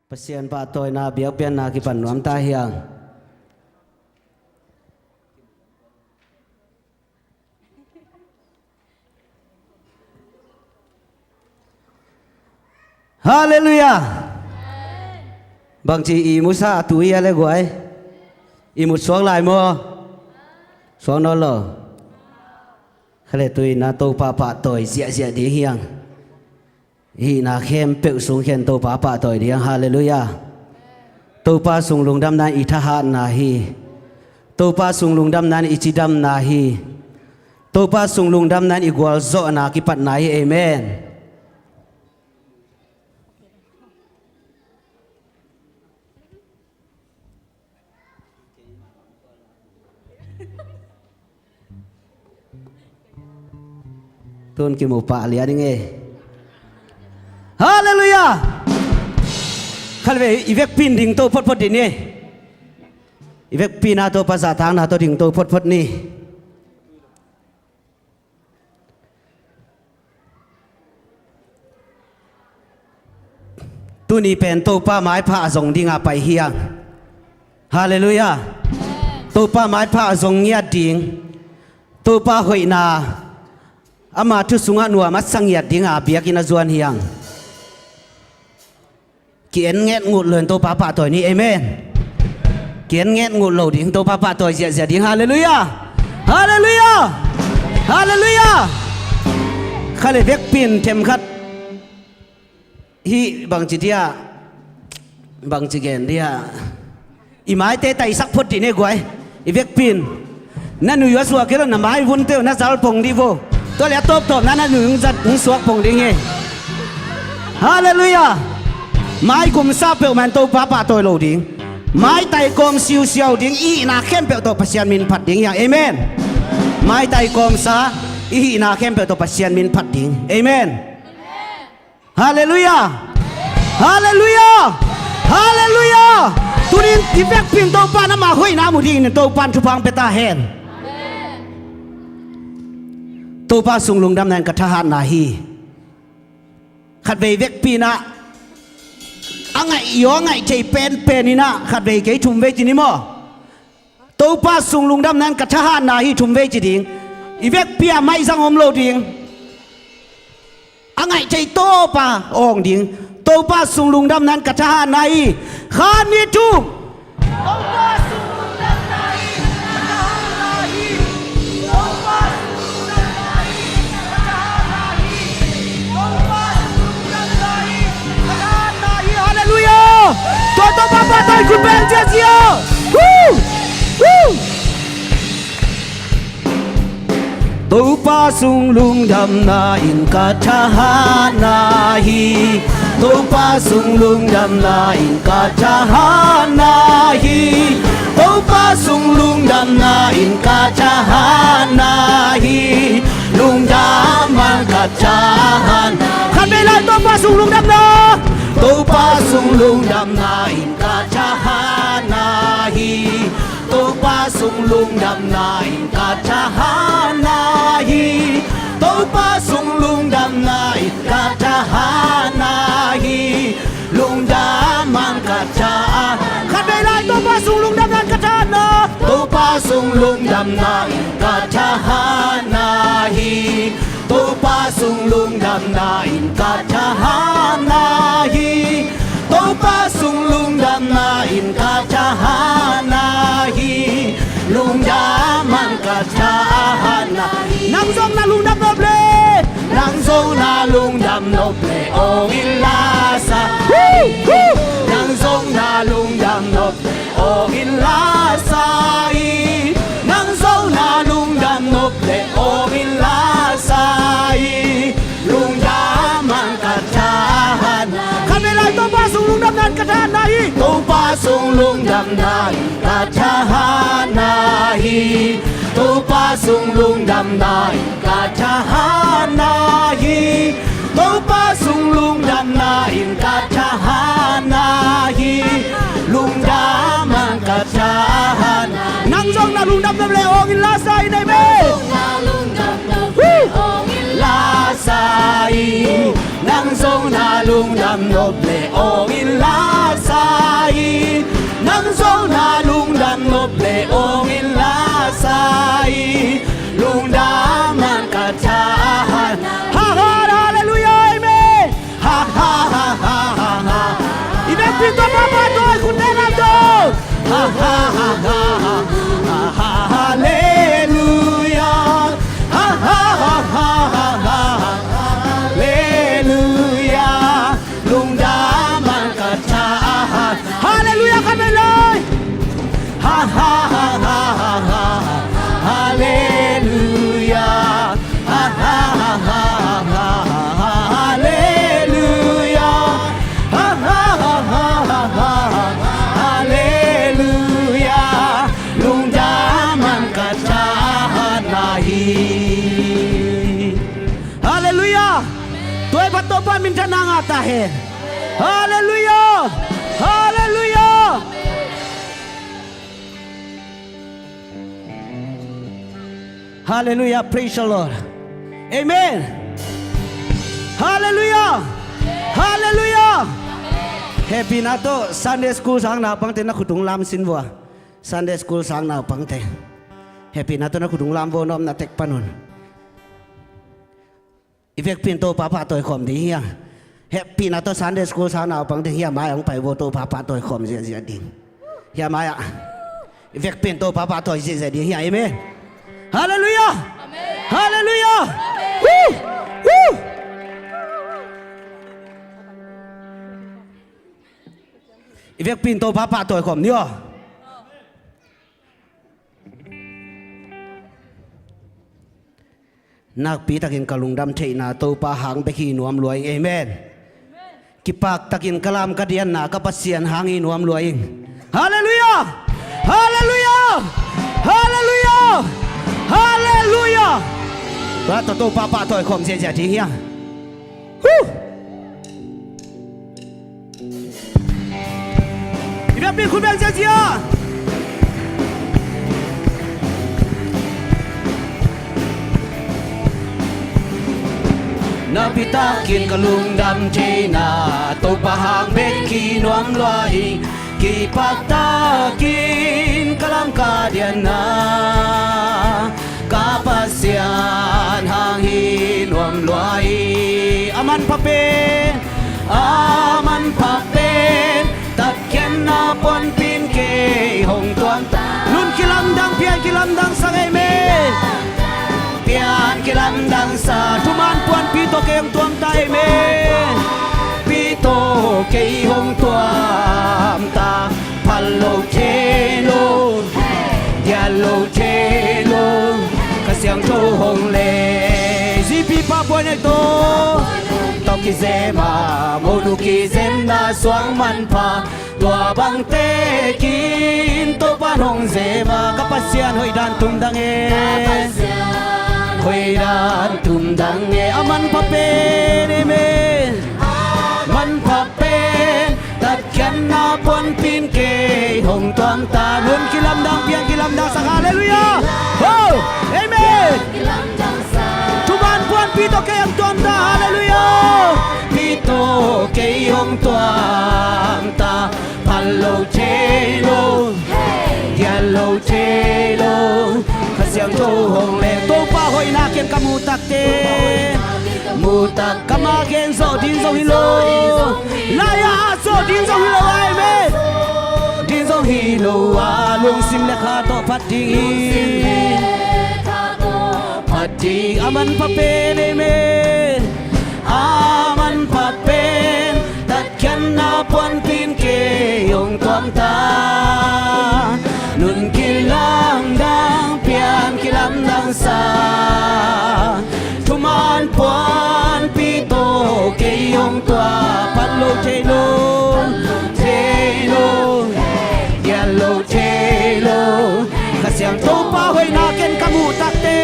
Pasien pa toy na biak pian na ki pan nuam ta hiang ฮาเลลูยาบางทีอีมุสาตุยอะไรกวยอีมุสวงลายมัวสวงนอลเขาเลยตุยนาโตปาปะต่อยเสียเสียดีเฮียงฮีนาเข้มเปิลสูงเข้มโตปาปะต่อยเดียงฮาเลลูยาโตปาสูงลุงดำนั้นอิทหารนาฮีโตปาสูงลุงดำนั้นอิจิดำนาฮีโตปาสูงลุงดำนั้นอิกวลโซนากิปัตนาฮีเอเมนตุนกิมูปะเลียดิเงฮาเลลูยาขันเวอีเวกปินดิ่งโตพดพดดินี่อีเวกปีนาโตภาษาทางนาโตดิ่งโตพดพดนี่ตุนี่เป็นโตป้าไม้ผ้าส่งดิ่งอาไปเฮียงฮาเลลูยาโตป้าไม้ผ้าส่งเงียดดิ่งโตป้าหอยนาอามาทุสุงานัวมัดสังเงียดดิ่งอาเบียกินาจวนเฮียงเกียนเง็ดงูเลินโตป้าป่าตัวนี้เอเมนเกียนเง็ดงูเหล่าดิ่งโตป้าป่าตัวเสียเสียดิ่งฮาเลลูยาฮาเลลูยาฮาเลลูยาข้าเลยเวกปินเทมคัดฮีบางจิตเดียบางจิเกนเดียอีไม้เตะไตสักพดดิเนกวยอีเวกปินนั่นหนูยัวสัวเกล้น่ะไม้วุ้นเต้าน่ะสาวพงดีโวตัวเลี้ยตบนั่นหนูจัดหนูสัวพงดีไงฮาเลลูยาไม้กุมซาเปลมันโตป้าป่าตัวโลดิ่งไม้ไตกอมซิวซิวดิ่งอีนาเข้มเปลตัวปัสยานมินพัดดิ่งอย่างเอเมนไม้ไตกอมซาอีนาเข้มเปลตัวปัสยานมินพัดดิ่งเอเมนฮาเลลูยาฮาเลลูยาฮาเลลูยาตุนินอีเวกปินโตป้าน้ำมาห้อยน้ำมุดิ่งโตปันทุพังเปตาเฮนโตป้าสุงลุงดำเนินกับทหารนาฮีขัดเวเวกปีนะอังไงย้องไงใจเป็นนี่นะขัดเวกไอทุ่มเวจินิโมโตป้าสุงลุงดำเนินกับทหารนาฮีทุ่มเวจิดิงอีเวกปีไม่สังอมโลดิงอังไงใจโตป้าอ่องดิงโตป้าสุงลุงดำเนินกับทหารนาฮีขานิจุงตัวป้าป้าตัวคุณเป็นเจ้าเสียตัวป้าสุงลุงดำนาอินกาทหารนาฮีตัวป้าสุงลุงดำนาอินกาทหารนาฮีตัวป้าสุงลุงดำนาอินกาทหารนาฮีลุงดำมันกาทหารขันไปเลยตัวป้าสุงลุงดำนาตัวป้าสุงลุงดำนาอินกาทหารนาฮีตัวป้าสุงลุงดำนาอินกาทหารนาฮีตัวป้าสุงลุงดำนาอินกาทหารนาฮีลุงดำมันกาทหารขันไปเลยตัวป้าสุงลุงดำนากาทหารนาตัวป้าสุงลุงดำนาอินกาทหารนาฮีตัวป้าสุงลุงดำนาอินกาทหารนาฮีตัวป้าสุงลุงดำนาอินกาทหารนาฮีลุงดำมันกาทหารนานังทรงนาลุงดำนบเลนังทรงนาลุงดำนบเลโออิลาซานังทรงนาลุงดำนบเลโออิลาซานังทรงนาลุงดำนบเลโออิลาซาลุงดำมันกาทหารนาขันเวลาตัวป้าสุงลุงดำนั้นกาทหารนาฮีตัวป้าสุงลุงดำนั้นกาทหารนาฮีตัวป้าสุงลุงดำนั้นกาทหารนาฮีตัวป้าสุงลุงดำนั้นกาทหารนาฮีลุงดำมันกาทหารนังทรงนาลุงดำนบเลโอกินลาไซในเมลาไซนังทรงนาลุงดำนบเลโอกินลาไซนังทรงนาลุงดำนบเลโอกินลาไซลุงดำมันกาทหารฮาฮาฮาเลลูยาเอเมนฮาฮาฮาฮา Hallelujah Hallelujah ลุงดามันกระชา Hallelujah กันไปเลยฮ่าฮ่าฮ่าฮ่าฮ่า Hallelujah ฮ่าฮ่าฮ่าฮ่าฮ่า Hallelujah ฮ่าฮ่าฮ่าฮ่าฮ่า Hallelujah ลุงดามันกระชานาฮีHallelujah ตัวปัตโตปามินทนางอาตาเฮ Hallelujah Hallelujah Hallelujah praise the Lord Amen Hallelujah Hallelujah Happy na to Sunday school sang na pang te na kutung lam sinwa Sunday school sang na pang te Happy na to na kutung lam vo nom na tek panon Ivek pinto papa toy khom di hiya Happy na to Sunday school sang na pang te hiya mai ang pai vo to papa toy khom zia zia ding hiya mai a Ivek pinto papa toy zia zia ding hiya amen Hallelujah Hallelujah Woo Woo Ivek pinto papa toy khom ni o Nak pi takin kalungdam thei na to pa hang be khi nuam luai amen Kipak takin kalam kadian na kapasian hangi nuam luai Hallelujah Hallelujah Hallelujah Hallelujah ว่าตัวโตป้าป้าตัวคมเสียใจทีเฮียอีแบบนี้คุณแบงเสียนาพิตากินกะลุงดำเทนาตัวปะหางเบ็ดขี้นวมลอยกีปักตากินกะลำกาเดียนนาKapasian hangin wam luai Aman papen Aman papen Takyan na pon pin ke Hong tuan Nun kilam dang pian kilam dang sa me Pian kilam dang sa Tuman puan pito ke hong tuam ta me Pito ke hong tuam ta Palo chelo Dialo chelo Kasiang to hong le Zipi pa po nito Toki zema Monuki zem na suang man pa Tua bang tekin To panong zema Kapasian hoy dan tumdang Hoy dan tumdang Aman pa pen amen Man pa pen Tatkan na pon pin ke Hong tuam ta Nun kilam dang piang kilam dang sa hallelujah Oh amen Tuman puan pito kay ang tuam ta hallelujah Pito kay hong tuam ta Palo chelo Yellow chelo Kasyang to hong le To pa hoy nakin kamutak te Mutak kamagen so din so hilo Laya so din so hilo amen Din so hilo alung sim lekha to pating Pating aman papen amen Aman papen Tatkan na puan pin ke Yung tuam ta Nun kilam dang pian kilam dang sa Tuman puan pito ke yung tua Palo chelo Chelo Yellow chelo Kasyang topa hoy nakin kamu takte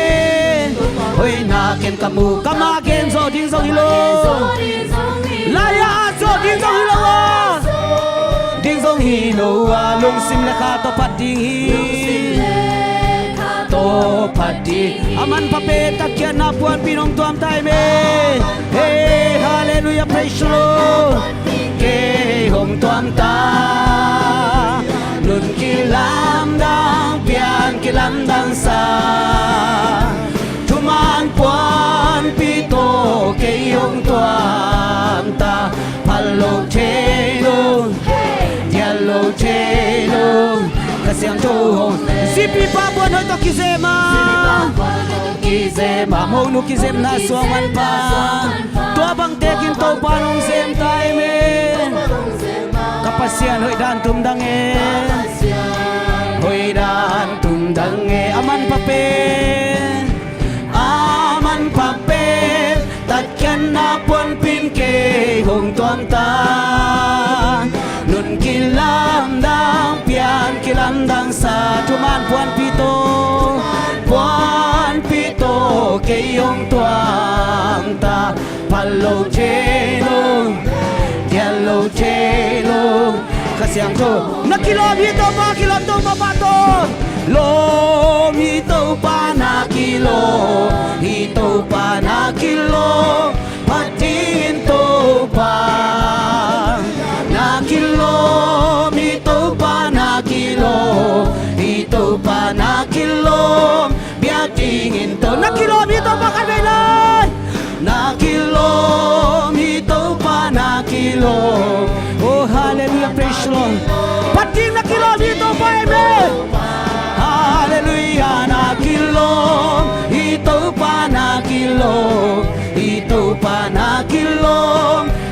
Hoy nakin kamu kamagen so ding so hilo Laya so ding so hilo Ding so hilo Lung sim lekha to pating To pating Aman pape takyan na puan pinong tuam tayo me Hey hallelujah praise the Lord Kay hong tuam ta Nun kilam dang pian kilam dang sa Tuman puan pito kay hong tuam ta Palo chelo Yellow chelo kasiang Tuhan Zipi babon hoy to kizema Mau nu kizem na suaman pa Tua bang tekin to panong sem taime Kapasian hoy dan tumdange Hoy dan tumdange Aman pape Aman pape Tatkan na pon pinke Hong tuam ta Nun kilam dang pian Kilam dang sa Tuman puan pito Puan pito Kayong tuam ta Palo chelo Yellow chelo Kasiang to Nakilom hito pa Kilom to mapato Lom hito pa na kilo Hito pa na kilo Patingin to pa Na kilo Hito pa na kilo Hito pa na kilo Biya tingin to Na kilo hito pa kabilan Na kilo Hito pa na kilo Oh hallelujah praise the Lord Pating na kilo hito pa amen Hallelujah na kilo Hito pa na kilo Hito pa na kilo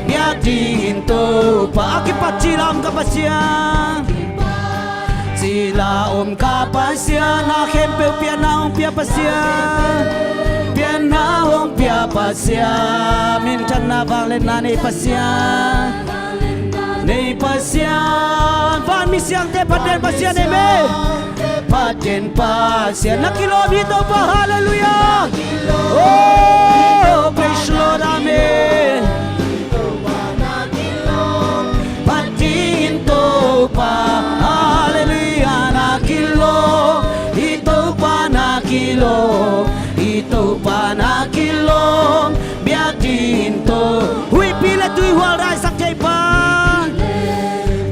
Biya tingin to pa Akipat silam kapasyan Sila kapasya Na kempe pia naong pia pasya Pia naong pia pasya Minsan na banglen na ni pasya Ni pasya Van misyang te paten pasya ni me Paten pasya Na kilomito pa hallelujah Oh praise the Lord amen Patin to pa hallelujah na kilo Ito pa na kilo Ito pa na kilo Biyatin to Huy pila tuy hual rai sak chay pa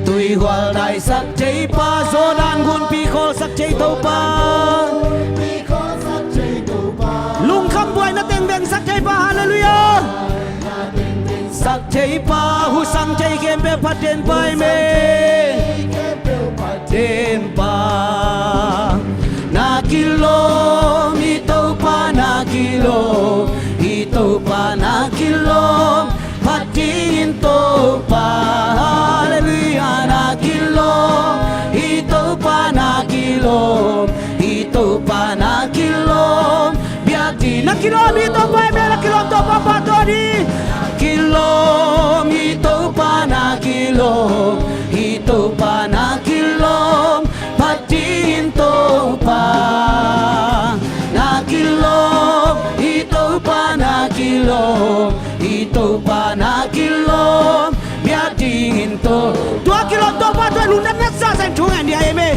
Tuy hual rai sak chay pa Zodan gun pikol sak chay to pa Lung kham buhay na tengbeng sak chay pa hallelujah Sak chay pa husang chay kempe paten pa ime Paten pa Na kilo Ito pa na kilo Ito pa na kilo Patin to pa Hallelujah na kilo Ito pa na kilo Ito pa na kilo Biati na kilo Ito pa ime na kilo to pa patoni Kilom ito pa na kilom Ito pa na kilom Patin to pa Na kilom Ito pa na kilom Ito pa na kilom Biyatingin to 2 kilom to pa to lundam na sa sa tungan dia eme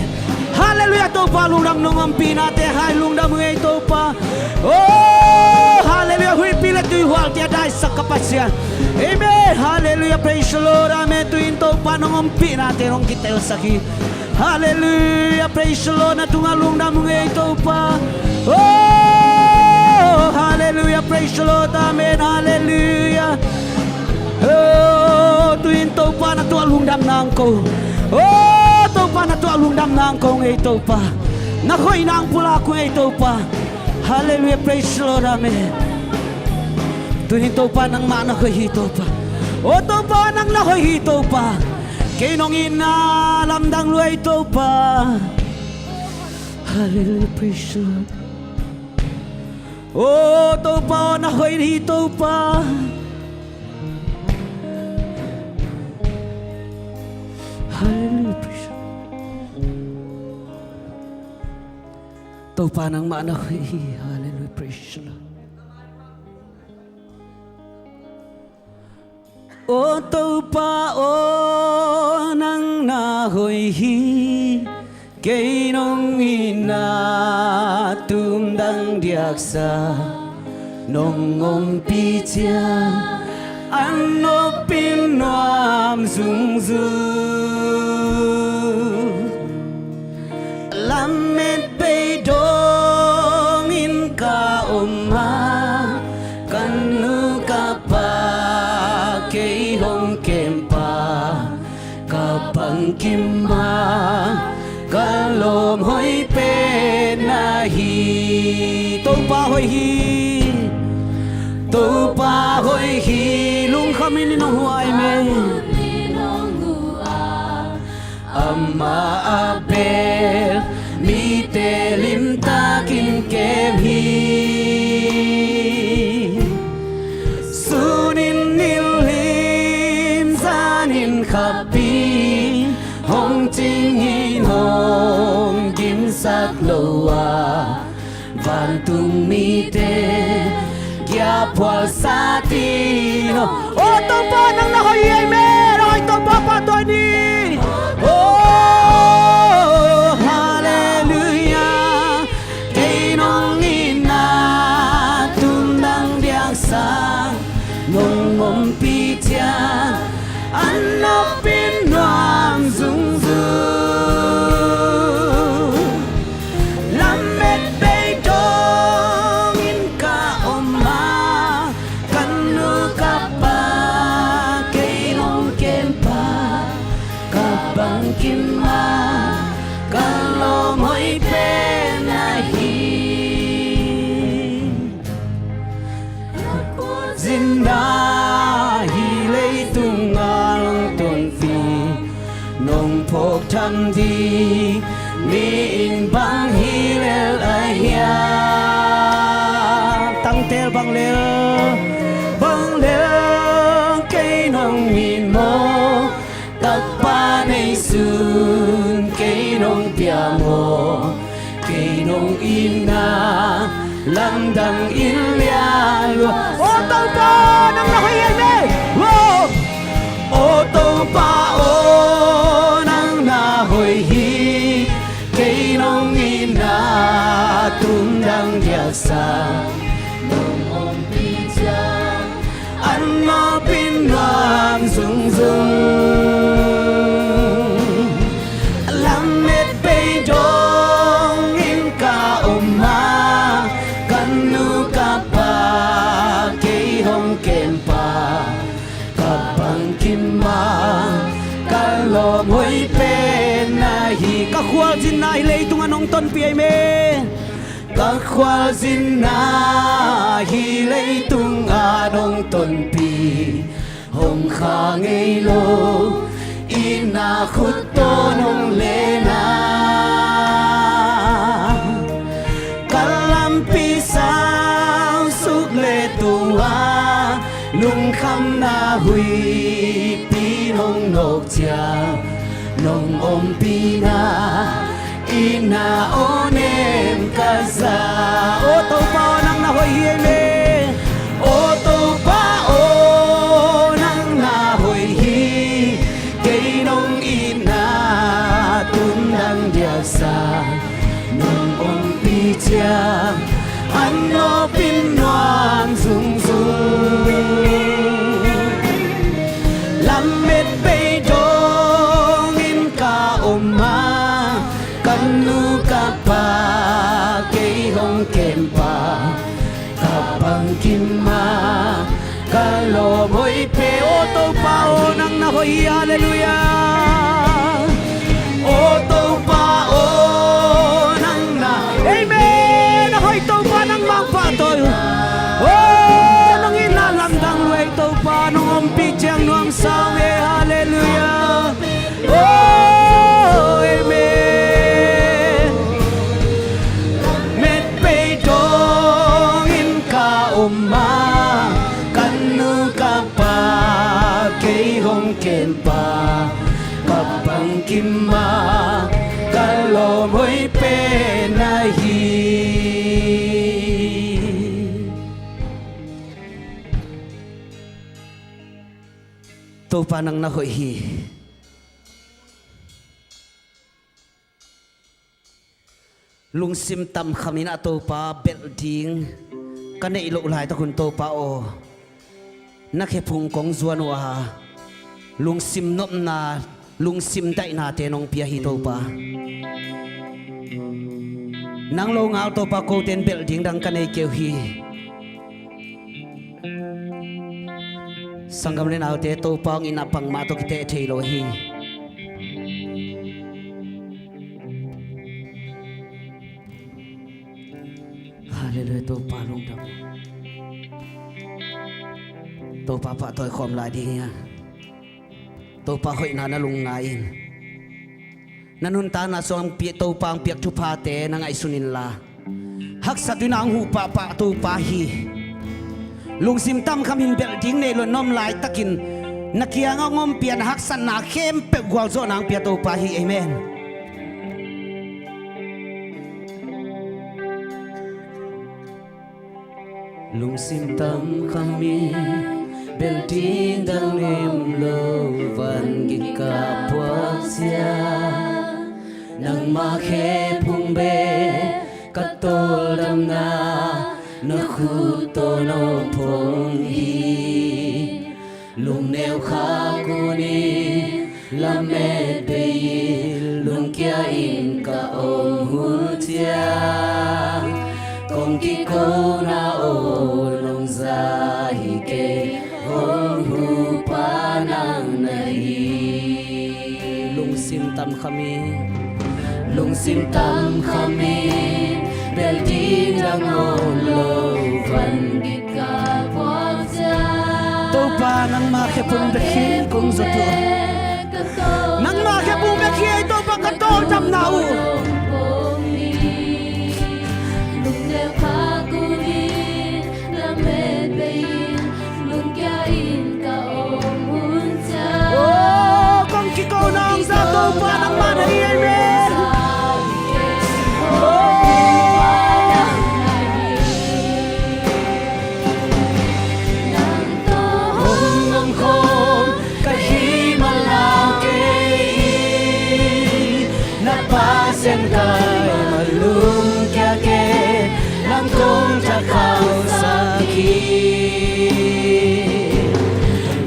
Hallelujah to pa lundam nung ampinate Hai lundam ngay to pa Oh hallelujah hui pilat tu hual tiada sa kapasyan Amen hallelujah praise the Lord amen tu into panong pinate rong kita saki Hallelujah praise the Lord na tungalung na mga ito pa Oh hallelujah praise the Lord amen hallelujah Oh tu into pa na tualung dam nang ko Oh tu pa na tualung dam nang ko ito pa Nakoy nang pula ko ito pa Hallelujah praise the Lord amen Tuhito pa ng mana ko hito pa O to pa nang lakoy hito pa Kinong inalamdang luay to pa Hallelujah praise the Lord O to pa nakoy hito pa Hallelujah praise the Lord To pa nang mana ko Hallelujah praise the Lord O tâu pa o nang na hoi hi Kay nong ina tum dang diak sa Nong ompi tia Ano pinuam zung zu Lamet bay dong in ka oma Kanu ka pa Kay hong kempa Kapang kimba cả lom hoi pe na hi tô pa hoi hi tô pa hoi hi lung khamin no huai me amma abel mi te lim ta kin kem hi sunin nil lim zanin khapi hong ching hin hong kim sak loa van tung mi te kya phwa sa ti no o to pa nang na hoi ai me rồi to pa pa tôi đi oh hallelujah cây nong in na tum nang biang sang nong ngom pi tia an no pin noam dung dung lam met bay dong in ka oma kan nu ka pa cây nong kem pa ka bang kim ma ka lo moi pe na hi zinda hi lei tung ngang ton phi nong phok tham thi mi in bang hi lel ai hia tăng tel bang lel cây nong min mo tak pa nei sun cây nong pia mo cây nong in na lam dang in lia lu ô tô pa nang na hoi ai me ô tô pa ô nang na hoi hi cây nong in na tum dang dia sa nong om pi cha an ma pin ram dung dung lam met pe dong in ka oma kan nu ka pa ke hong kem pa ka bang kim ma ka lo hoi pe na hi ka khwal jin nai le tung anong ton pi ai me ka khwal jin na hi le tung anong ton pi hong kha ngei lo ina khut to nong le na kalam pi sao suk le tua lung kham na hui pi nong nok cha nong om pi na ina onem kaza o to pa nang na hoi hi me o to pa o nang na hoi hi cây nong ina tum nang dia sa nong om pi cha an no pin noam dung dung lam met pe dong in ka oma kan nu ka pa cây hong kem pa ka bang kim ma ka lo moi pe o to pa o nang na hoi hallelujah o to pa o nang na amen na hoi to pa nang mang pa to o nang ina lam dang loi to pa nong om pi chang nuam sao e hallelujah oh amen met pe dong in ka oma kan nu ka pa ke hong kem pa ka bang kim ma ka lo moi pe na hi to pa nang na hoi hi lung sim tam khamina to pa building kan nei lo lai ta kun to pa o na khe phung kong zuan wa lung sim nop na lung sim dai na te nong pia hi to pa nang lo ngal to pa ko ten building dang kan nei keu hi sangam le naw te to pang ina pang ma to kite thei lo hi เลยตัวปลาลงดำตัวปลาปะตัวความลายดีเงี้ยตัวปลาหอยนาลงไงนันุนตานาสวงเปียตัวปางเปียกชุพาเตนังไอสุนินลาฮักสัตว์นางหูปะปะตัวปลาฮีลุงซิมตั้มคำหินเบลทิ้งในหล่นน้อมลายตะกินนักเกียงงอมเปลี่ยนฮักสันนาเข้มเป็ดกวางโซนางเปียตัวปลาฮีเอเมนลุงซิมตั้มคำมีเบลทิ้งดังเนมโลวันกิกาปวกเสียนังมาแค่พุงเบกะโตลำนานักคูโตโนพงฮีลุงแนวขากูนีละเมเดยลุงเกียอินกะอมหุนเทียกงกิโกนาโอลุงซาฮิเกฮงหูปานังนาฮีลุงซิมตำขมีลุงซิมตำขมีเบลดีดังโอโลวันกิกาพวกเจ้าตัวปานังมาแค่ปุ่มเบคีกงสุดตัวนังมาแค่ปุ่มเบคีตัวปากระโตจำนาอูลุงเดียวพากูนีละเม็ดไปยินลุงแกอินกะอมหุ่นเจ้าโอ้กงกิโกนองซาตัวปานังมาได้ยังไงSen kai malum kya ke lang kong cha khao sakhi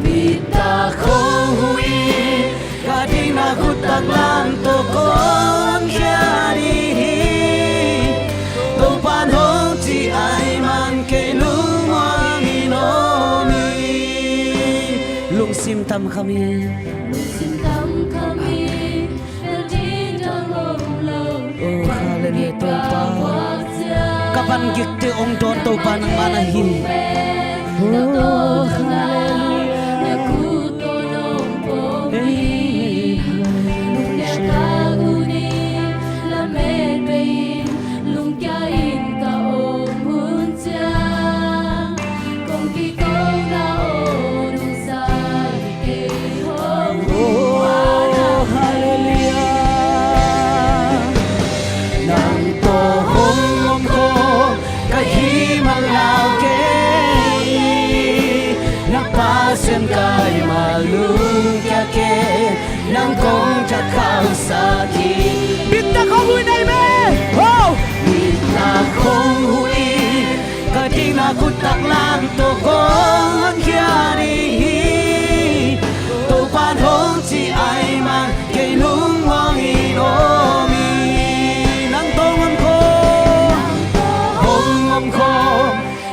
Bita khong hui ka ding na kutak lam to kon kya di To pan hong chi ai man ke lung wang inomi Lung sim tam khami Lung sim tam khami Kapan kita ong don to pa ng manahin Oh hallelujah Naku to nong pongin Lung kya kaguni Lamed bayin Lung kya in ka ong huncha Kong kikong na o nung sa ike hong Oh hallelujah Nang to hong om ko Kahi malaw ke Napasen kay malung kya ke Nang kong chakaw saki Bita kong hui nay me Oh Bita kong hui Kading na kutak lang to kong kya di To pan hong chi ay man Kay nung wang inomi Nang tongam ko Hong om ko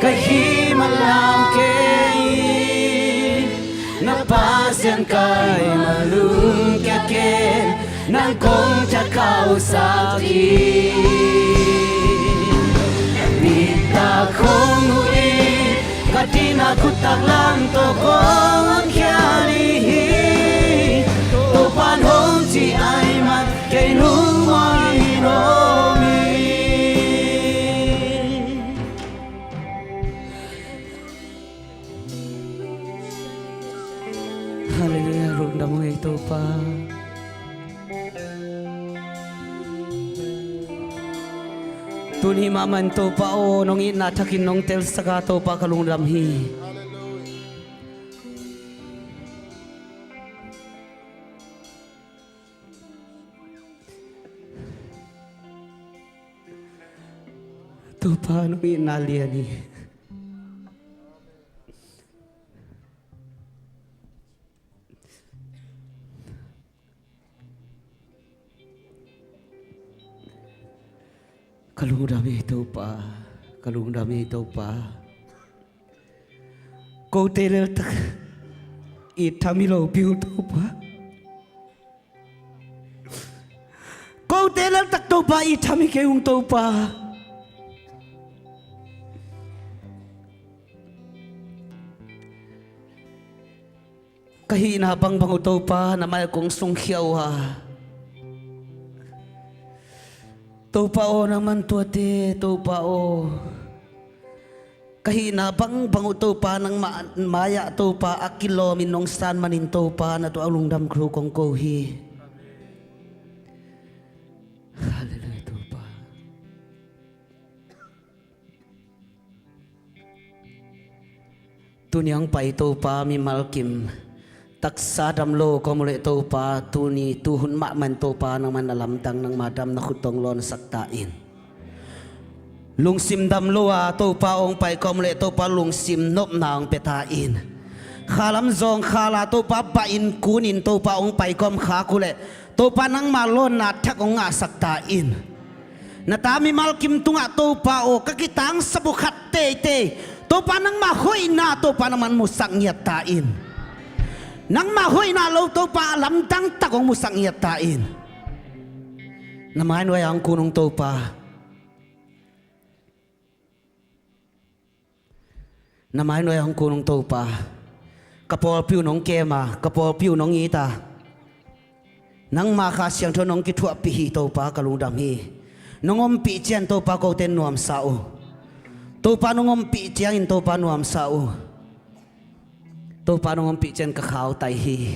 Kahi malaw ke Napasen kay malung kya ke Nang kong chakaw saki Bita kong hui Katina kutak lang to kong kya di To pan hong chi ay man Kay nung wang inomi Hallelujah, runda mo ito pa Tuni maman to pa o nung inatakin nung tel saka to pa kalung ramhi To pa nung inalian ni Kalung dami ito pa Kalung dami ito pa Kau telel tak Itamilo piu to pa Kau telel tak to pa Itami keung to pa kahina bang banguto pa na may kong sungkyaw ha. Tupao naman tuwate, tupao. Kahina bang banguto pa ng maya to pa akilo minong san maninto pa na to ang lungdam kru kong kohi. Hallelujah to pa. Tunyang pa ito pa mi malkim. Taksa damlo ko muli ito pa tuni tuhun makman to pa ng manalamtang ng madam na kutong lon saktain. Lungsim damlo to pa ong pay ko muli ito pa lungsim nop na ang petain. Khalam zong khala to pa bain kunin to pa ong pay kom khakule to pa ng malon na takong nga saktain. Natami malkim tunga to pa o kakitang sabukat te to pa ng mahoy na to pa naman musang yatain. Nang mahoy na lo to pa lamtang takong musang yatain. Namahan way ang kunong to pa. Namahan way ang kunong to pa. Kapol piu nong kema, kapol piu nong ita. Nang makasyang to nong kitua pihi to pa kaludam hi. Nongom pi chen to pa ko ten nuam sao. To pa nongom pi chen to pa nuam sao. To pa nongom pi chen kakao tai hi.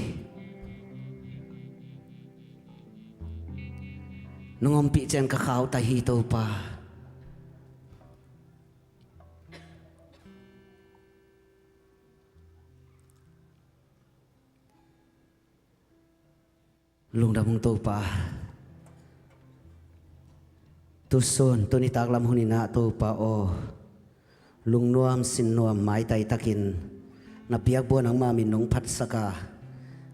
Nongom pi chen kakao tai hi to pa. Lung damong to pa. Tuson to ni taklam hunina to pa o. Lung nuam sin nuam mai tai takin. Napiyak buwan ang mamin nung patsaka.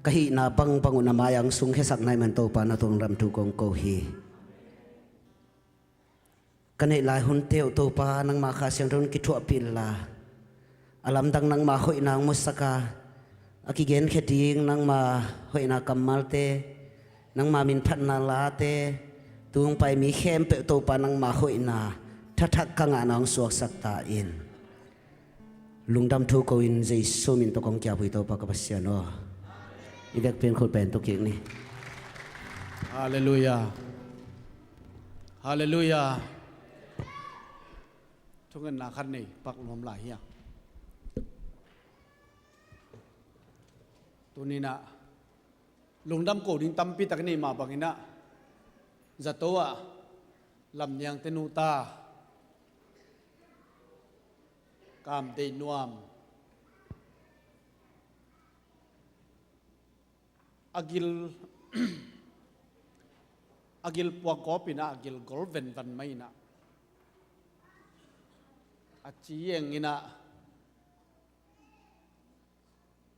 Kahi na pang pangunamayang sunghesak na man to pa na tong ramtukong kohi. Kanay lahon teo to pa nang makasyang ron kitua pila. Alam dang nang mahoy na ang musaka. Akigen keting nang mahoy na kamalte. Nang mamin pat na late. Tuong pa'y mi hempe to pa nang mahoy na. Tatak ka nga na ang suwak saktain. Lungdam thu ko in jay sumin to kong kya ito pagkapasyan o. Ibig pin ko pen to king ni. Hallelujah. Hallelujah. Tungan nakan ni pak lom lah ya. Tunina lungdam ko ding tampi tak ni ma bangina. Zatoa lam yang tenuta. Kam de nuam agil agil puak kopina agil golven van maina aci yang ina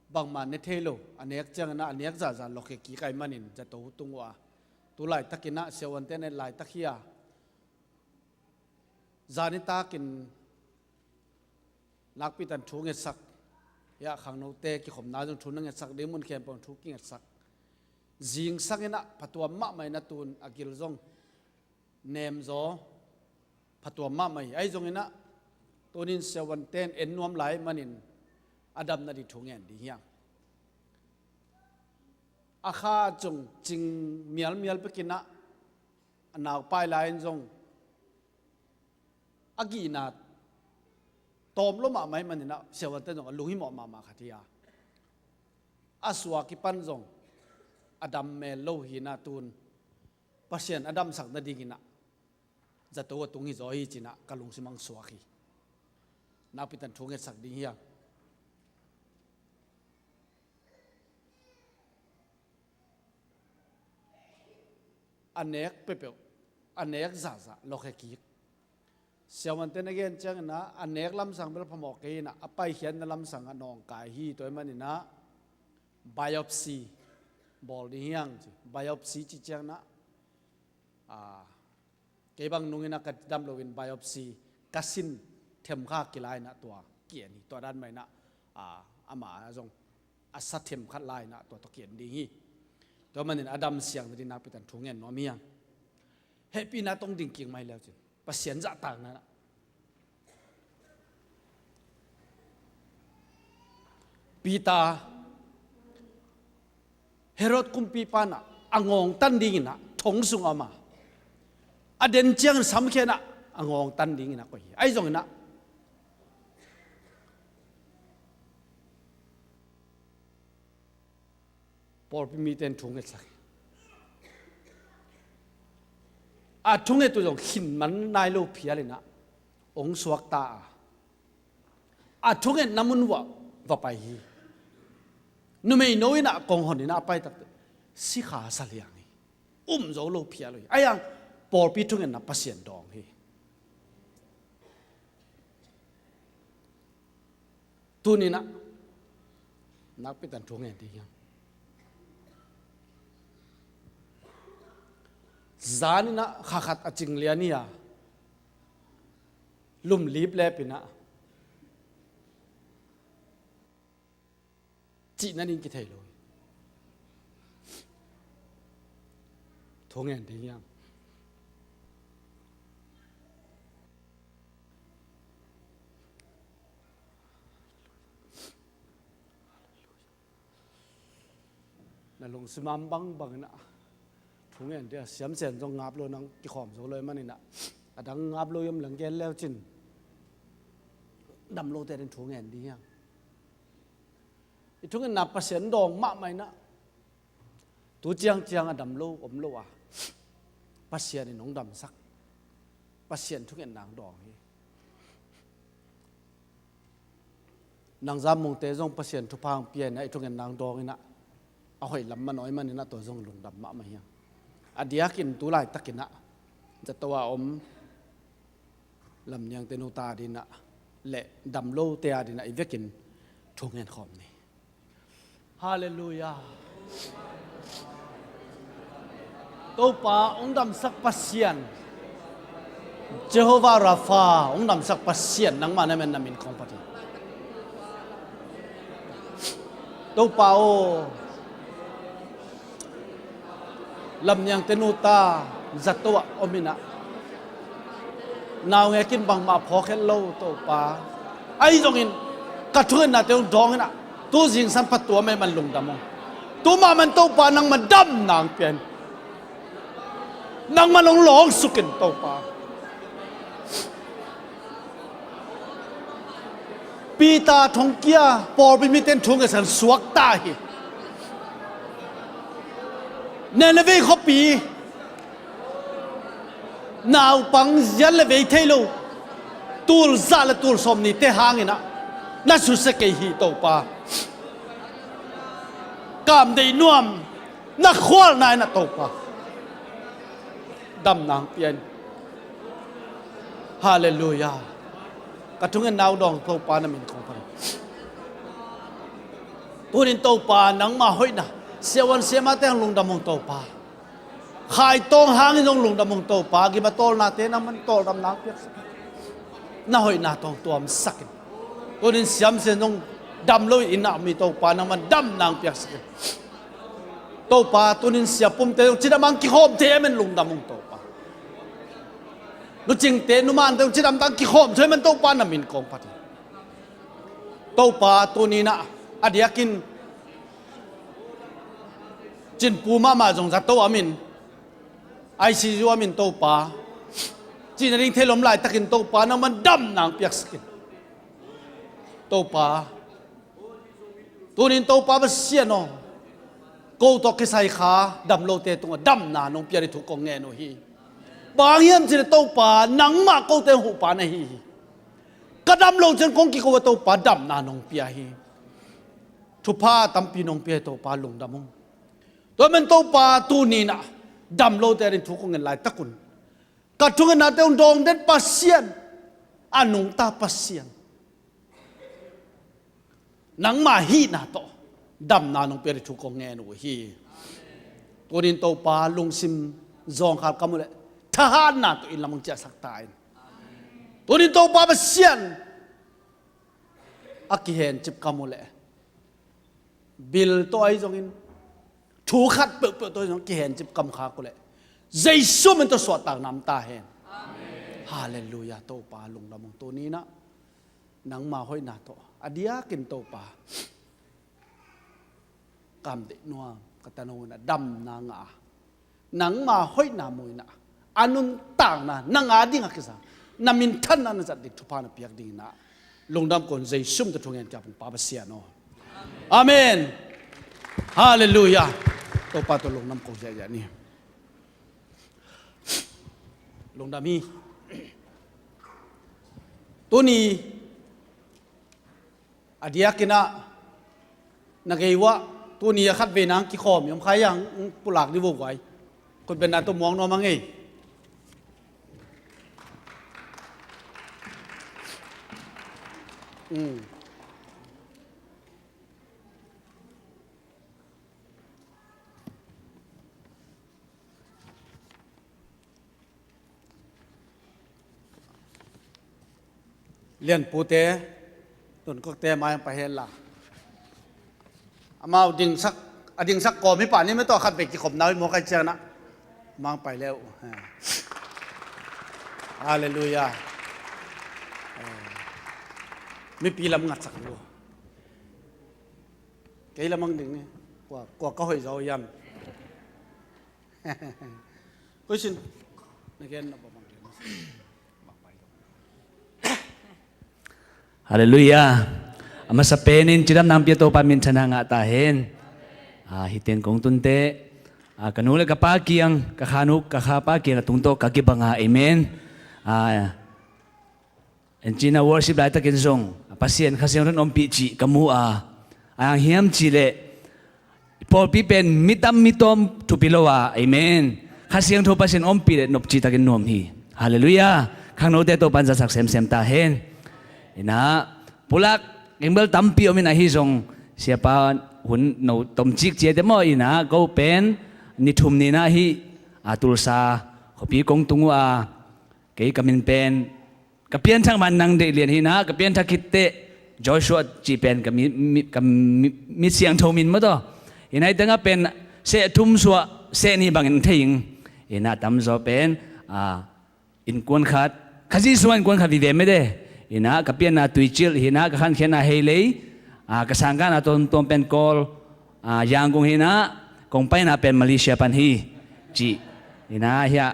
bang man ne thelo anek chang na anek za lokhe ki kai manin jato tungwa tulai takina sewante ne lai takhia zani takin nakpitan thu nge sak ya khang no te ki khom na jong thu nge sak de mun khem pon thu ki nge sak jing sangena phatwa ma mai na tun agil jong nem zo phatwa ma mai ai jong ina tonin 17 en nuam lai manin adam na di thu ngen di hiang akha jong jing mial pekina anaw pai lai jong agina Tom lo ma mai manina sewante jong luhi mo ma khatia aswa ki panjong adam me lo hina tun pasien adam sak na dingina jato tungi zoi china kalung simang swaki napitan thunge sak ding hiya anek pepe anek zaza lokhe ki Sewante again chang na anek lam sang bel phamok ke na apai hian na lam sang anong kai hi toy manina biopsy bol di hiang biopsy chi chang na ke bang nungina ka dam lovin biopsy kasin them kha kilai na tua kian ni to dan mai na ama jong asat them khat lai na to kian di hi to manin adam siang di na pitan thungen no miang happy na tong ding king mai leo chin pasien za tang na pita เฮโรดคุมปีปานะอ่างงตันดิ่งนะทงสุงอามาอเดนเจียงสำคัญนะอ่างงตันดิ่งนะก็ฮีไอ้จงนะพอพิมีเต็นทงเอสักทงเอตัวจงหินมันนายโลเพียเลยนะองสวกตาทงเอน้ำมันว่าไปฮีนุ่มไม่น้อยนะกองหอนนี่นะไปตัดสิขาสลียงโจโลเพียเลยไอ้ยังพอพิทุงเงินนับเปอร์เซ็นต์ดองฮีตัวนี้นะนักไปตันทุงเงินดียังจานี่นะขัดจิงเลียนี่อะลุ่มลีบเล็บนะจีนั่นอินกิเทโลทุงเงินดียังนั่นลงสมามบังนะทุงเงินเดียเสียมเสียนจงงับโลนังกิขอมโซเลยมันนี่นะดังงับโลยมหลังแกนแล้วจินดำโลแต่เป็นทุงเงินดียังทุกคนนับเปอร์เซ็นต์ดองมากไหมนะตัวเจียงดำโลอมโลอ่ะเปอร์เซ็นต์นี่น้องดำสักเปอร์เซ็นต์ทุกคนนางดองนางจามมงเตจงเปอร์เซ็นต์ทุกพังเปลี่ยนไอ้ทุกคนนางดองนี่นะเอาให้ลำมันน้อยมันนี่นะตัวจงหลุดดำมากไหมยังอดียกินตัวไรตะกินนะจะตัวอมลำยังเตนูตาดินะและดำโลเตียดินะไอ้เวกินทุกเงินขอมนี่ฮาเลลูยาตัวป่าองดำสักปัสเซียนเจโฮวาราฟาองดำสักปัสเซียนนังมาในแม่นามินของปฏิตัวป่าโอลำยังเตนูตาจัตวะอมินะนาวเงกินบังมาพอแค่โลตัวป่าไอ้ตรงนี้กระทุนนะเตวดองนะตัวสิ่งสัมผัสตัวไม่มันลงดำมองตัวมามันตัวป่านังมันดำนางเปลี่ยนนังมันลงหลงสุกินตัวป่าปีตาทองเกียปอเป็นมิเตนทงกับสันสวกตาฮีเนลเวเขาปีนาวปังยันเลเวเทโลตูลซาเลตูลสมนี่เตหางนะนั่นสุดสเกฮีตัวป่ากามได้นวมนักขวานนายนักตกปะดำนางเปลี่ยนฮาเลลูยากระทุ้งเงินนาวดองตกปานั่นเป็นของพระตัวนี้ตกปานังมาห้อยนะเสียวันเสียมาแต่งลงดำมงตกปาขายตองหางลงลงดำมงตกปากิมาโตลนาเตนัมันโตดำนางเปียกน่าห้อยน่าตองตัวมันสักตัวนี้เสียมเสียนงดำเลยอินะมีตัวปานังมันดำนางเปียกสิตัวปาตัวนี้เสียปุ่มเตะจิตามังกิโฮมเทมันลงดำมงตัวปาลูกจิงเตนุมันเตะจิตามังกิโฮมเทมันตัวปานามินกองพัดตัวปาตัวนี้นะอดียกินจินปูมาจงจัดตัวอามินไอซีจูอามินตัวปาจีนริงเทลมลายตะกินตัวปานังมันดำนางเปียกสิตัวปาตัวนี้ตัวปาเป็นเสียนอกูตอกใส่ขาดำโลเตตรงดำนานงเปียริถูกกองเงินโนฮีบางอย่างจีนตัวปานังมากูเตหูปานะฮีก็ดำโลจนกงกิโกวตัวปาดำนานงเปียฮีทุพาตั้มปีนงเปียตัวปาลงดำมงตัวมันตัวปาตัวนี้นะดำโลเตริถูกกองเงินหลายตะกุนกัดทุกนาเตงดองเด็ดปัสเซียนอันนงตาปัสเซียนนังมาฮีนาโตดำนานงเปริทุกองเงินโอฮีตัวนี้ตัวปาลงซิมจองขาดกำมือเลยทหารนาตัวอินละมึงจะสักตายตัวนี้ตัวปาเป็นเสียนอักเห็นจิบกำมือเลยบิลตัวไอ้จงอินถูกขัดเปิดตัวจงเห็นจิบกำขากูเลยเจสุมันตัวสวดต่างน้ำตาเห็นฮาเลลูยาตัวปาลงดำมึงตัวนี้นะนังมาห้อยนาโตอดียกินตัวปากามเดนัว กตานงนะดำนางานังมาห้อยนามวยนะอันนุนต่างนะนางาดิ่งกิสานามินท่านนั้นจัดดิทุพานะเปียกดิ่งนะลงดำคนใจซุ่มตะทงเงินกับปาบเสียโนอาเมนฮาเลลูยาตัวปาตัวลงน้ำกงใจอย่างนี้ลงดำมีตัวนี้อดียกินะนักเอวะตัวนี้ขัดเวนังกิขอมยมใครยังปุหลักดิบไว้คนเป็นนาตัวมองนอมังไงเรียนปูเตะต้นก็เตะมาไปเห็นละมาดิ่งสักก่อไม่ป่านนี้ไม่ต้องขัดเบรกที่ขมน้ำมองใครเจอนะมังไปแล้วฮาเลลูยาไม่ปีลำงัดสักลูกไกลละมังดิ่งนี่กว่าก็หอยเจ้ายันก็ชินนักเรียนนับบังเกินHaleluya. Ama sa penin chidam nam pia to pamin chana nga tahen. Hiten kong tunte. Kanula kapaki ang kakhanuk kakapaki na tungto kakibanga. Amen. And china worship laita kinsong. Pasien kasi ron ompi chi kamua. Ang hiyam chile. Paul pipen mitom tupilowa. Amen. Kasi ang to pasien ompi nop chita kinom hi. Haleluya. Kang no te to pansasak sem tahen. Ina pulak imbal tampi omin ahizong siapa hun no tomchik che demo ina go pen ni thum ni na hi atulsa khopi kong tungu a ke kamin pen kapian thang man nang de lian hi na kapian thakitte Joshua chi pen mi siang thomin ma to ina itanga pen se thum suwa se ni bangin theing ina tam zo pen in kon khat khaji suan kon khat vi ve me de ina kapian na tuichil hina kakhan khena heilei kasangka na tom pen kol yangung hina kongpai na pen Malaysia pan hi chi ina hiya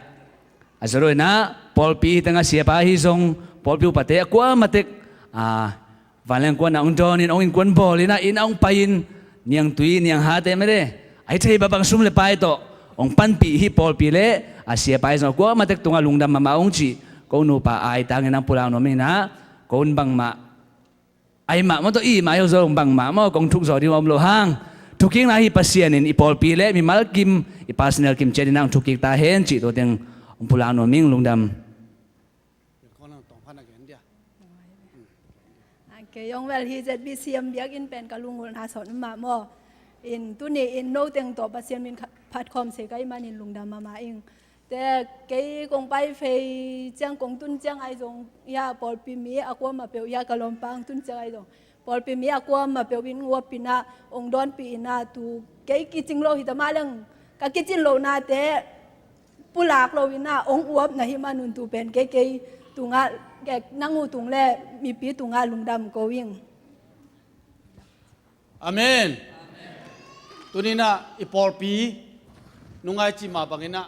azaro ina polpi tanga siapa hi zong polpi upate kwa matek valen kwa na ungdon in ongin kwan bol ina ong pain niang tui niang hate mere ai thei babang sum le pai to ong pan pi hi polpi le siapa hi zong kwa matek tunga lungdam mama ong chi ko nu pa ai tangin ang pulang no mina kon bang ma ai ma mo to i ma yo zo bang ma mo kong thuk zo di om lo hang thuking na hi pasien in ipol pi le mi mal kim I personal kim che dinang thukik ta hen chi to teng om pulang no ming lungdam ke yong wel hi zet bi siam biak in pen kalungul ha son ma mo in tu ni in no teng to pasien min phat khom se kai manin lungdam ma ingแต่เกย์กงไปเฟยเจียงกงตุนเจียงไอจงยาปอลปีมีอากวมาเปียวยากะลอมปังตุนเจียงไอจงปอลปีมีอากวมาเปียววินงัวปีนาองดอนปีนาตูเกย์กิจิงโลหิตมาเรื่องกะกิจินโลนาแต่ปุลากโลวินาองอวบนะหิมานุนตูเป็นเกย์ตุงะแกนั่งงูตุงแลมีปีตุงะลุงดำโกวิ่งอาเมนตัวนี้นะอีปอลปีนุงไอจิมาบังเงินะ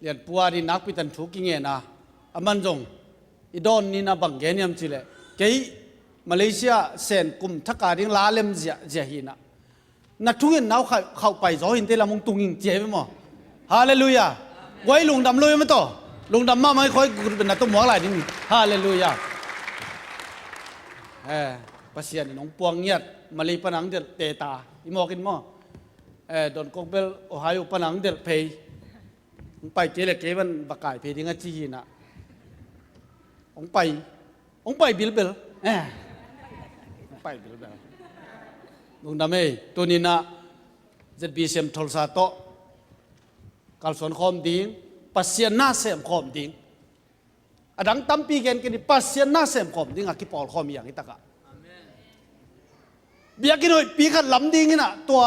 เรียนปัวดีนักพิทันทุกิเงินะอามันจงอีดอนนี่นะบังเกนยมจิเลเกย์มาเลเซียเซนกุมทักการิงลาเลมเจียหินะนักทุกเงินน้าเข้าไปจอหินเตละมงตุงหิงเจ็บมั้งฮาเลลูยาไว้ลุงดำเลยมั้ยต่อลุงดำมาไม่ค่อยกุเป็นนักตัวหมอหลายนี่ฮาเลลูยาปัสยานี่น้องปวงเงียดมาลีปนังเดือดเตตาอีหมอกินมั้งโดนกบเบลโอไฮโอปนังเดือดเพย์ไปเจเลเกวันบักไก่เพดิงจีน่ะองไปบิลเบลไปบิลเบลลุงดำเอ้ตัวนี้นะจะบีเซมทอลซาโตกัลสวนคอมดิ้งปัสเซียนน่าเซมคอมดิ้งอดังตั้มปีเกนกันปัสเซียนน่าเซมคอมดิ้งอะกิปอลคอมอย่างนี้ตะกะเบียกินหน่อยปีขัดลำดิ้งนี่นะตัว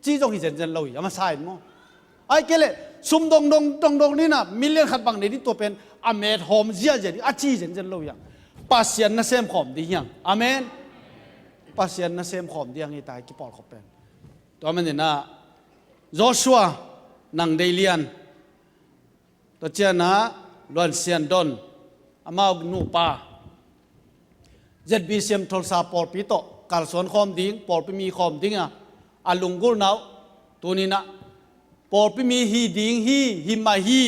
จีจงหิเซนเซนเลยอย่ามาใส่มั้งไอ้เกลซุ่มดงนี่นะมิลเลียนขัดบังในที่ตัวเป็นอเมริกาโฮมเซียเจดีอาจีเจนเจนโลยังปัสเซียนน่ะเซมขอมดียังอเมนปัสเซียนน่ะเซมขอมดียังไงตายกี่ปอลขอบเป็น ตัวมันเนี่ยนะโจชัวนังเดเลียนตัวเจ้านะล้วนเซียนดอนอามาหนูป่าเจ็ดบีเซียมทอลซาปอร์ปิโตการสวนคอมดิ้งปอร์ปิมีคอมดิ้งอ่ะอาลุงกุลนาวตัวนี้นะปอร์ปิมีฮีดิ้งฮีฮิมาฮี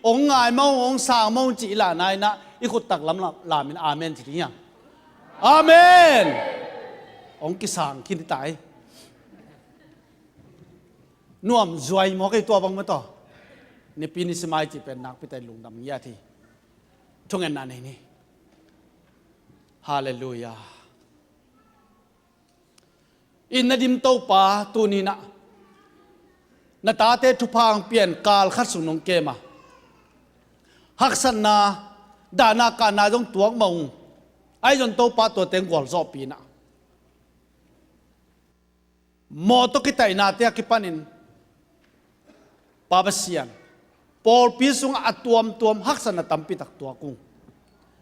องง่ายมององสางมองจีละนายนะอีกุตักลำลามินอาเมนทีนี้อาเมนองกิสางคิดตายน่วมจวยมอกไอตัวบังมาต่อในปีนี้สมัยจีเป็นนักพิธีลุงดำเงียทีช่วงนั้นนี่ฮาเลลูยาอินนดิมโตปาตัวนี้นะนาตาเตทุพังเปลี่ยนกาลขัดสุนงเกมาฮักษณาดานาการนาจงตัวมงไอจนโตปาตัวเต็งกวลซอปีนะมอตกิตายนาเตียกิปันินปาบเซียนปอลปีสุงอัตวมฮักษณาตัมปิตักตัวกุง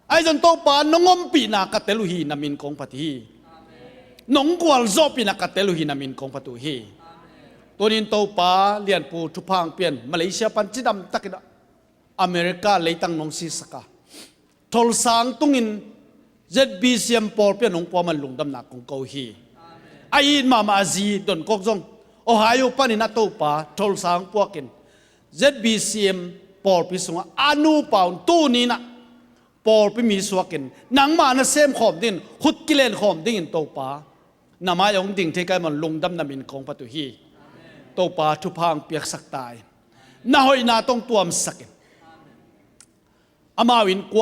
ไอจนโตปานงอมปีนากัตเตลุฮีนามินของปฏิฮีนงกวลซอปีนากัตเตลุฮีนามินของปฏิฮีตัวนี้โตปาเลียนปูทุพังเปลี่ยนมาเลเซียปันจิดำตักดอเมริกาเลยตั้งนงซีสกาทอลสังตุงินเจ็ดบีเซียมปอลเปลี่ยนนงปอมันลุงดำหนักของเกาฮีไออินมาซีดนกกจงโอไฮโอปันินาโตปาทอลสังพวกกินเจ็ดบีเซียมปอลพิสุงอานูปาวนตู้นี้นะปอลพิมีสวกินนังมานะเซมขอมดินขุดกิเลนขอมดิ่งโตปานามายองดิ่งเทกายมันลุงดำนามินของปตุฮีโตปาทุพังเปียกสักตายนาหอยนาต้องตัวมสักอามาวินก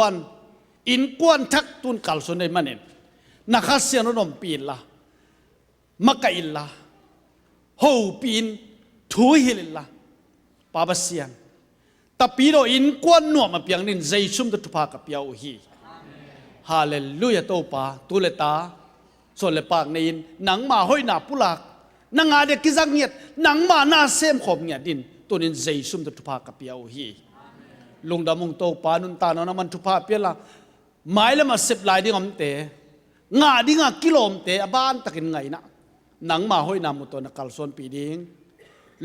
วนทักตุนกัลสุนัยมันเองนักเสียนนมปีนละมักกะอินละหูปีนทูฮิลละปาบเสียนแต่ปีโดอินกวนนัวมาเปียงนินใจชุ่มตุภากับเปียวฮีฮาเลลูยาโตปาตุเลตาส่วนเลปากในอินหนังมาห้อยหนาปุลักนังอาเด็กกิจักเงียดหนังมาหน้าเซมขอบเงียดินตัวนินใจชุ่มตุภากับเปียวฮีลุงดำมงโตปานุนตานนมันทุภาเปียละหมายแล้วมาสิบลายดิ่งอมเตงาดิ่งกิโลมเตอบ้านตะกินไงนะหนังมาห้อยนามุตนักกัลส่วนปีดิ่ง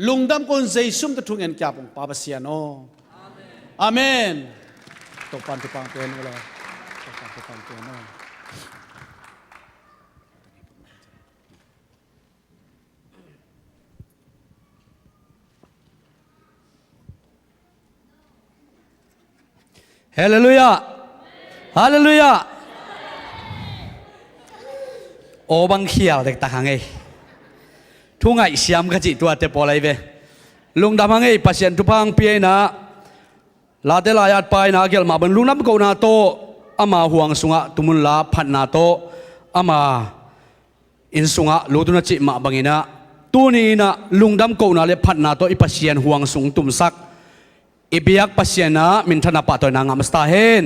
ลุงดำคนใจซุ่มตะทุงเงินจับของปาบเซียโนอาเมนตกปันตุปังเตือนเลยตกปันตุปังเตือนโนฮาเลลูยาฮาเลลูยาโอบังเขียวเด็กตาหังเอทุ่งไอเสียมกระจิตัวเตปอลายเวลุงดำหังเอปัสยันทุพังเปียนะลาเตลายาดไปนะเกลมาบรรลุน้ำกูนาโตอามาห่วงสุงะตุมุนลาพันนาโตอามาอินสุงะลูตุนจิมาบังอินะตัวนี้นะลุงดำกูนาเลพันนาโตอิปัสยันห่วงสุงตุมซักอิบิยักปัสยานะมินธนาปะตัวนางามสตาเฮน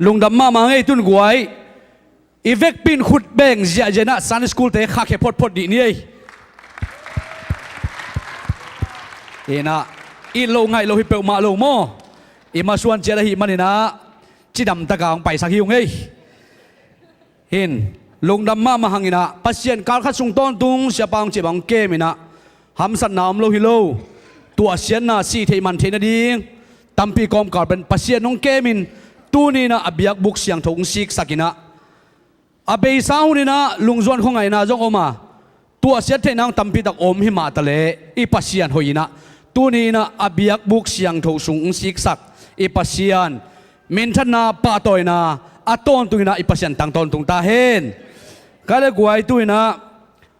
ลุงดำมามังเอตุนกวยอีเวกปินขุดแบงเจียเจนะซันสกูลเตะข้าเขพพดดีนี่เอนะอีโลไงโลหิเปลมาโลโมอีมาส่วนเจระหิมันนะจิดำตะกางไปสักหิวไงเห็นลุงดำมามาหังอินะปัสยานการขัดส่งต้นตุงเสียปังเจ็บังเกมินะหำสันนามโลหิโลตัวเสียนน่ะสีเทมันเทนดีตัมปีกอมกอดเป็นปัสยานน้องเกมินตัวนี้นะอบิยักบุกเสียงทงซิกสักินะอาเบย์สาวนี่นะลุงจวนของไงนะจงออกมาตัวเสียเทนังตัมปีตักอมหิมาตะเลอีปัสยานหอยนะตัวนี้นะอบิยักบุกเสียงทงสุงซิกสักอีปัสยานเมนทนาปาตอยนะอัตอนตัวนี้นะอีปัสยานตั้งตอนตรงตาเห็นก็เลยกวยตัวนี้นะ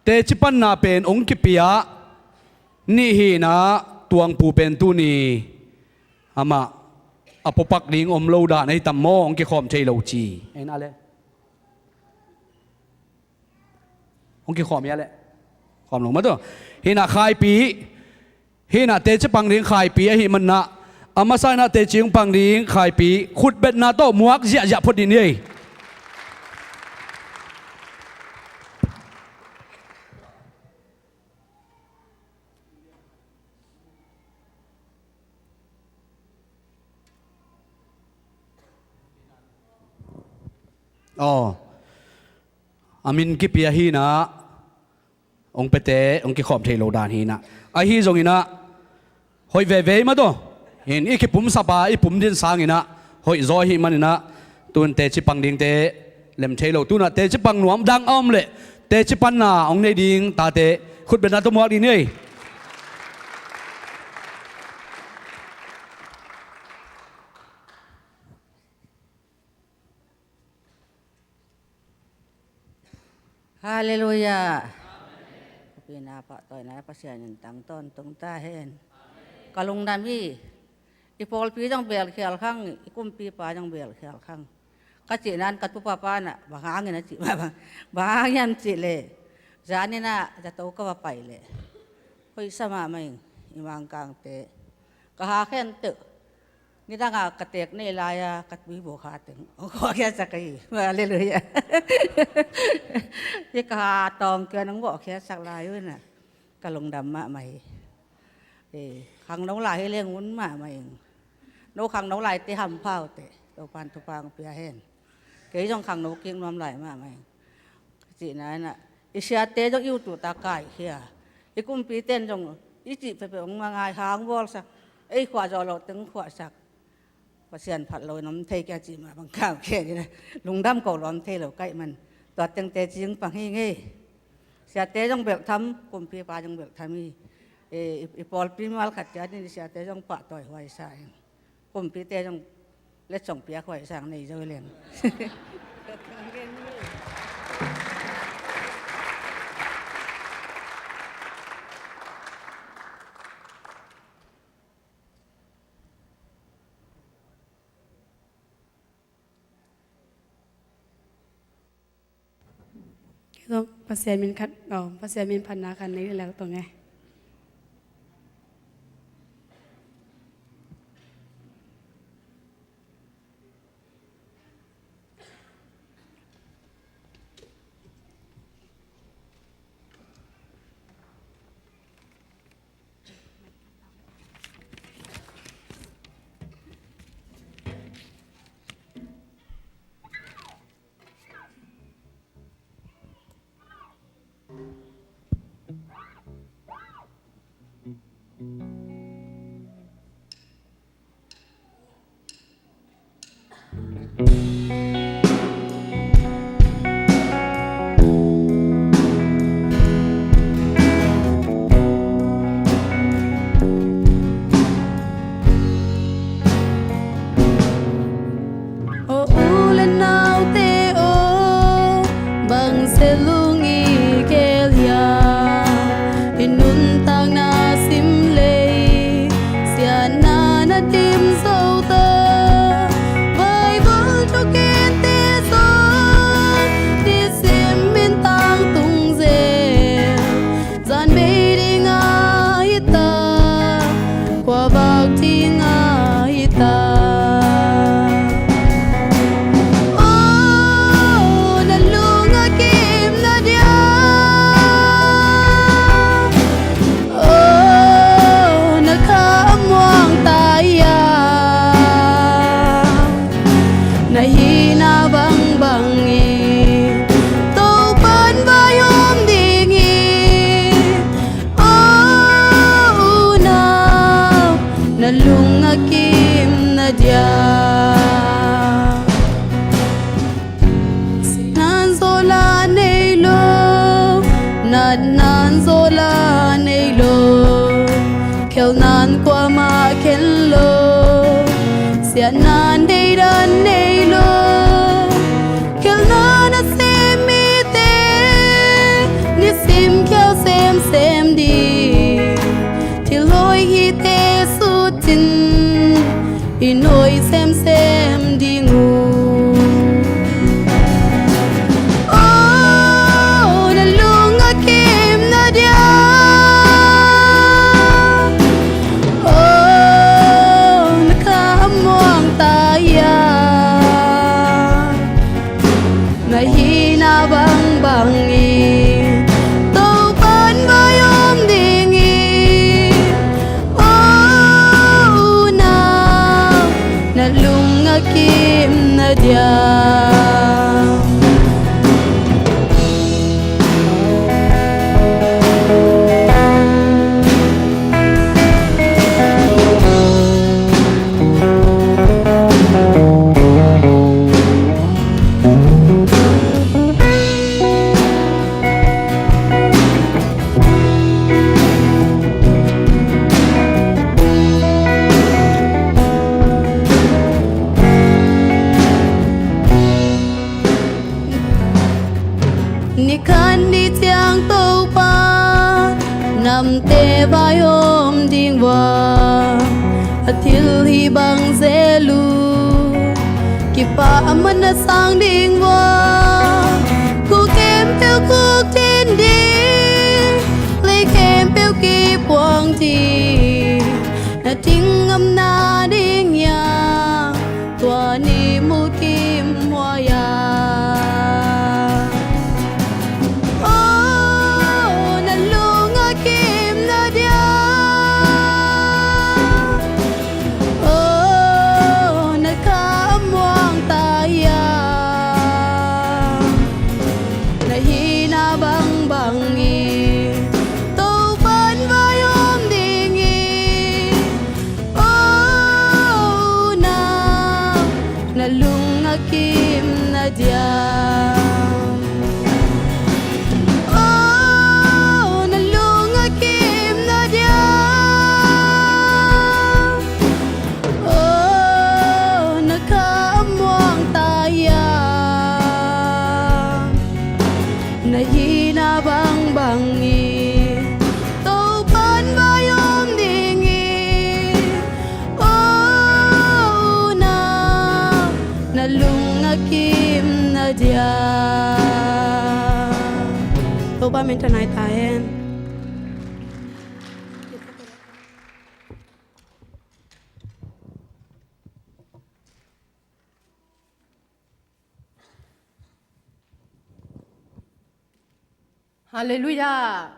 เตจิปันนาเป็นองค์กิปิยะนี่ฮีนะตวงปูเป็นตัวนี้อามาอปปักลิงอมโลดาในตัมโมองกิขอมเชยโลจีเห็นอะไรองกิขอมยังแหละขอมลงมาตัวเห็นอะขายปีเห็นอะเตจปังลิงขายปีเห็นมันนะอามาใส่นะเตจิงปังลิงขายปีขุดเบ็ดนาโตมวกเสียพอดีนี่อ๋ออามินกิปิยาฮีนะ องเปเตองกิขอบเทโลดานฮีนะไอฮีจงอินะหอยเวมาตัวเห็นอีกปุ่มสบายอีปุ่มดินสางอินะหอยจอยฮีมันอินะตุนเตจิปังดิงเตเล่มเทโลตุนะเตจิปังหนวมดังอ้อมเลยเตจิปันนาองในดิงตาเตขุดเป็นนาตุมวกดีเนี่ยฮาเลลูยาปีนาปะต่อยนายภาษาหนึ่งตั้งต้นตรงตาเห็นกะลงดามีอีพอลปีจังเบลเขียลข้างอีกุมปีปาจังเบลเขียลข้างกะจีนั้นกัตุปปาน่ะบางอย่างนะจีบางอย่างจีเลยจานี่น่ะจะโตก็ว่าไปเลยคอยสมาไม่อีมังกางเตะกะหาแค่นตึนี่ตั้งกะเตกนี่ลายกัดวิโบขาตึงขอแค่สักกี่มาเลยยี่กะตองเกลือน้องบอกแค่สักลายด้วยน่ะกะลงดำมาใหม่ขังน้องลายให้เลี้ยงวุ้นมาใหม่น้องขังน้องลายตีหำเผาเตะตัวปานตัวปางเปียเห็นเกี่ยจงขังน้องเก่งน้ำลายมาใหม่จีนั้นน่ะอิเชียเตจงอยู่ตัวตาไก่เฮียอีกุมปีเต้นจงอีจีไปองมาง่ายหางวอลสักไอ้ขวาจอเราตึงขวาสักภาษาผัดลอยน้ำเทแกจีมาบางข้าวแค่นี้นะลุงดำเก่าล้อมเทเราใกล้มันตัวเต็งเตจิงปังให้เงี้ยเสียเตจงเบิกทำกุมพีปาจงเบิกทำมีปอลปีมาลขัดจัดนี่เสียเตจงปะต่อยไว้ใส่กุมพีเตจงเล็ดส่งเปียกไว้สั่งในเจ้าเลี้ยงต้องภาษามินคัดภาษามินพันนาคันนี้แล้วตรงไง pa man na sang ding wa ku kem theo cuộc thiên đi lấy kem theo kỳ quang thì na ting âm na ding ya tua ni mu kim hoa ya Ba mình thân ai tài em Hallelujah.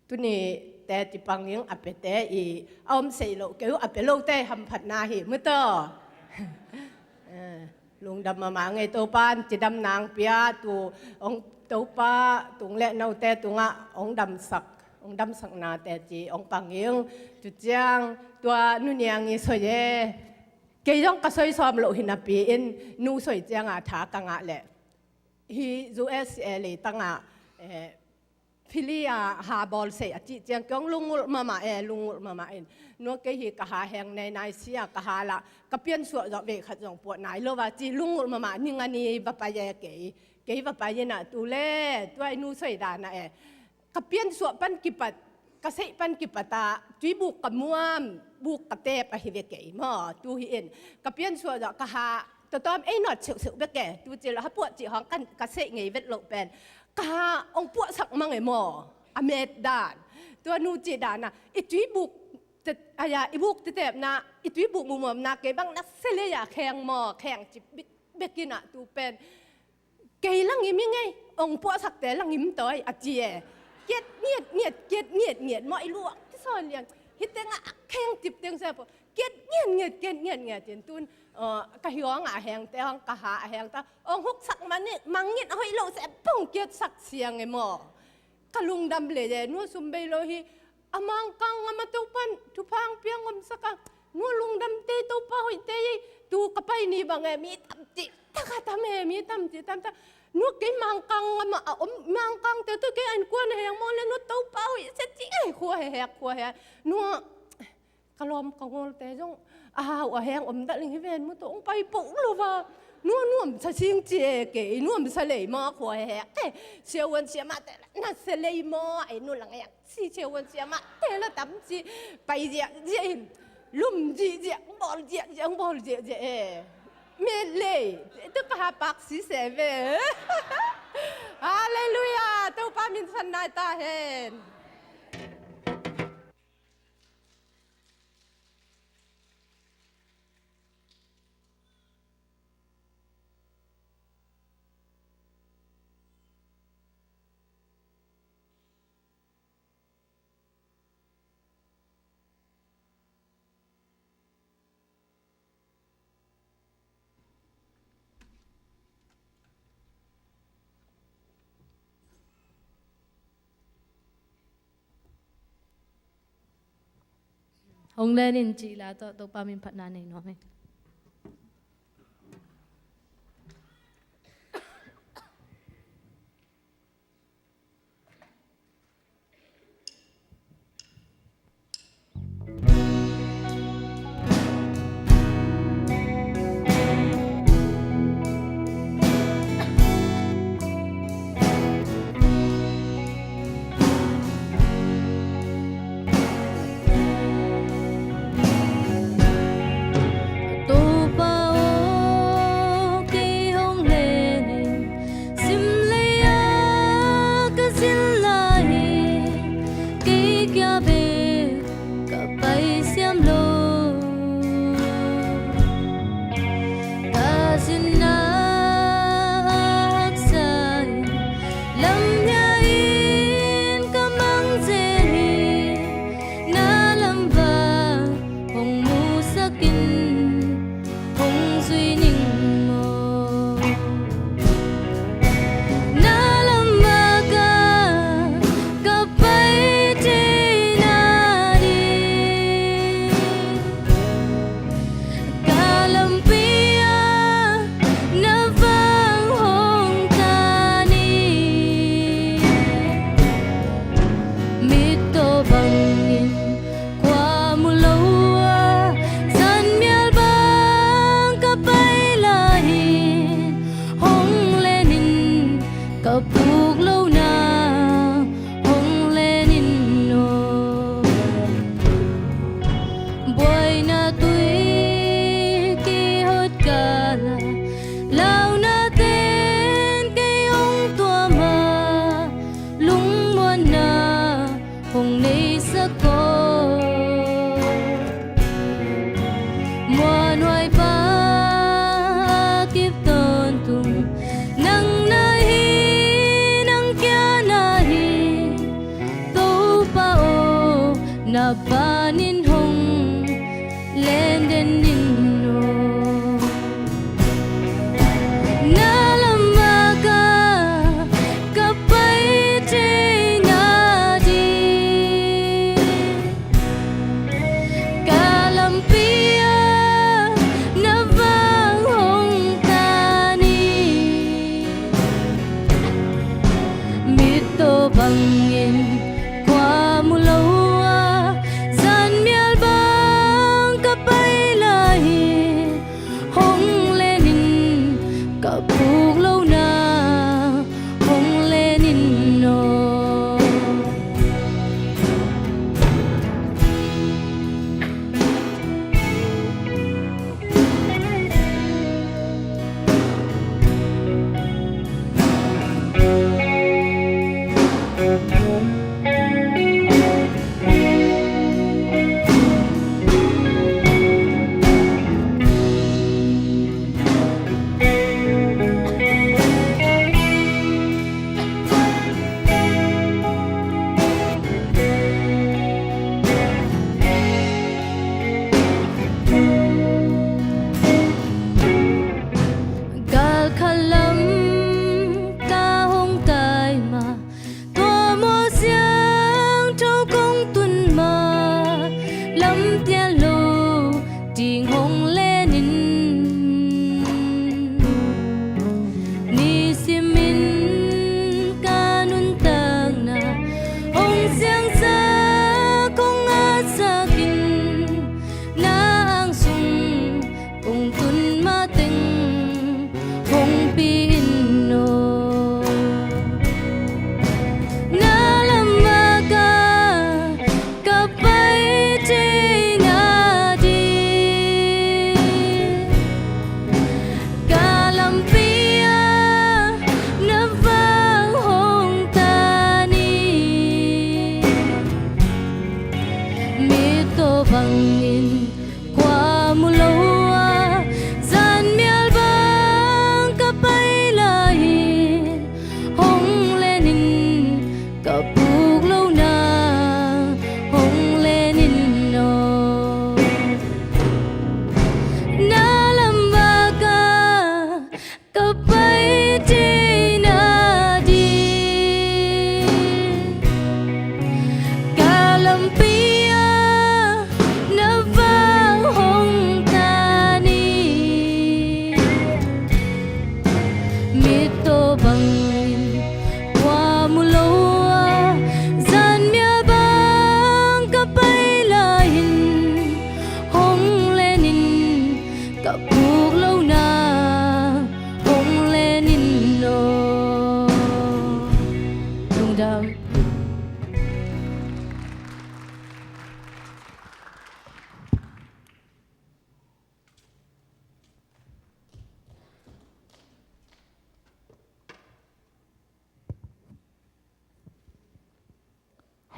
Tu ni te ti panging apete I om sei lo keu apelo te ham phat na hi mu to. Lung dam ma ngai to pan ti dam nang pia tu ong to pa tung le nau te tunga ong dam sak na te ti ong panging tu chiang tua nu niang I so ye ke yong ka soi som lo hinapi in nu soi chiang a tha ka nga le hi USA le tanga Philia ha bol se ati chiang kyong lungul mama lungul mama in no ke hi ka ha heng nei nai sia ka ha la ka pian suo zo ve khat jong po nai lo wa chi lungul mama ni ngani ba pa ye ke ba pa ye na tu le tu ai nu soi da na ka pian suo pan ki pat ka sei pan ki pata tui bu ka muam bu ka te pa hi ve ke mo tu hi in ka pian suo zo ka ha to tom ai not sự be ke tu chi la ha po chi hong kan ka sei ngei vet lo pen ka ong pu sak mang e mo amet danตัวนูจีดานะอิตุยบุกจะอะไรอิบุกจะเต็มนะอิตุยบุกมุมนะเก็บังนักเสลียแข่งหมอแข่งจิบเบกินะตูเป็นเกยลังยิ้มยังไงองค์ปัวสักแต่ลังยิ้มตัวอาเจียเกียดเนียดหมอไอ้ลวกที่สอนเลี้ยงฮิตเตงอะแข่งจิบเตงเสียปเกียดเงียดเจนตุนกะหิวงาแหงแต่ห้องกะหาแหงแต่องค์ฮุกสักมันนี่มังเงียดเอาให้โลเสียป้องเกียดสักเสียงไอ้หมอกะลุงดำเลยนัวซุมเบโลฮีอามังกังอามาตุปันทุพังเปียงอมสักนัวลุงดำเตตุปะหอยเตยตูกะไปนี่บังมีตำจิตะกะตะเมมีตำจิตำตะนัวเกมังกังอามามังกังเตตุเกอันกวนแหงมอเลนัวตุปะหอยเสจิไอ้ขัวแหกนัวกะลอมกะงอเตจงว่าแหงอมตะลิงฮิเวนมุตองไปปุโลว่านัวมจะชิงเจเกนัวมจะเลยมาขวายแหกเชียววันเชียมาแต่น่าจะเลยมาไอ้นู่นหลังไอ้สิเชียววันเชียมาแต่ละตั้มจีไปเจียลุ่มจีบอลเจียเมเลยตุ๊กหาปักสีเสเวฮาเลลูยาตัวป้ามินสันนายตาเห็นHong lên in chị là tôi ba mình phật này nói panin hong len den nin no na lamaga kapai te na di kalampia na vang hong tani mito bangin qua mulawa zan mial bang kapay lahi hong lenin kapug lâu na hong lenin no gal khalam ta hong tai ma to mo siang thâu công tuần ma lâm tia lo ting hong lenin ni simin kanun tang na hong siang sa kong asakin na ang sung kong tun ma ting hong pino na lamaga kapay te na di kalampia na vang hong tani mito bangin qua mulawa zan mial bang kapay lahi hong lenin kapug lâu na hong lenin no na lamaga kapay te na di kalampia na vang hong tani mito bangin qua mulawa zan mia bang kapay lahin hong lenin kapug lâu na hong lenin no lung đam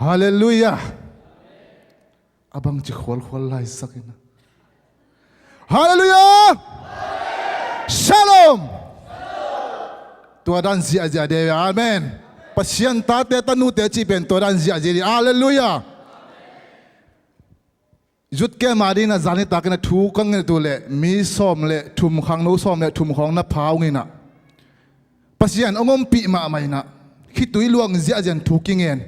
Hallelujah. Abang ci khol lai sakina. Hallelujah. Shalom. Tuhan zia zia dewi. Amen. Pasien tate tanu te ci pen Tuhan zia zia. Hallelujah. Jut ke mari na zani takina thu kang ne tu le mi som le thum khang no som le thum khong na phau ngi na. Pasien ongom pi ma mai na. Khitui luang zia zen thu kingen.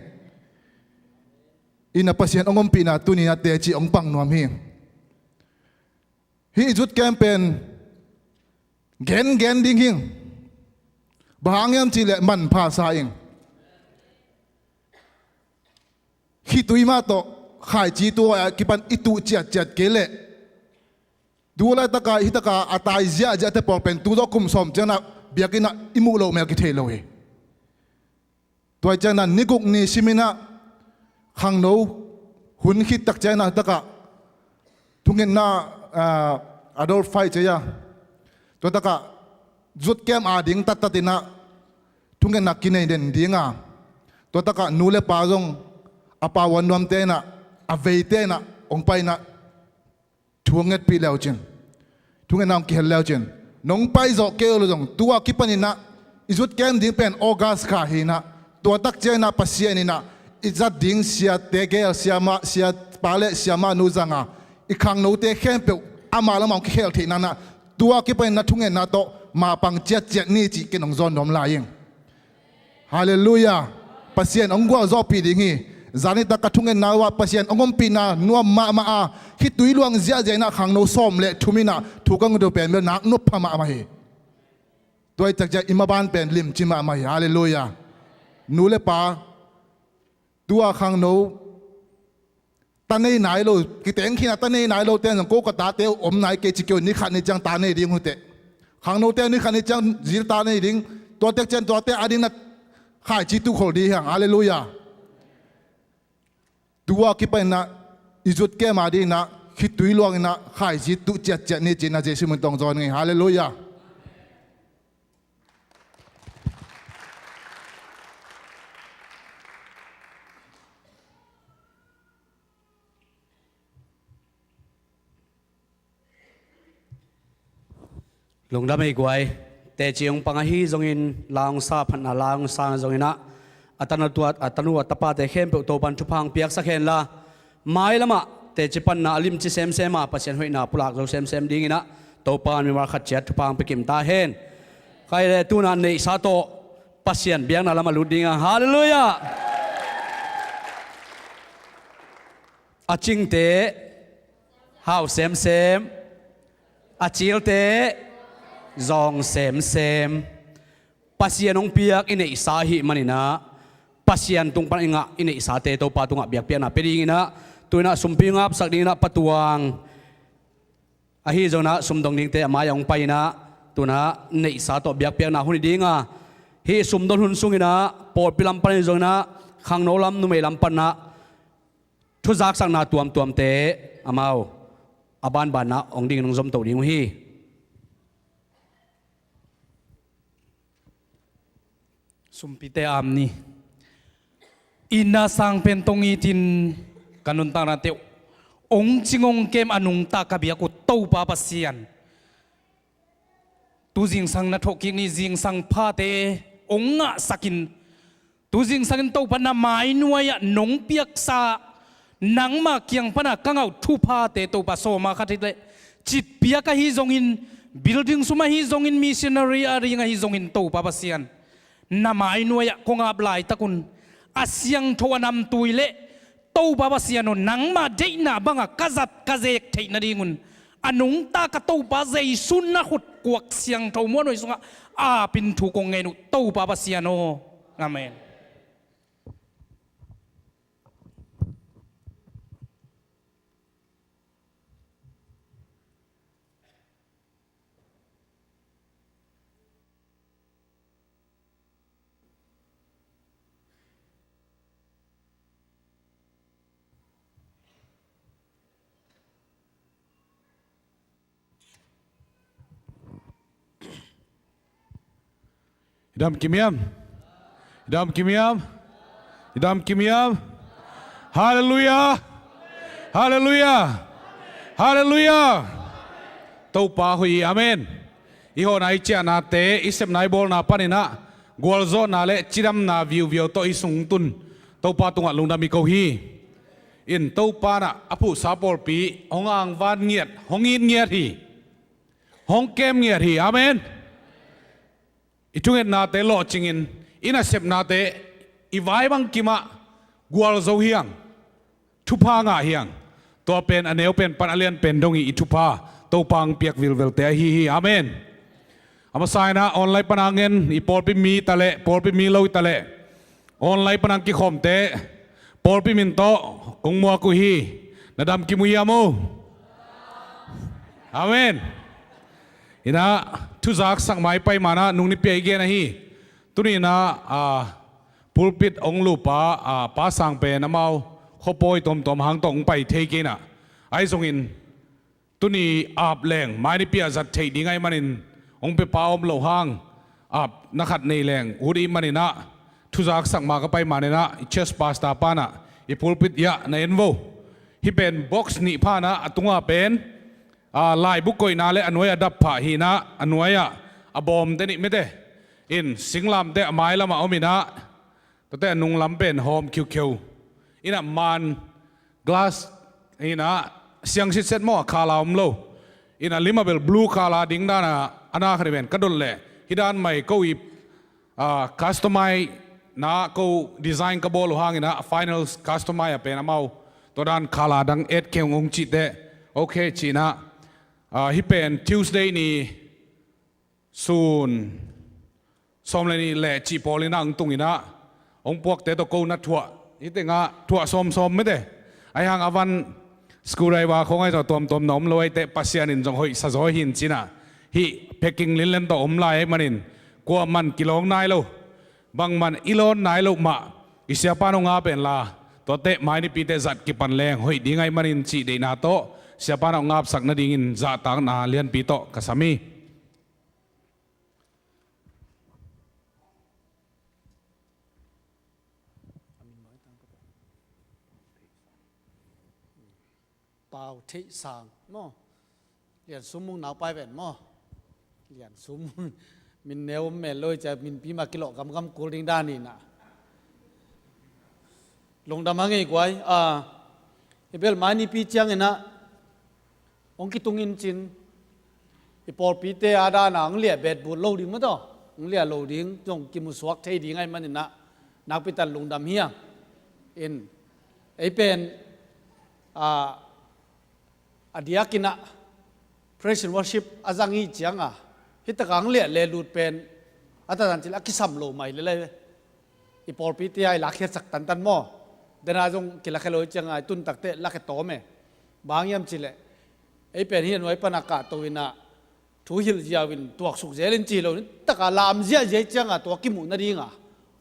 Ina pasien ongom pi na tu ni na te chi ong pang nuam hi. Hi jut campaign gen ding hing. Bahangyam chi le man pha sa ing. Khitui ma to khai chi tu kipan itu chat kele. Dula taka hitaka atai zia te por pen tu do kum som chana biakina imu lo mel ki thelo he. Toy chana niguk ni simina khang no hun khit tak chana taka thungen na adol fai chaya to taka jut kem ading tatatina thungen na kinai den dinga to taka nule pa jong apa wanwam te na aveite na ongpai na thuanget pi leo chen thungen nam ki hel leo chen nong pai zo ke lo jong tua kipani na izut kem ding pen august kha hi na to tak che na pasia ni na izat ding sia te ke sia ma sia ปาเลเสียมานูจังอีกครั้งโนเตเข้มเปียวอามาละมังเคลที่นั่นนะตัวกี่เป็นนัดทุ่งเงินนัดโตมาปังเจ็ดนี่จีกินองจอนนมลายงฮาเลลูยาปัสยานองกัวจอปีดิ่งจานิตากระทุ่งเงินนาว่าปัสยานองปีนานัวมาคิดตุยลวงเสียใจนะครั้งโนซ้อมเละทุมินะถูกกังดูเป็นเมื่อนักนุพมามาเฮตัวจากจะอิมาบานเป็นลิมจิมามาเฮฮาเลลูยานูเลปาตัวครั้งโนตาเนยไหนโลกิเตงขี้นะตาเนยไหนโลเตนก็กตาเตอมไหนเกจิเกียวนี่ขันนี่จังตาเนยดิ้งหุ่นเตขังโนเตนี่ขันนี่จังจีตาเนยดิ้งตัวเตเจนตัวเตอดิ้งนัดขายจิตุขอดีห่างฮาเลลูยาตัวกิเป็นนะอิจุดแก่มาดีนะคิดตุยลวงนะขายจิตุเจ็ดนี่จีน่าเจสุมันตองจอนไงฮาเลลูยาลงดำไม่กวยแต่เจียงปังฮีจงอินลางซาพันนาลางซาจงอินะอัตนตัวอัตนุอัตปาแต่เข้มเปิดตัวปันทุพังเปียกสักเห็นละไม่ละมะแต่จีปันนาลิมจีเซมมาปัสยันหุยนาปุลักเราเซมดิ้งนะตัวปานมีมาขัดเจ็ดทุพังไปกิมตาเห็นใครเลยตัวนั้นในซาโตปัสยันเบียงนาละมาลุดดิ้งฮาเลลูยาอาจิงเตะฮาวเซมอาจิลเตะจองเซมปัสยันองเปียกอินเอสาหิมันนะปัสยันตุงปันอิงะอินเอสาเตโตปาตุงะเบียกเปียนะเป็นอิงนะตัวน่ะสมพิงับสักดีนะปะตวงอาฮิจงนะสมดงดิ้งเตะมาอย่างไปนะตัวน่ะในสาโตเบียกเปียนะหุ่นดิ้งอ่ะฮิสมดงหุ่นสุงนะปอดปิลำปันจงนะขังโนลำนุ่มเอลำปันนะทุจักสักนาตัวมเตะอามาอาบานบานนะองดิ้งนงสมโตดิ้งฮีสุมพิเตอามนี่อินาสังเป็นตรงอีทินกันนุนตานาเตวองจิงองเกมอนุงตากบียกุเต้าปาปัสยันตูจิงสังนัทกินี่จิงสังพาเตองงะสักินตูจิงสังเต้าปนาไม้นวยนงเปียกซานังมาเกียงปนากังเอาทุพาเตเต้าปาโซมาคัดเลยจิตเปียกฮิจงอินบิลดิ้งสุมาฮิจงอินมิชชันนารีอาริงฮิจงอินเต้าปาปัสยันนาไม้นวยคงอับลายตะกุนอาเซียงทวนำตุยเละโตบาบาเซียนนังมาเจน่าบังกะจัดกะเจกเทนดีงุนอนุงตากะโตบาเจสุนนะขุดกวกเสียงทมวนวยสุงอาปินถูกงเงนุโตบาบาเซียนอาเมนดำกิมยามดำกิมยามดำกิมยามฮาเลลูยาฮาเลลูยาฮาเลลูยาเต้าป่าหุยอาเมนอีโหนายเจ้านาเตอิเซมนายบอลนาปานินะกวลโซนาเลจิดัมนาวิวโตอิสุงตุนเต้าป่าตุงะลุงดามิโกฮีอินเต้าป่านะอภูซาปอลปีหงอ่างวานเงียดหงอินเงียดฮีหงเกมเงียดฮีอาเมนอิทุงเอ็นนาเตโลจิงินอินาเซปนาเตอีไว้บังกิมะกัวลโซเฮียงทุพางาเฮียงตัวเป็นอันเนวเป็นปันอเลียนเป็นดงอีทุพาตัวปังเปียกวิลเวลเตฮีอาเมนอามาไซนะออนไลน์ปนังเงินอีปอลปิมีตะเลปอลปิมีโลตะเลออนไลน์ปนังกิคอมเตปอลปิมินโตกงมัวกุฮีนาดำกิมุยามูอาเมนอินะทุจักสังไม้ไปมานะนุ่งนิเปียเกนะฮีตุนีนะพูลปิดองลูป้าป้าสังเป็นน้ำเอาขบอยตอมหางตองไปเทกินะไอ้ทรงอินตุนีอาบแรงไม้นิเปียจัดเทดีไงมันอินองไปป้าอมโลหางอาบนักขัดในแรงอุดีมันอินะทุจักสังมาก็ไปมาเนี่ยนะเชสปาสตาปานะอีพูลปิดยะในเอ็นโวที่เป็นบ็อกซ์นิพานะตุงอาเป็นลายบุกโกยนาเลอันวยดับผ่าหีนะอันวยอบอมเตนิไม่ได้อินสิงลำเตะไม้ละมาเอามินะแต่นุงลำเป็นหอมคิวอินะมันกลาส นี่นะเสียงสิเซ็ตมั่วคาลาโลอินะลิมาเบลบลูคาลาดิ้งด้านะอนาคตเป็นกระดุลเล่ฮิดานไม่ก็อีคัสตอมไมนะก็ดีไซน์กระบอกลูหางนะฟิแนลคัสตอมไมเป็นอามาตัวด้านคาลาดังเอ็ดเคียงองจิตเดโอเคจีนะฮิเป็น Tuesday นี่ซูนสมเลยนี่แหละจีพอลินังตุงอินะองพวกเตตโกนัดถั่วนี่เต็งอ่ะถั่วสมไม่ได้ไอ้หางอวันสกูไรว่าคงไอ้ตัวตัวน้อมลอยเตะปัสยานินจงหอยสะจอยหินจีน่ะฮิเพ็กกิ้งลินเลนตัวอมลายมันนินกลัวมันกิโลนายโลบางมันอิโลนายโลมาอิเสียปานงอาเป็นลาตัวเตะไม้นี่ปีเตจัดกิปันแรงหอยดีไงมันนินจีเดนาโตเสียปานงอาสักนาดิ่งจัดต่างนาเลียนปีโตกสามีเปล่าที่สางมอเรียนสมมุงหนาวไปเป็นมอเรียนสมมุงมินเนวเมลเลยจะมินปีมากิโลกำกูดิงด้านนี่นะลงดำมังไงกว่าเบลมานี่ปีเจียงนะองคิตุงินจินอีปอลปีเตอาดานังเลียเบ็ดบุญโลดิ้งมั้งต่อเลียโลดิ้งจงกิมุสวักเทดีไงมันนี่นะนักพิตันลงดำเฮียอินไอเป็นอดียกินะ praise and worship อาจังอีเจียงฮิตกังเลียเลลูดเป็นอาจารย์จิลักกิสัมโลไม่เลยอีปอลปีเตไอลักเฮสักตันโมเดนาจงกิลักเฮโลเจียงไอตุนตักเตลักเฮโตเมบางยามจิเลไอเป็นเฮียนไว้ปนักกาตัววินะทุหิลเจียวินตัวสุกเจริญจีโลนี่ตะกาลามเจียเจียงตัวกิมุนาดี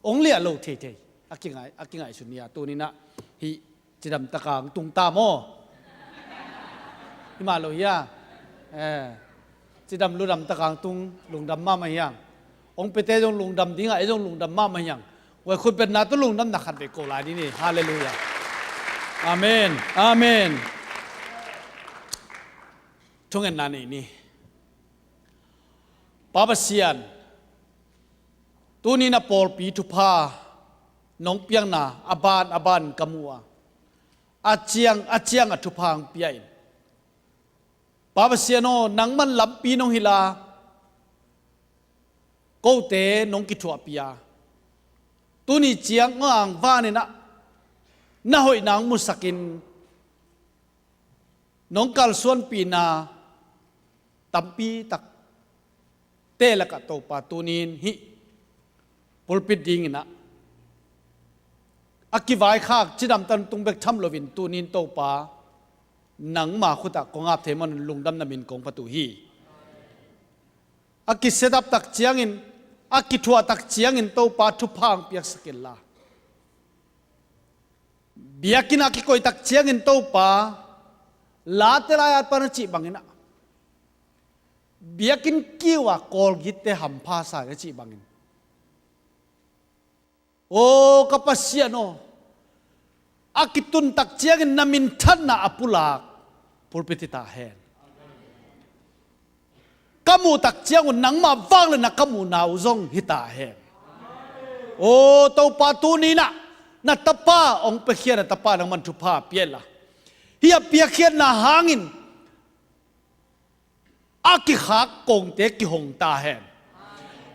องเลียโลเทเทอากิงไงสุนียตัวนี้นะฮิจิดำตะกางตุงตาโมที่มาโลยาจิดำลุดำตะกางตุงลุงดำมาไม่ยังองเปเตจงลุงดำดิ้งไอจงลุงดำมาไม่ยังว่าคุณเป็นนาตุลุงดำนักขัดเบโกลาดีนี่ฮาเลลูยาอาเมนอาเมนช่วงนั้นนี่ปาปเซียนตัวนี้นะปอลปีทุพาน้องเปียงนาอาบานกมัวอาเจียงทุพางเปียนปาปเซียโนนังมันลำปีน้องฮิลาโกเตน้องกิทัวเปียตัวนี้เจียงงางว่านี่นะหอยนางมุสกินน้องกัลส่วนปีนาตัมปีตักเตละกะโตปาตูนินฮิปุลปิดดิงนะอักกิวายข้าจิดำตันตุงเบกทำโลวินตูนินโตปาหนังมาขุดกงอาบเทมันลุงดำนามินกงประตูฮีอักกิเสดับตักเจียงอินอักกิทัวตักเจียงอินโตปาทุพังเปียกสกิลลาเบียกินอักกิโกยตักเจียงอินโตปาลาเตลายอัดปานจิบังอินะเบียกินคิวกอลกิเตหัมพาสายจิบังอินโอ้กัปเสียโนอากิตุนตักเจียงนามินทันนาอปุลากปุลปิติตาเฮนกัมูตักเจียงนังมาฟังเลยนะกัมูนาวซงฮิตาเฮนโอ้เต้าปาตูนี้นะตะป้าองเปเขียนตะป้านังมันทุพาเปียละเฮียเปียเขียนนาหางินอากิขากกงเตกิหงตาเฮน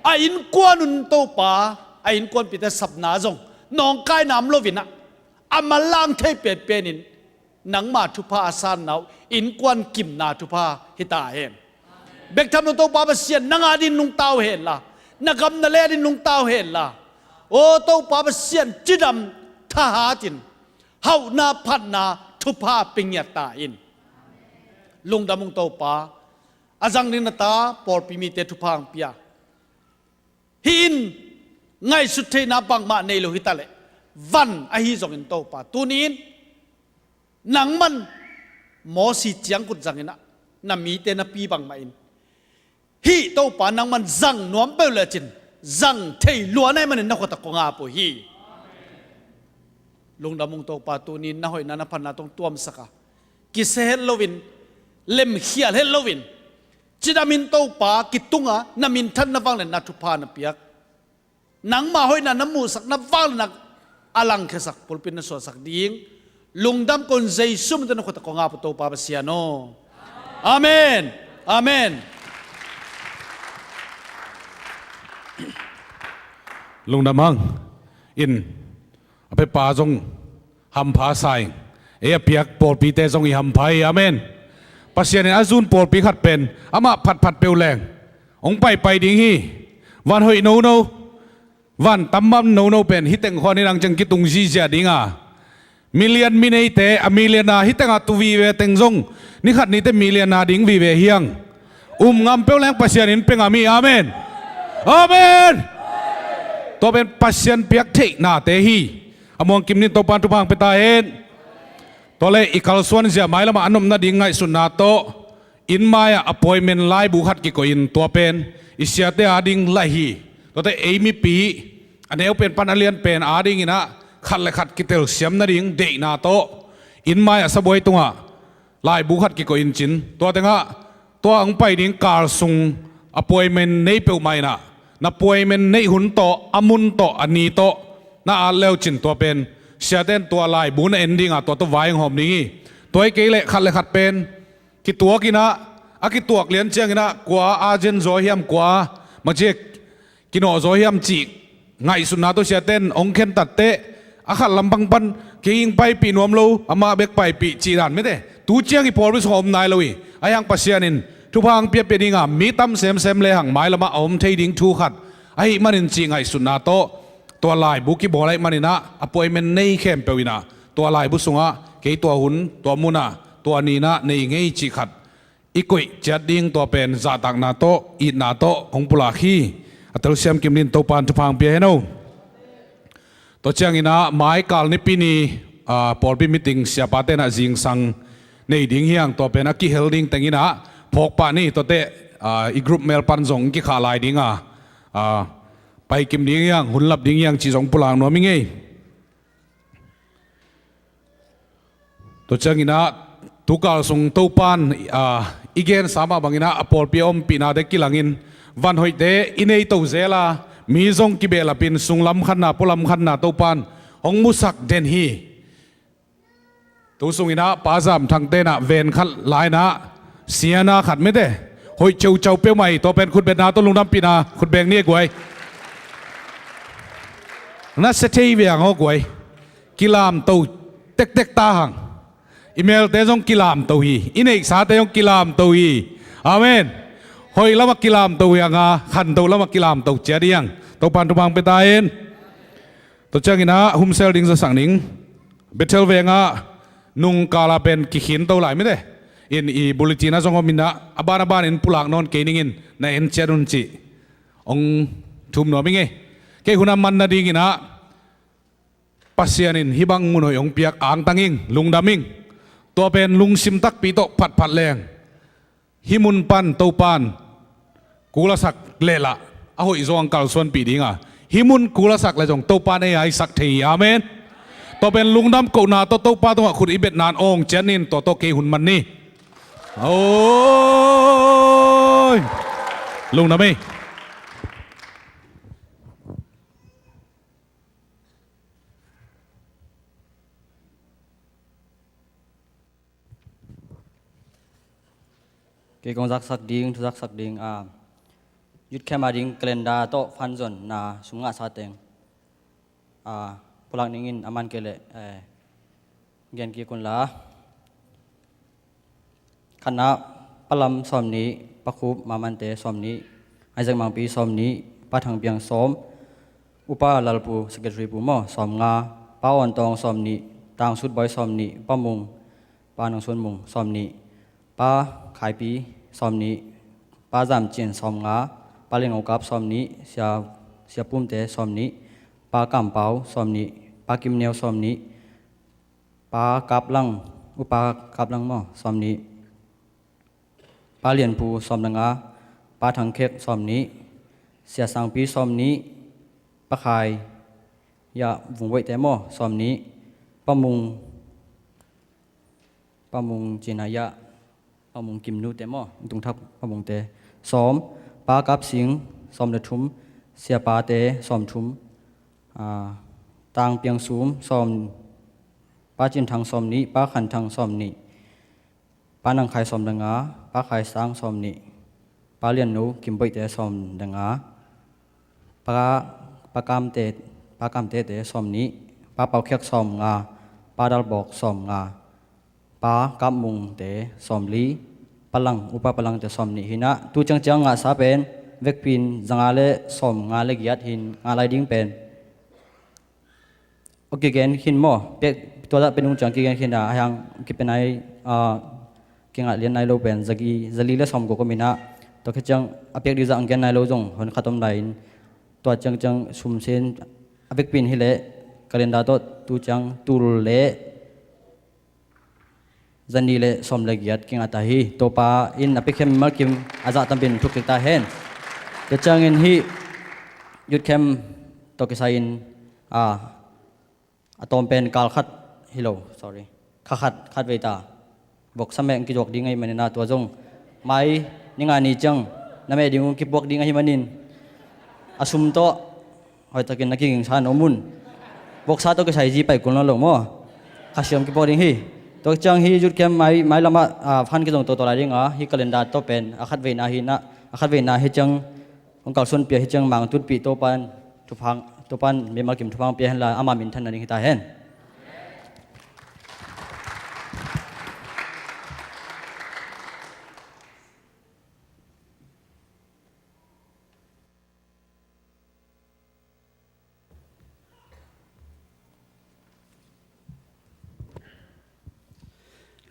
อินกวนุนเต้าปาอินกวนปิดแต่สับนาจงน้องกายน้ำโลวินะอามาล่างเทเปียเปียนินหนังมาทุพาอาสานนาวอินกวนกิมนาทุพาฮิตาเฮนเบกทำนตัวปาเสียนนังอาดินนุงเต้าเฮนละนักำนาเลดินนุงเต้าเฮนละโอ้ตัวปาเสียนจิดำทหาจินเฮานาพันนาทุพาปิญญาตาอินลุงดำมุงตัวปาอาจังดินตาปอลปิมีเตทุพางเปียหินไงสุดเทนาบังมาในโลหิตาเลวันอาฮิจงอินโตปาตูนี้หนังมันหมอสีเจียงกุดจังอินะนามีเตนาปีบังมาอินฮีโตปานังมันจังนวมเปลจินจังเทลัวในมันนักตะกงอาปุฮีลุงดำมุงโตปาตูนี้น่าหอยนาพันนาตรงตัวมสักกิเซเฮลโลวินเล็มเขียลเฮลโลวินจิดามินโตปากิตุงะนามินทันนาฟังเลนาทุพานาเปียกนังมาหอยนาน้ำมูสักนับฟังนักอลังเคสักปุลปินสวสักดิ้ง ลุงดำคนใจซุ่มตันคนตะกงอาปุโตปาปเสียโนอาเมนอาเมนลุงดำมังอินอภิปาจงหำพาใส่เอียเปียกปอดปีเตจงอีหำไพอาเมนปัสยานินอาจุนปอดปีขัดเป็นอามาผัดเปลวแรงองไปดิ้งฮีวันหอยโนวันตั้มบัมโนเป็นฮิตเต็งคนนี้นังจังกิตุงจีเจดิ้งอ่ะมิเลียนมินเอเตอมิเลียนาฮิตเต็งอัตุวีเวเต็งจงนี่ขัดนี่เตมิเลียนาดิ้งวีเวเฮียงงำเปลวแรงปัสยานินเป็นอามีอาเมนอาเมนตัวเป็นปัสยันเปียกเทนาเตฮีอมองกิมนินตัวปันทุพังเปตาเห็นตัวเลยอีกาลส่วนเสียหมายละมาอันนมนาดิ่งไงสุนาโตอินมายอพอยเมนไลบุขัดกิโกอินตัวเป็นอิเสียเตอาดิ่งไลฮีตัวแต่เอมิปีอันนี้เป็นปันอเลียนเป็นอาดิ่งนะขัดเลยขัดกิเตลเสียมนาดิ่งเดนาโตอินมายสบวยตัวไลบุขัดกิโกอินจินตัวแต่งะตัวอังไปดิ่งกาลซุงอพอยเมนในเปลไม่นะนับป่วยมันในหุ่นโตอมุนโตอันนี้โตน่าอาเลวจินตัวเป็นเสียเต้นตัวลายบุญเอนดิ้งอ่ะตัววายหอมนี้ตัวไอ้เกลขัดเลยขัดเป็นกิตัวกินะอากิตัวเลี้ยนเจียงกินะกว่าอาเจนโซเฮียมกว่ามาเจกินอโซเฮียมจีไงสุนัขตัวเสียเต้นองเข็นตัดเตะอาขัดลำพังปันเกี่ยงไปปีนวมโลอามาเบกไปปีจีรันไม่ได้ตูเจียงอีพอริสหอมนายเลยอายังปัสยานินทุพังเปียเป็นดิ่งอ่ะมีตั้มเซมเลยหังไม้ละมาอมเทดิ่งทูขัดไอ้มันจริงไอ้สุนัขโตตัวลายบุกิบอกอะไรมันนี่นะอพอยเมนในเข้มเปวินะตัวลายบุษงะเกี่ยตัวหุ่นตัวมุนะตัวนี้นะในไงจีขัดอีกุยจัดดิ่งตัวเป็นจัดตักนาโตอีนาโตของปุลาคีอัตลเซียมกิมลินตัวปานทุพังเปียเฮโนตัวเชียงอินะไม้กาลนิปีนีปอลบิมิติงเสียปาเตนะจิงสังในดิ่งเฮียงตัวเป็นอากิเฮลดิ่งแต่งินะพกปานี่ตัวเตอีกรุ๊ปเมลปันจงกิขาลายดิ่งไปกิมดิ้งยังหุ่นลับดิ้งยังจีสองปุลางนัวมิงเงตัวเจ้างินะทุกการส่งตัวปานอีเกนสามารถบังงินะอพอลปีอมปีนาเด็กกิลังอินวันหอยเดอินเอตัวเซลามีจงกิเบลปินส่งลำขันนาปุลำขันนาตัวปานองมุสักเดนฮีตัวส่งอินะป้าจามทางเตนะเวนขัดลายนะเสียนาขัดไม่ได้หอยเจ้าเปี้ยวใหม่ตัวเป็นคุณเป็นนาตัวลุงน้ำปีนาคุณแบงเนี่ยกวยนัสเทวียงเอากวยกิลามตัวเต็กตาหังอีเมลเตจงกิลามตัวฮีอินเอกสาเตจงกิลามตัวฮีอาเมนหอยละมักกิลามตัวยังขันตัวละมักกิลามตัวเจียดียังตัวปันตุบังไปตายเองตัวเจ้ากินะหุมเซลดิงจะสั่งนิงเบเทลเวงนุงกาลาเป็นกิขินตัวไหลไม่ได้อินอีบุลิจินะจงมินะอบานอินปุลักนอนเกนิงินในเอ็นเจรุนจิองทุมหนอมิงเงเกหุนามันนาดีกินะปัสยานินฮิบังมุนอยองเปียกอ่างตังอิงลุงดามิงตัวเป็นลุงซิมตักปีโตผัดแรงฮิมุนปันเตาปานกูละสักเลละอาหอยจงกัลส่วนปีดิงฮิมุนกูละสักเลยจงเตาปานไอ้สักทีอาเมนตัวเป็นลุงดำกูนาตัวเตาปานตัวขุดอิเบ็ดนานองเจนินตัวโตเกหุนมันนี่โอ้ยลุงดำมิcái công giác sắc điên thu giác sắc điên yết kem điên kalenda to phan zon na sunga sa teng pulang ningin aman kele gen ki kun la khana palam som ni pakhup mamante som ni aijang mangpi som ni pathang piang som upa lalpu secretary pu mo som nga pawon tong som ni tang sut boy som ni pamung panang sun mung som ni pa khai pi som ni pa jam chen som nga paling okap som ni sia pum te som ni pa kam pau som ni pa kim neu som ni pa kap lang upa kap lang mo som ni pa lian pu som nga pa thang khek som ni sia sang pi som ni pa khai ya vung wei te mo som ni pamung jinaya pamung kim nu te mo tung thap pamung te som pa kap sing som le thum sia pa te som thum tang piang sum som ป้าจินทางสมนี้ป้าขันทางสมนี้ป้านังไข่สมดังอาป้าไข่สร้างสมนี้ป้าเลียนหนูกิมไปเตะสมดังอาป้ากามเตะสมนี้ป้าเป่าเคียกสมงาป้าดัลบอกสมงาป้ากำมุงเตะสมลีพลังอุปพลังเตะสมนี้หินะตูจังจังงาซาเป็นเวกปินจังอาเลสมงาเลกิยัดหินงาไลดิ้งเป็นโอเคเกนหินโมเป็ดตัวละเป็นองค์จังกิเกนหินดายังกิเป็นไอเก่งเรียนไอโลเป็นจะลีเลสมกูก็มีนะตัวแค่จังอเปียกดีจังเกนไอโลจงหนขัดตมไดตัวจังสุ่มเซนอเปียกปินฮิเลกเรนดาโตตูจังตูเลจันดีเลสมเลกิยัดเก่งอัตหีตัวปาอินอเปียกเข้มมัลกิมอาจารย์ตั้มเป็นทุกกิจตาเห็นตัวจังอินฮียุดเข้มตัวกิสาอินอะตอมเป็นกาลขัดฮิโล sorry ขัดเวตาบอกสมัยกิจวัตรดิ้งไงมันน่าตัวจงไม่นี่งานนี้จังนั่นไม่ดิ้งกิบวกดิ้งไงมันนินอาสุมโตหอยตะกินนักกิ่งชานอมุนบอกซาโตก็ใช้จีไปกุนละหลงมั้งข้าเชื่อมกิบวกดิ้งฮีตัวจังฮีจุดเข้มไม่ละมาพันกิจงตัวอะไรดิ้งฮีกาเลนดาโตเป็นขัดเวนาฮีนะขัดเวนาฮีจังองค์การส่วนเปียฮีจังมังตุดปีโตปันทุพังตัวปันเมมากิมทุพังเปียหันละอามามินทันนั่นเองตาเห็น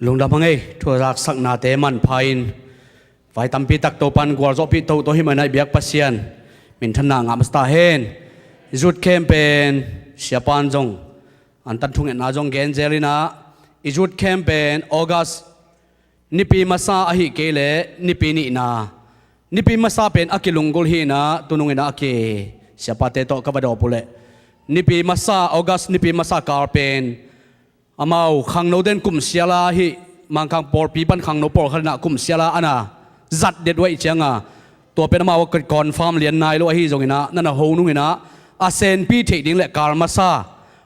ลุงดำพังเอ้ทัวรักสักนาเตมันพายไฟตั้มปีตักโตปันกวาดจบปีโตตัวให้มันในเบียกปัสเซียนมินทันนางามสตาเฮนจุดเข้มเป็นเสียปานจงอันตันทุ่งเอ็นนาจงเกนเจลินาจุดเข้มเป็นออกัสนิปีมาซาอหิเกเลนิปีนีนานิปีมาซาเป็นอากิลุงกุลฮีนาตุนุงเอ็นอากิเสียปาเตโตกับดอปุเลนิปีมาซาออกัสนิปีมาซาคาร์เป็นอามาขังโนเดนกุมเสียลาฮิมังคังปอร์ปีบันขังโนปอร์ขณะกุมเสียลาอันน่ะจัดเด็ดไว้เชียงอ่ะตัวเป็นมาว่าเกิดก่อนฟาร์มเลียนนายโลฮิจงอินะนั่นน่ะโฮนุงอินะอาเซนปีเทดิ้งเละการมาซา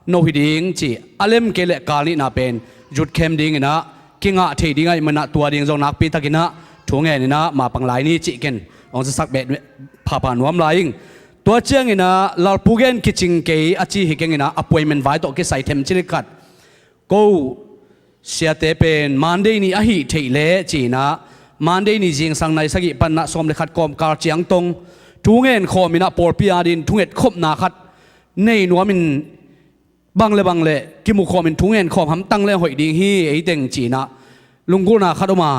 โนฮิดิ้งจีอาเลมเกเละการนี่น่ะเป็นจุดเข้มดิ้งอินะกิงอ่ะเทดิ้งไอ้มันน่ะตัวดิ้งจงนักปีตะกินะถุงเงินนี่นะมาปังไหลนี่จีกันองจะสักเบ็ดผ่าผ่านวมลายอิงตัวเชียงอินะลาปูเกนกิจิงเกยอาจีฮิเกงอินะอพอยเมนต์ไว้ตัวเกใส่เทมจิลิกัดกูเสียเตเป็นมันเดนี่อหิเทเลจีนะมันเดนี่จิงสังในสกิปันนะสมเลขัดกอมการเจียงตงทุงเงินขอมินะปอร์พิอาดินทุงเงินคบนาขัดในนัวมินบังเลกิมุขอมินทุงเงินขอมหำตั้งเลหอยดิงฮีไอเต็งจีนะลุงกูนาขัดออกมา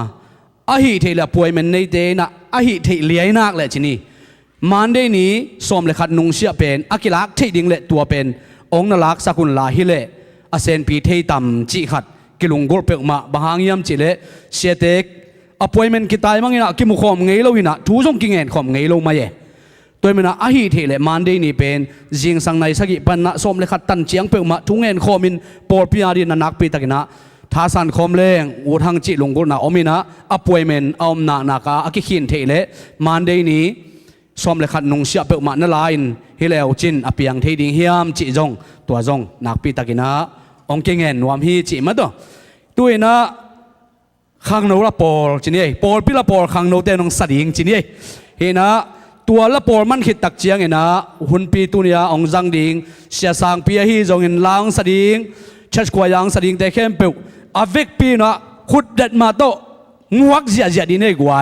อหิเทเลป่วยมันในเตนะอหิเทเลียนักเลยจีนี่มันเดนี่สมเลขัดนุงเสียเป็นอากิลักเทดิงเลตัวเป็นองนลักสกุลลาฮิเลอาเซนปีเทตัมจีขัดกิลุงกอลเปกมาบางยามจิเลเสียเตกอพอยเมนต์กิตายมังอินะกิมุขอมไงโลวินะทุกส่งกิงเงินขอมไงโลมาเย่ตัวมันนะอาหิเทเลมันเดนี่เป็นจิงสังในสกิปันนะสมเลขัดตันเจียงเปกมาทุกเงินขอมินปอร์พิอาดินนักปีตะกินะท้าสันคอมเลงอูทังจิลุงกอลนะอมินะอพอยเมนต์เอาหนักอากิขินเทเลมันเดนี่สมเลขัดนุงเสียเปกมานั่นลายฮิเลวจินอเปียงเทดิงเฮียมจิจงตัวจงนักปีตะกินะองเกงเงินวามฮีจิมาตัวนะขังโนละปอลจีนี่ปอลพิละปอลขังโนเตนองสดิงจีนี่เห็นนะตัวละปอลมันขิดตักเจียงเห็นนะหุ่นปีตัวเนี้ยองจังดิงเสียสางปีฮีจงเห็นล้างสดิงชัดกว่ายังสดิงแต่เข้มเปล่าอเวกปีนะขุดเด็ดมาโตงวกเสียดีเนี่ยกว่า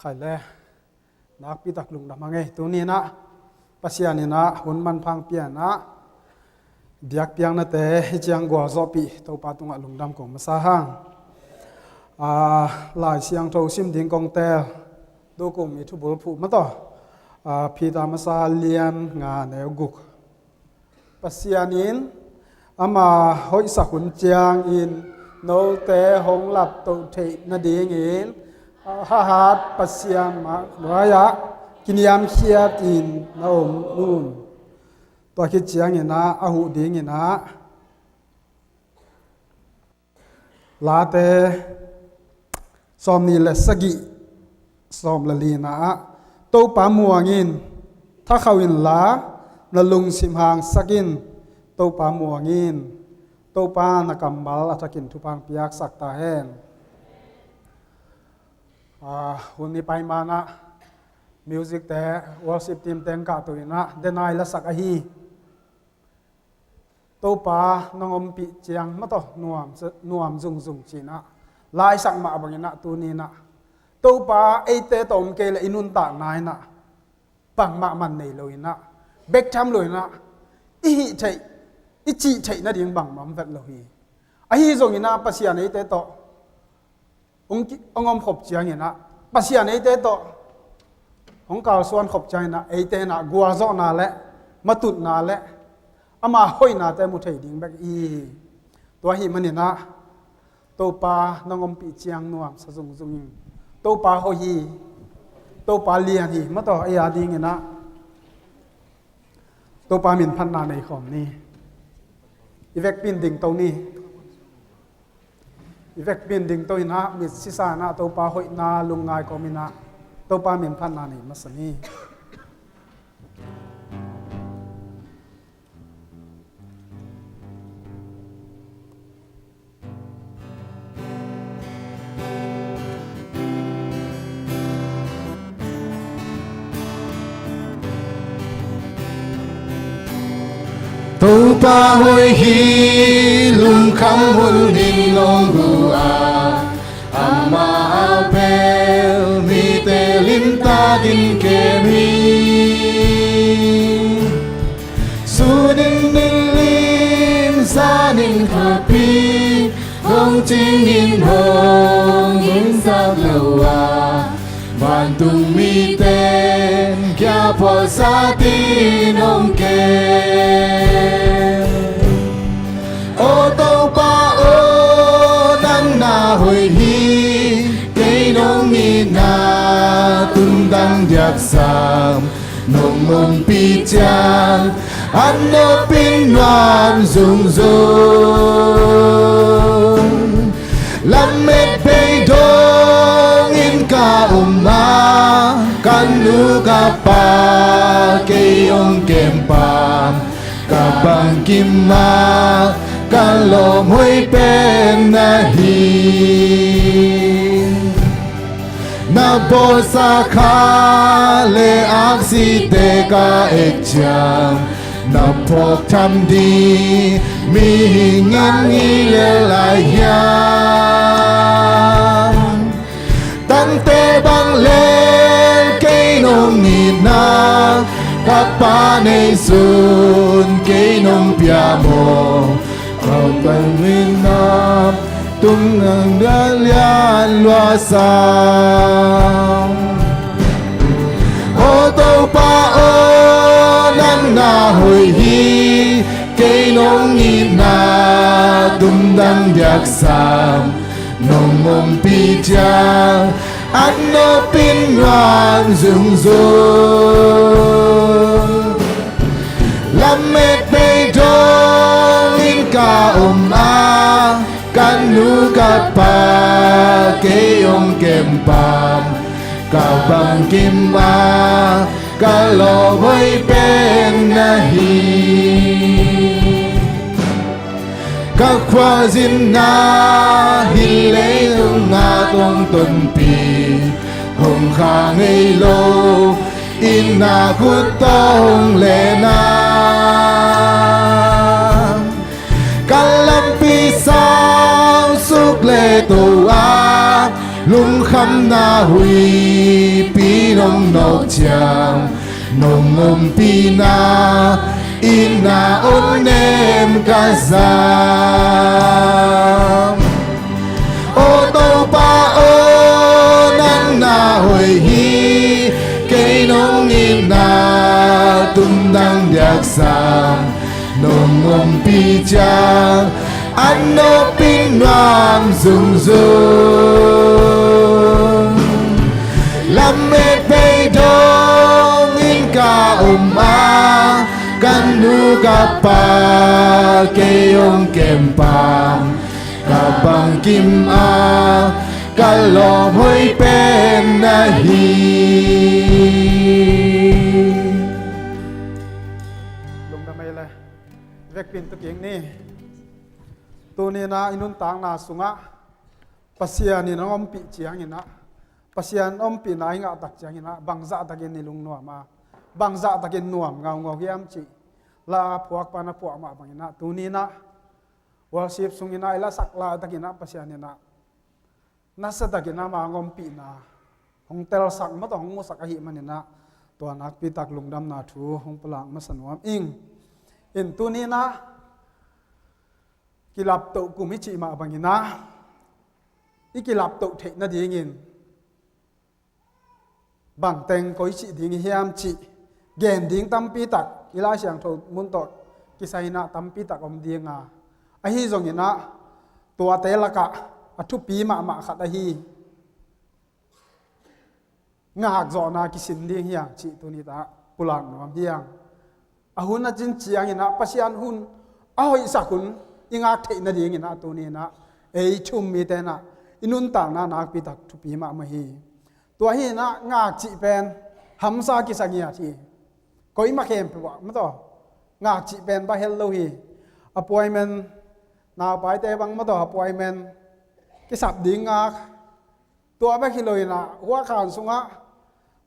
ไข่แล่นักพิทักษ์ลุงดำมาไงตัวนี้นะปัสยานี่นะหุ่นมันพังเปียนะเดียกเปียงนะแต่เจียงกัวซอปีตัวปาตุงลุงดำของมาสาหังหลายเสียงโทซิมดิ้งกองเตลดูกมีทุบุลผูมาต่อพีตามาซาเลียนงานเอกุกปัสยานินอามาหอยสักหุ่นเจียงอินโนเตหงหลับตัวเทนดีงอินhahat pasian mak raya kiniam khiat in naom num to ki chiang ina ahu ding ina late ซอมนี่และสกิซอมละลีนะโตปามัวงินถ้าเขาอินลาละลุงสิมหางสกินโตปามัวงินโตปานักำบัลอาจกินทุพังพิยักสักตาแหนวันนี้ไปมานะมิวสิกแต่วอลสิบทีมแต่งกาตัวนะเดนายละสักอหีโตปานงอมปีเจียงมาต่อนวมจุงจีนะลายสักมาบังนะตัวนี้นะโตปาไอเตตอมเกลอินุนตานายนะปังมามันในเลยนะเบกทำเลยนะอีใช่อีจีใช่นะดิ่งบังมันเวทเลยไอฮีจงอินะปัสยาในเตตอองอมขบเจียงนะปัสยาในเตตอของกาวส่วนขบใจนะไอเตนะกัวจอนาและมาตุดนาและอามาห้อยนาแต่มุทัยดิ่งแบกอีตัวหิมันเนี่ยนะโตปานงอมปีเจียงนวมสะจุงโตปาห้อยโตปาเลียนหีมาต่อไอ้ยาดิ่งเนี่ยนะโตปาหมิ่นพันนาในของนี้อีเวกปินดิ่งตรงนี้อีเวกปินดิ่งตัวนะมิดซิสานะโตปาห้อยนาลุงนายก็มินะโตปาหมิ่นพันนาในมาสนีTâu pa hoi hi lung kham hul din long gua amma apel mi te lim ta din ke mi su din din lim sa din kha pi hong ching in hong in sa lawa van tung mi ten kya po sa tin ông ke ô tô pa ô nắng na hồi hi cây nông mi na tung đăng điệp sam nông mông pi chang ăn nô pin loan rung rung làm mệt bay dong in ka umma kan nu ka pa cây ông kem pam ka bang kim ma ka lo hoi pen na hi na bo sa kha le ak si te ka ek chang na pok tham đi mi ngan nghi le lai hiang tăng te bang lên cây nông ni na các ba nei sun cây nông pia mo ao ban min na tung ngang da lian loa sang ô tô pa ô nắng na hồi hi cây nông ni na tung đăng điạc sang nông mông pi cha ăn nô pin loan rung rung làm mệt bay dong in ka a kan nu ka pa ke ông kem pam ka bang kim ma ka lo voi pen na hi các khoa zin na hi lê hương nga tông tuần pi hồng kha ngây lô in na kút tông lê na kalam pi sao suk lê tu a lung kham na hui pi nong nọc chang nong ngom pi na in na ôn em ca giang ô tô pa ô nắng na hồi hi cây nông in na tung đăng điạc sang nông ngom pi chang ăn nô pin loan rung rung làm mệt bay dong in ka a kan nu ka pa ke ông kem pam ka bang kim a ka ลอหอยเป็นนาฮี ลงทำไมเลยเวกปินตะเกียงนี่ตัวนี้นะอินุนต่างนาสุงะปัสยานี่น้องอมปีเจียงนี่นะปัสยานอมปีนายงะตักเจียงนี่นะบางจะตะเกียงนี่ลุงนัวมาบางจะตะเกียงนัวเงาเงาเยี่ยมจีลาพวกปานาพวกมาบางนี่นะตัวนี้นะวอลชิปสุงนี่นะอิละสักลาตะเกียงนะปัสยานี่นะนัสตะเกียงนะมางอมปีนะหงเตลสักมาต่อหงมุสักอหิมันนี่นะตัวนักปีตักลุงดำนาทูหงปลางมาสนวมอิงอินตัวนี้นะกิลับโตกุมิจิมาบางนะอีกิลับโตเทนะดีงินบางเต็งก็อิจิดีงิเฮียมจิเกนดิ้งตั้มปีตักอีลาเสียงโทมุนโตกิไซนะตั้มปีตักอมดีงาไอฮีจงยินะตัวเตละกะอัทุปีมาขัดไอฮีงาหักจอนากิสินดีเฮียจิตัวนี้ตาปุลังนวมเฮียงอาหุนนะจินเจียงยินะปัสยานหุนอาหอยสักุนอิงาเทนะดีงินะตัวนี้นะเอชุมมีเตนะอินุนต่างนานักปีตักทุปีมาฮีตัวฮีนะงาจิเป็นหัมซากิสังเงียทีก็อิมาเข้มไปว่าไม่ต่องาจิเป็นบาเฮลโลฮีอพอยเมนนาไปแต่บางไม่ต่ออพอยเมนกิสับดิ้งงาตัวแบกิโลยนะหัวขานสุงะ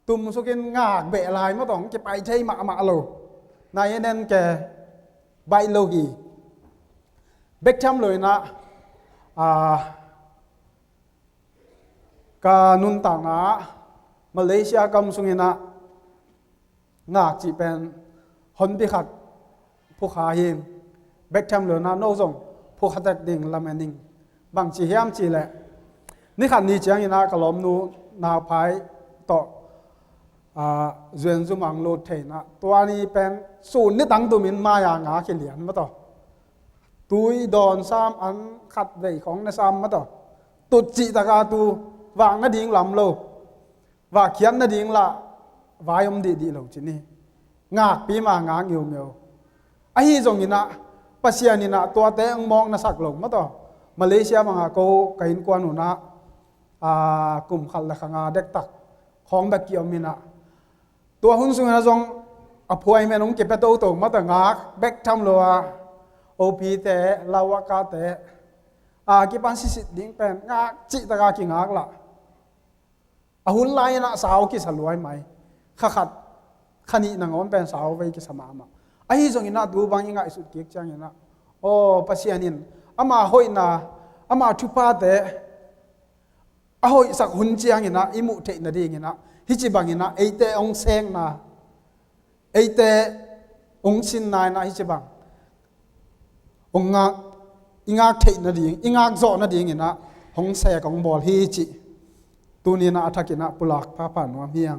ตุ่มสุกินงาเบะลายไม่ต่องจะไปใช้มาโลนายเน้นแกใบโลฮีเบกชัมเลยนะกานุนต่างนะมาเลเซียกำสุงินะงาจีเป็นคนพิขัดผู้ขาหินเบกชัมเลยนะโนซงผู้ขัดดิ่งลำเนิงบางจีเฮียมจีแหละนี่ขันนี้เจียงนะกลมนูนาพายต่อเจนจุมังโลเทนะตัวนี้เป็นศูนย์นี่ตั้งตัวมินมาอย่างงาเขียนเหรียญมาต่อตุยดอนซ้ำอันขัดใบของในซ้ำมาต่อตุจิตากาตูวางนาดิ่งลำโลว่าเขียนนาดิ่งละวายมดีๆเหล่าจีนี่งาปีมางาเงียวเงียวไอ้จงนี่นะปัสยานี่นะตัวเตงมองนะสักหลงมาต่อมาเลเซียมังโกกินกวนหนูนะกลุ่มขัดละขงาเด็กตักของแบบเกี่ยวมินะตัวหุ่นสุงนะจงอภัยแม่น้องเก็บไปโตโตมาต่างาเบกทำลัวโอพีเตลาวกาเตกิปันสิสิดิ้งเป็นงาจิตากากิงากละหุ่นไลนะสาวกิสลวยไหมขัดขณีนางอนเป็นสาวไว้กิสมามาไอ้จงอินะดูบางยังไงสุดเกียกจังอินะโอ้ปัสยานินอามาหอยนาอามาทุพาเตอาหอยสักหุ่นเจียงอินะอิมุเทนดีอินะฮิจิบังอินะเอเตองเซงนาเอเตองชินนายนะฮิจิบังองงาอิงาเทนดีอิงาโจนดีอินะหงเสกองบอลฮิจิตัวนี้นะอัฐกินะปุลักพาผ่านวามเฮียง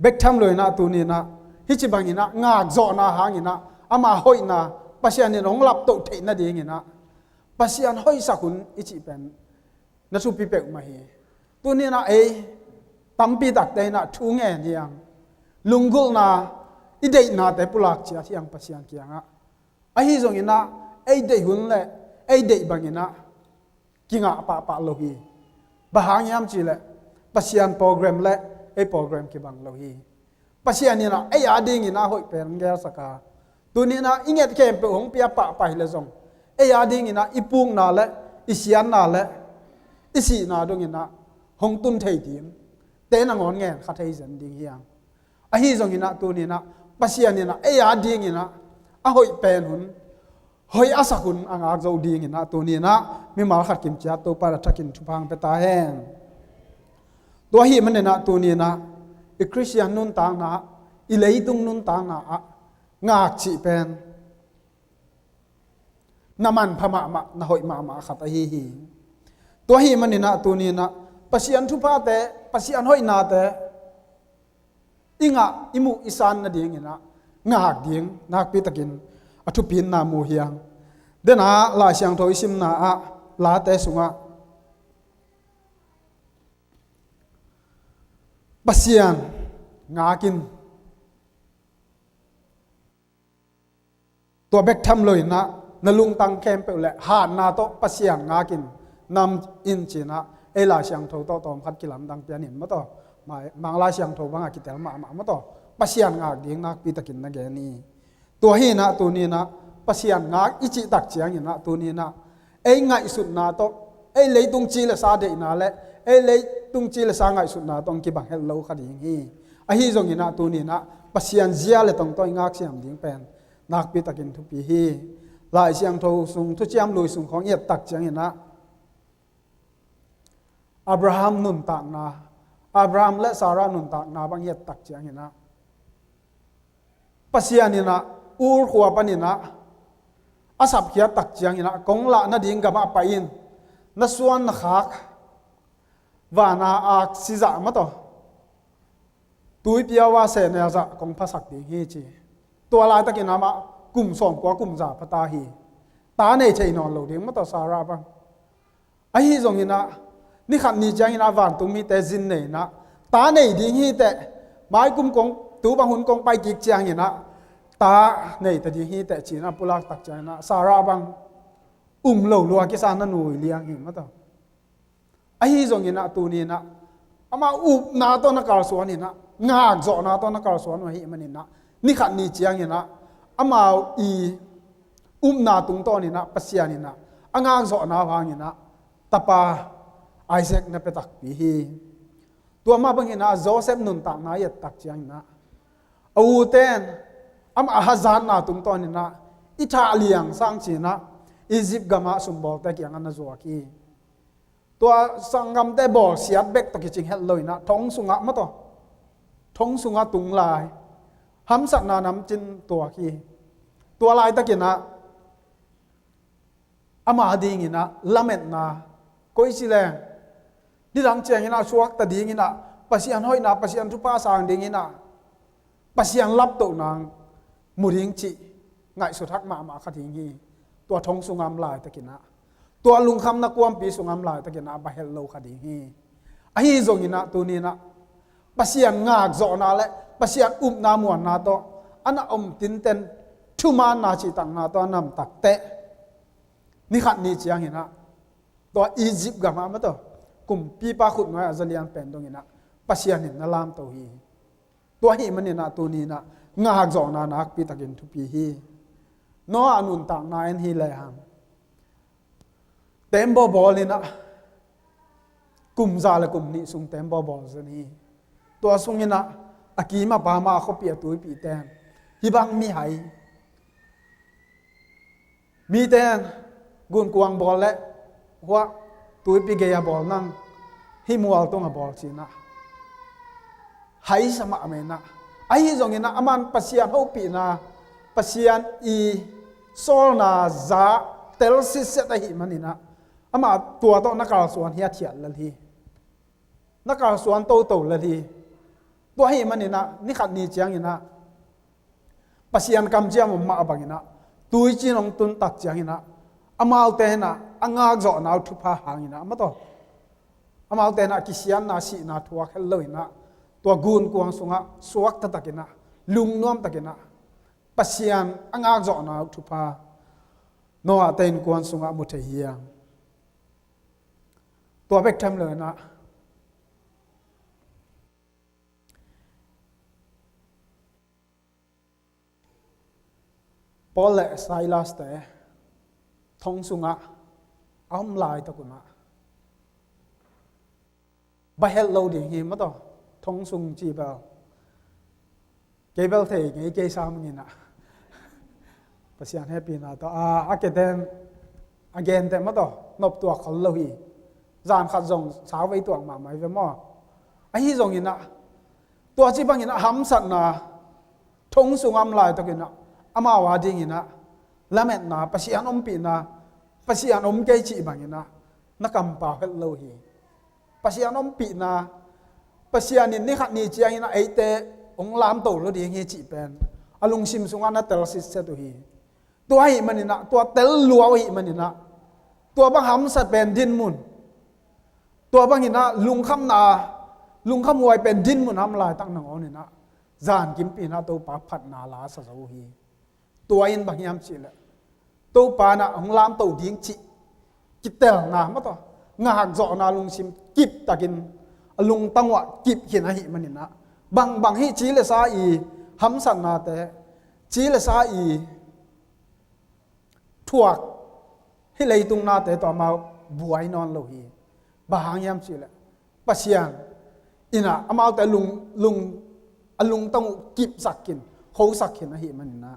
เบกทำเลยนะตัวนี้นะฮิจิบังอินะงาโจนาหางอินะอามาหอยนาปัสยานินองหลับโตเทนดีอินะปัสยานหอยสักุนอิจิเป็นนัสุปิเปกมาเฮตัวนี้นะตั้มปีตักเตนะทุ่งเงี้ยยังลุงกุลนะอิเดนะแต่ปุลักเชียที่ยังปัสยานเกียงอ่ะไอ้ที่ตรงนี้นะเดหุ่นเล่เดบางนะกิงอ่ะปะโลกีบางยามจีเล่ปัสยานโปรแกรมเล่โปรแกรมกี่บางโลกีปัสยานนี่นะอาดิ่งนะหอยเป็นแกสักาตัวนี้นะอิงเอ็ดเข้มไปหงเปียปะไปเลยส่งอาดิ่งนะอีปุงนาเล่อีเสียนนาเล่อีสีนาดงนะหงตุนเทียมเตนังอนเงี้ยขัดให้จันดิ่งเฮียงไอ้ที่ส่งนะตัวนี้นะปัสยานนี่นะอาดิ่งนะหอยเป็นหุ่นหอยอาศักหุ่นอ่างอาจจะดิ่งนะตัวนี้นะมีมาขัดกิมจัดตัวปารัตกินชุพังไปตาแห้งตัวหีมันเนี่ยนะตัวนี้นะอีคริสเตียนนุ่นต่างนะอีเลยตุงนุ่นต่างนะงาจีเป็นน้ำมันพม่ามาหอยมาขัดฮีตัวฮีมันนี่นะตัวนี้นะปัสยันทุพาเตปัสยันหอยนาเตอิงะอิมุอิสานนาดิ่งนะงาดิ่งนักปีตะกินอทุปินนามูเฮียงเดน่าลาเสียงโทอิสิมนาลาเตสุงะปัสยันงากินตัวเบกทำเลยนะนลุงตังแคมเปลเลยหานาโตปัสยันงากินนำอินจีนะ เอลาเสียงโทต่อตอมขัดกิลำดังเปียนินมาต่อมามังลาเสียงโทบังอากิเตลมาต่อปัสยานงากดิ่งนักปีตะกินนักแกนี่ตัวฮีนะตัวนี้นะปัสยานงากอิจิตักเจียงยินะตัวนี้นะเอ้ไงสุดนาต่อเอ้เลยตุงจีเลสาเดนาเละเอ้เลยตุงจีเลสาไงสุดนาต้องกิบังเฮลโลขัดดิ่งฮีไอฮีจงยินะตัวนี้นะปัสยานเจียเลต้องต่อยงากเสียงดิ่งเป็นนักปีตะกินทุกปีฮีลายเสียงโทสุงทุจยมลุยสุงของเอียดตักเจียงยินะอับราฮัมนุนตากนาอับราฮัมและซารานุนตากนาบางเอียดตักเจียงยินะปัสยานินะอูร์ขัวปนินะอาศับเขียตักเจียงยินะกงละนาดิ่งกับมาไปอินนัสวนนักขักวานาอักซิจะมาต่อตุยเปียวาเสเนจะกงภาษาดีฮีจีตัวลายตะกินามากลุ่มส่งกว่ากลุ่มจ่าพตาฮีตาในใจนอนเหลวดิ่งมาต่อซาราบังไอ้ฮีจงยินะนี่ขันนี่จังยินะวันตุมีแต่จินเนนะตาในดิ่งฮีแต่ไม้กลุ่มกงตูบางหุ่นกงไปกิกเจียงยินะตาในแต่ดิ่งฮีแต่จีนะปุลักตักใจนะซาราบังเหลวลัวกิสานันุยเลี้ยงหิมมาต่อไอ้ฮีจงยินะตูนี้นะอามานาตัวนักการสวนนี่นะงากจ่อนาตัวนักการสวนว่าหิมันนี่นะนี่ขันนี่เจียงยินะอามานาตุงต้นนี่นะปัสยานี่นะงากจ่อนาพังนี่นะตาปาไอเซกนับตักปีฮีตัวมาบังเห็นนะโจเซฟนุนตักนายตักเจียงนะอูเตนฮัซานนาตุงต้นนี่นะอิตาเลียงสังชีนะอียิปต์กามาสมบูรณ์แต่กี่อันนั้นจวกีตัวสังกำแต่บอกเสียดเบกตะกี้จริงเฮลเลยนะท้องสุงะมาต่อท้องสุงะตุงลายห้ำสักนานำจินตัวกีตัวลายตะกี้นะอามาดีงี้นะละเม็ดนะก็อีสิแรงนี่หลังเจียงงี้นะชวกตะดีงี้นะปัสยันห้อยนะปัสยันทุป้าสางดีงี้นะปัสยันลับตัวนางมุริงจิไงสุทักมาขัดหิงฮีตัวทงสุงามลายตะกินะตัวลุงคำนักความปีสุงามลายตะกินะบาเฮลโลขัดหิงฮีไอ้ฮีจงงี้นะตัวนี้นะปัสยันงากจ่อนาและปัสยันนามวนนาโตอันอมตินเตนทุมานาจิตังนาโตนำตักเตะนี่ขัดนี่เจียงงี้นะตัวอียิปต์กับมาตัวกลุ่มปีปาขุดน้อยอาจจะเลียนเป็นตรงนี้นะปัสยันนี่นาลามตัวฮีตัวฮีมันนี่นะตัวนี้นะงากจ่อนานักปีตะกินทุปีฮีน้ออนุนต่างนายฮีเลยฮังเต็มบอลเลยนะกลุ่มซาเลยกลุ่มนี้ส่งเต็มบอลสินี่ตัวส่งนี่นะอากีมาปามาเขาเปียตัวปีแตนฮิบังมีไหมีแตนกุนกวางบอลและว่าตัวปีเกียบอลนั่งฮิมัวตัวบอลสินะไหสมาเมนะไอ้ส่งนี่นะอามันปัสยานเขาปีนะปัสยานอีโซนาซาเตลซิเซตหิมันนี่นะอามาตัวต้องนักการสวนเฮียเทียนละทีนักการสวนโตละทีตัวหิมันนี่นะนี่ขัดนี่เจียงนี่นะปัสยันกำเจียมมาบังนี่นะตุยจีนองตุนตักเจียงนี่นะอามาเอาเตนะงากจ่อนาทุพาหางนี่นะมาต่ออามาเอาเตนะกิเซียนนาสีนาทัวเฮลเลยนะตัวกูนกวางสุงะสวักตะกินะลุงน้อมตะกินะปัสยันงากจ่อนาทุพาโนอาเตนกวนสุงะมุทเฮียงตัวเบกทำเลยนะปอลและไซลัสแต่ทงสุงะอ้อมลายตะกุนะบาเฮลโลดิ่งหิมะต่อทงสุงจีเบลเกเบลเทงไอเกซามึงนี่นะปัสยานแฮปปี้นะต่ออาเกเดนอาเกนแต่มาต่อนบตัวเขาเลวีจานขัดจงสาวไว้ตัวมาไม่เวมอไอ้ที่จงยินะตัวจีบังยินะหำสักนะทงสุงามลายตะกินะอามาวาดิงินะละเม็ดนะปัสยานปีนะปัสยานเกจิบังยินะนักำปาเฮลโลฮีปัสยานปีนะปัสยานินนี่ขัดนี่เจียงยินะไอเตองลามโตโลดีเฮจิเป็นอลุงซิมสุงานะเตลซิสเซตุฮีตัวหิมันนี่นะตัวเตลลัวหิมันนี่นะตัวบังหำสัตเป็นดินมุนตัวบางหินะลุงคำนาลุงคำวายเป็นดินมุนทำลายตั้งหนังเอาเนี่ยนะจานกิมปีนะตัวปาผัดนาลาสะสาวฮีตัวอินบางยามจีละตัวปานะของลามตัวดิ้งจิกิเตลนะมาต่อ งากจอนาลุงซิมกิบตะกินลุงตั้งวะกิบหินหิมันนี่นะบางฮิจีเลซาอีหัมสันนาเตจีเลซาอีทวกฮิเลยตุงนาเตต่อมาบวยนอนโลหีบางยามจีเลปัสยานอินะอามาแต่ลุงต้องกิบสักกินเขาสักหินหิมันนี่นะ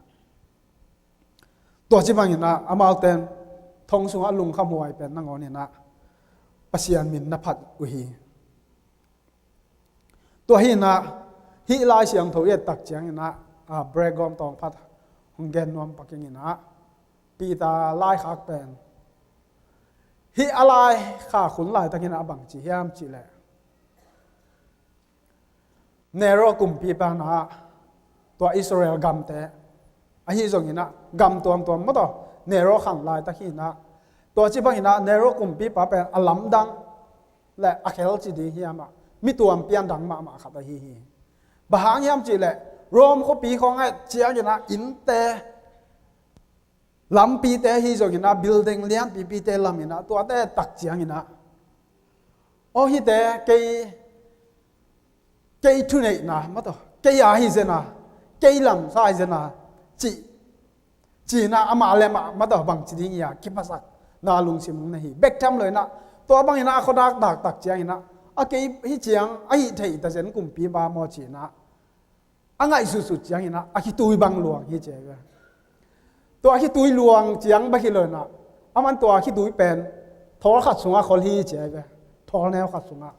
ตัวจีบังนี่นะอามาแต่ทองสุงลุงขโมยเป็นนั่งงอนี่นะปัสยานมินนภัดอุหีตัวหินะฮิลายเสียงถอยตักเจียงนะเบรกอมตองพัดหงเกนนวมปักยังนะปีตาลายขักเป็นฮิอะไรข้าขุนลายตะกินบังจีเฮียมจีแหละเนโรกุมปีปานะตัวอิสราเอลกำแต่อหิจงนะกำตัวมาต่อเนโรขันลายตะกินนะตัวจีบังนะเนโรกุมปีปาเป็นอลัมดังและอเคลจีดีเฮียมมีตัวเปลี่ยนดังมาขัดฮีบางยามจีแหละรวมเขาปีของไอ้เจียงอยู่นะอินเตลำปีเตฮีจกินะบิลดิ้งเลี้ยงปีเตลำอยู่นะตัวเตตักเจียงอยู่นะโอ้ฮิเตเกยทุนเองนะมาต่อเกยอาฮิเซนะเกยลำสายเซนะจีนะอามาเลมาต่อบางจีนี่ยาคิดภาษานาลุงซิมุงนะฮีเบกทำเลยนะตัวบางอยู่นะเขาดักตักเจียงอยู่นะอาเกยฮิเจียงไอ้เทยแต่เซนกุมปีบามอจีนะอังไงสุดๆอย่างนี้นะอาคิตุยบังหลวงฮิเจกตัวอาคิตุยหลวงเจียงบักฮิเลยนะอามันตัวอาคิตุยเป็นทอขัดสุงะคนฮิเจกทอแนวขัดสุงะ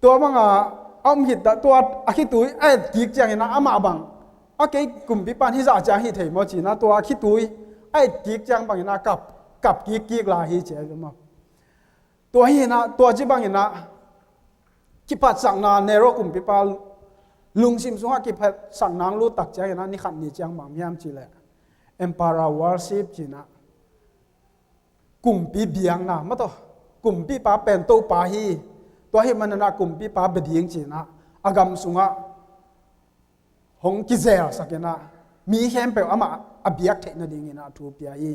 ตัวบังเอาหิดตัวอาคิตุยไอ้กิกเจียงนะอามาบังอาเกยกุมปีปันฮิจ่าเจียงฮิเทยมอจีนะตัวอาคิตุยไอ้กิกเจียงบังนะกับกิกลาฮิเจกมาตัวฮินะตัวจีบังนะคิปัดสังนาเนโรกุมปีปาลุงซิมสุฮากิพัดสั่งนางรู้ตักใจนะนี่ขันนี่จังหม่ำยามจีแหละ Empire Worship จีนะกลุ่มปีเบียงนะมาต่อกลุ่มปีป้าเป็นโตป้าฮีตัวให้มันนะกลุ่มปีป้าเบียงจีนะอากำสุงะหงกิเซลสักนะมีแค่เปล่าอามาอเบียกเทนดิ่งนะทูปีฮี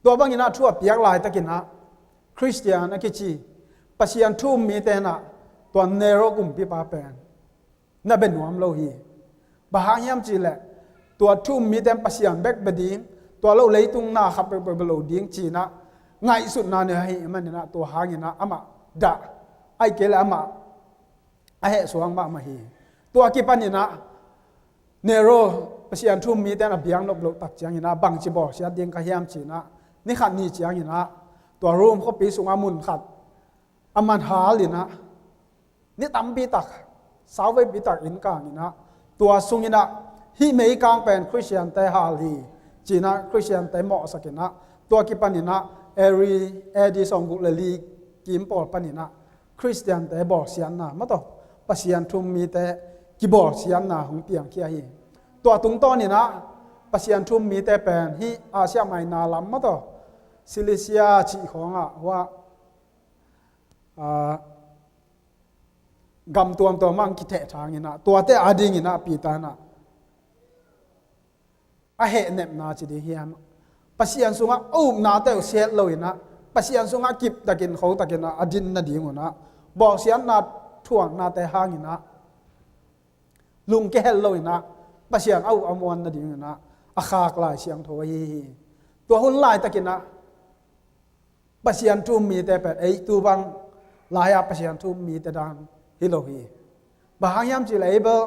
ตัวบางนะทั่วเบียกลายตะกินะคริสเตียนนะกิจีปัสยันทุ่มมีแต่นะตัวเนโรกลุ่มปีป้าเป็นนั่นเป็นหนวมโลหีบางยามจีแหละตัวทุ่มมีแต่ปัสยันแบกบดีตัวเราเลยตุงนาขับไปโลดิ้งจีนะไงสุดนาเนี่ยให้มันนะตัวหางนะอามาดะไอเกลอามาไอเหสวงมาฮีตัวกิปันนะเนโรปัสยันทุ่มมีแต่เบียงลบตักจียงนะบางจีบอกเสียดิ้งกับยามจีนะนี่ขัดนี่จียงนะตัวรูมเขาปีสุงามุนขัดอามันหาลินะนี่ตั้มปีตักสาวไปบิตักอินกางนี่นะตัวสุงินะฮิเมย์กางเป็นคริสเตียนแต่ฮาลีจีนะคริสเตียนแต่เหมาะสักนะตัวกิปันนี่นะเอดีสองกุลลีกิมปอดปันนี่นะคริสเตียนแต่บอกเสียนนะมาต่อปัสยันทุ่มมีแต่กิบอกเสียนนะหงเปียงเคียฮีตัวตุงต้นนี่นะปัสยันทุ่มมีแต่เป็นฮิอาเซียไมนาลัมมาต่อซิลิเซียจีของว่ากำตัวมั่งคิดเถทางนี่นะตัวเตะอดีนี่นะปีตานะอาเหเนมนาจีดีเฮียมปัสยันสุงะนาเตอเสียเลยนะปัสยันสุงะกิบตะกินเขาตะกินนะอดินนาดีงนะบอกเสียนาถ่วงนาเตหางนี่นะลุงแก่เลยนะปัสยันอมวนนาดีนะอาคากลายเสียงโถยตัวหุ่นลายตะกินนะปัสยันทุ่มมีแต่เป็ดไอตัวบังลายปัสยันทุ่มมีแต่ดังฮิโลฮีบางยามจีเลยเบล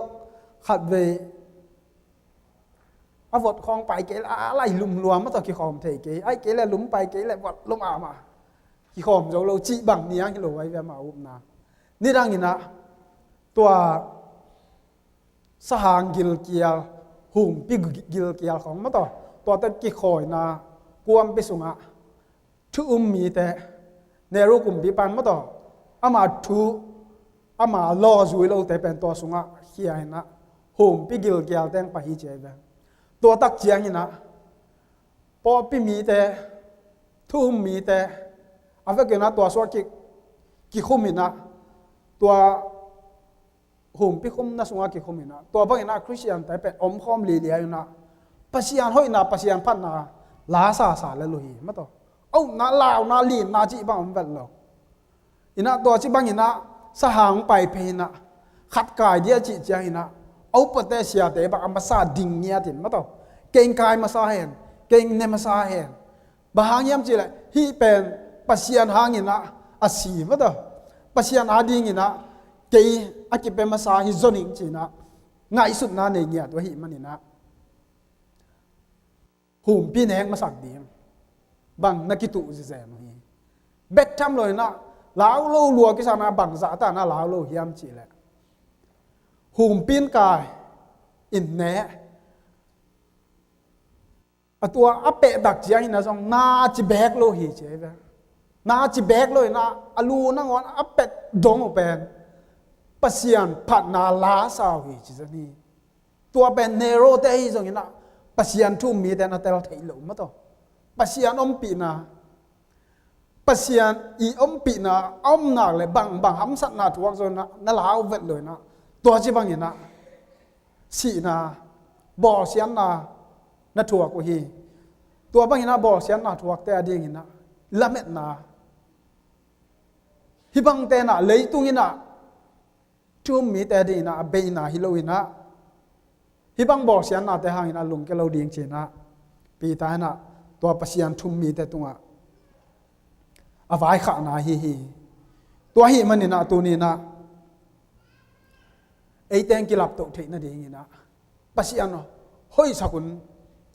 ขัดเวอวดคลองไปเกลอะไรลุมรวมมาต่อกี่คอมเทเกไอเกลลุมไปเกลวัดลุมอามากี่คอมเราจีบังเนี้ยฮิโลไว้แบบมาอุ้มนะนี่ดังนี้นะตัวสหางกิลเกียร์หุ่มปีกิลเกียร์ของมาต่อตัวตะกี้คอยนะกวมไปสุงะทุมีแต่ในรูกุมปีปันมาต่ออามาทุอามาล่อจุยเราแต่เป็นตัวสุงะเขียนนะหุ่มปีกิลเกียร์แตงไปฮิเจเบตัวตักเจียงนี่นะพอปีมีแต่ทุมีแต่อาเวกนะตัวสวกิคุมินะตัวหุ่มปีคุมนะสุงะกิคุมินะตัวบางนะคริสเตียนแต่เป็นอมคอมลีเลียอยู่นะปัสยันห้อยนะปัสยันพันนะลาซาเลลุยมาต่อ au na lao na lin na chi bang vel lo ina to chi bang ina sa hang pai phe na khat kai dia chi chang ina au pate sia te ba ma sa ding nia tin ma to keng kai ma sa hen keng ne ma sa hen ba hang yam chi la hi pen pasian hang ina asi ma to pasian ading ina ke akipe ma sa hi zoning chi na ngai sut na ne nia to hi manina hum pi neng ma sak ding bang nakitu zem hi bet tham loi na lão lâu lùa cái sao na bằng dạ ta na lão lâu hiam chỉ lệ hùm pin cài in nè à tua áp bẹ đặc giang na song na chỉ bẹc lô hi chế về na chỉ bẹc lôi na alu na ngon áp bẹ dong ở bên pasian pat na lá sao hi chỉ thế này tua bên nero te hi song na pasian thu mi te na tel thấy lỗ mất to pasian om pi na pasian i om pi na om na le bang ham sat na thuak zo na lao vet loi na tua chi bang ina si na bo sian na thuak ko hi tua bang ina bo sian na thuak te ading ina lamet na hi bang te na leitung ina chum mi te di na be na hi lo ina hi bang bo sian na te hang ina lung ke lo ding che na pi ta na tua pasian thum mi te tunga avai kha na hi tua hi manina tu ni na ei teng ki lap to the na ding ina pasian no hoi sakun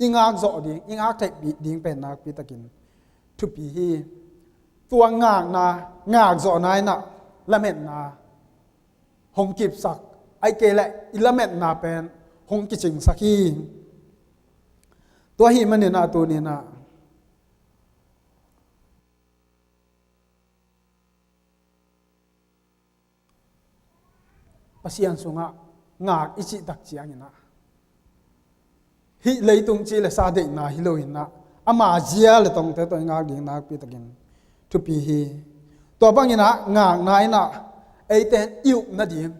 ingak zo ding ingak thai bi ding pen nak pi takin thu pi hi tua ngak zo nai na lamet na hong kip sak ai ke le ilamet na pen hong ki ching saki tua hi manina tu ni na pasian sunga ngak ichi tak chiang ina hi leitung chi le sa de na hi lo ina ama zia le tong te to ngak ding nak pi takin thu pi hi to bang ina ngak na ina ei ten iu na ding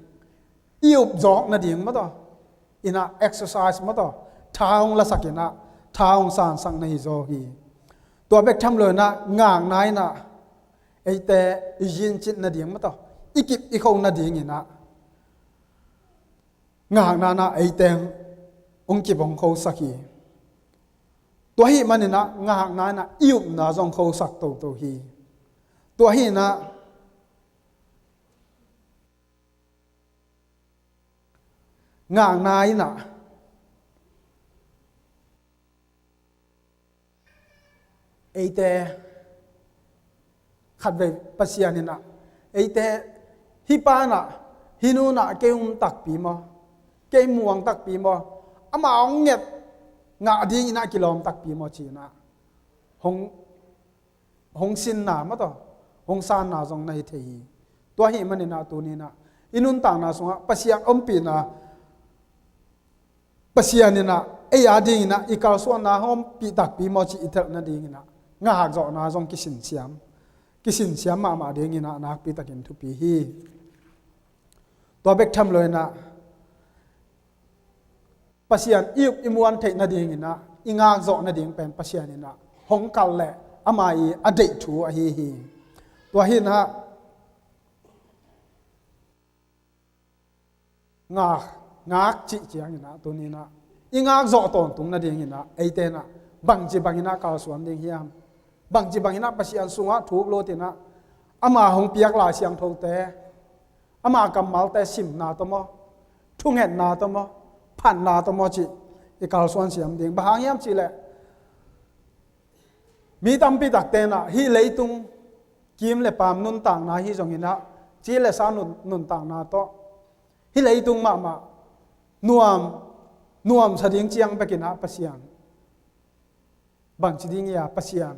iu jok na ding ma to ina exercise ma to thaung la sakina thaung san sang na hi zo hi to bek tham lo na ngak na ina ei te yin chin na ding ma to ikip i khong na ding ina ngak na ei teng ong ki bong kho saki to hi manina ngak na iu na jong kho sak to hi to hi na ngak na ina ei te khat ve pasian ina ei te hi pa na hinu na keum tak pi mo ke muang tak pi mo ama ong nget nga ding ina kilom tak pi mo chi na hong sin na ma to hong san na jong nai the hi to hi manina tu ni na inun tang na songa pasiak om pi na pasian ina e ya ding ina ikal so na hom pi tak pi mo chi ithel na ding ina nga hak zo na jong kisin siam ma ding ina nak pi takin thu pi hi to bek tham loi na pasian iuk imuan thei na ding ina ingak zo na ding pen pasian ina hong kal le amai adei thu a hi to hi na ngak chi chiang ina to ni na ingak zo ton tung na ding ina ei te na bang chi bang ina ka suam ding hiam bang chi bang ina pasian sunga thuk lo te na ama hong piak la siang thong te ama kamal te sim na to mo thunget na to mo phan na to mo chi ikal suan siam ding bahang yam chi le mi tam pi tak te na hi leitung kim le pam nun tang na hi jong ina chi le sa nun tang na to hi leitung ma nuam sading chiang bekina pasian bang chi ding ya pasian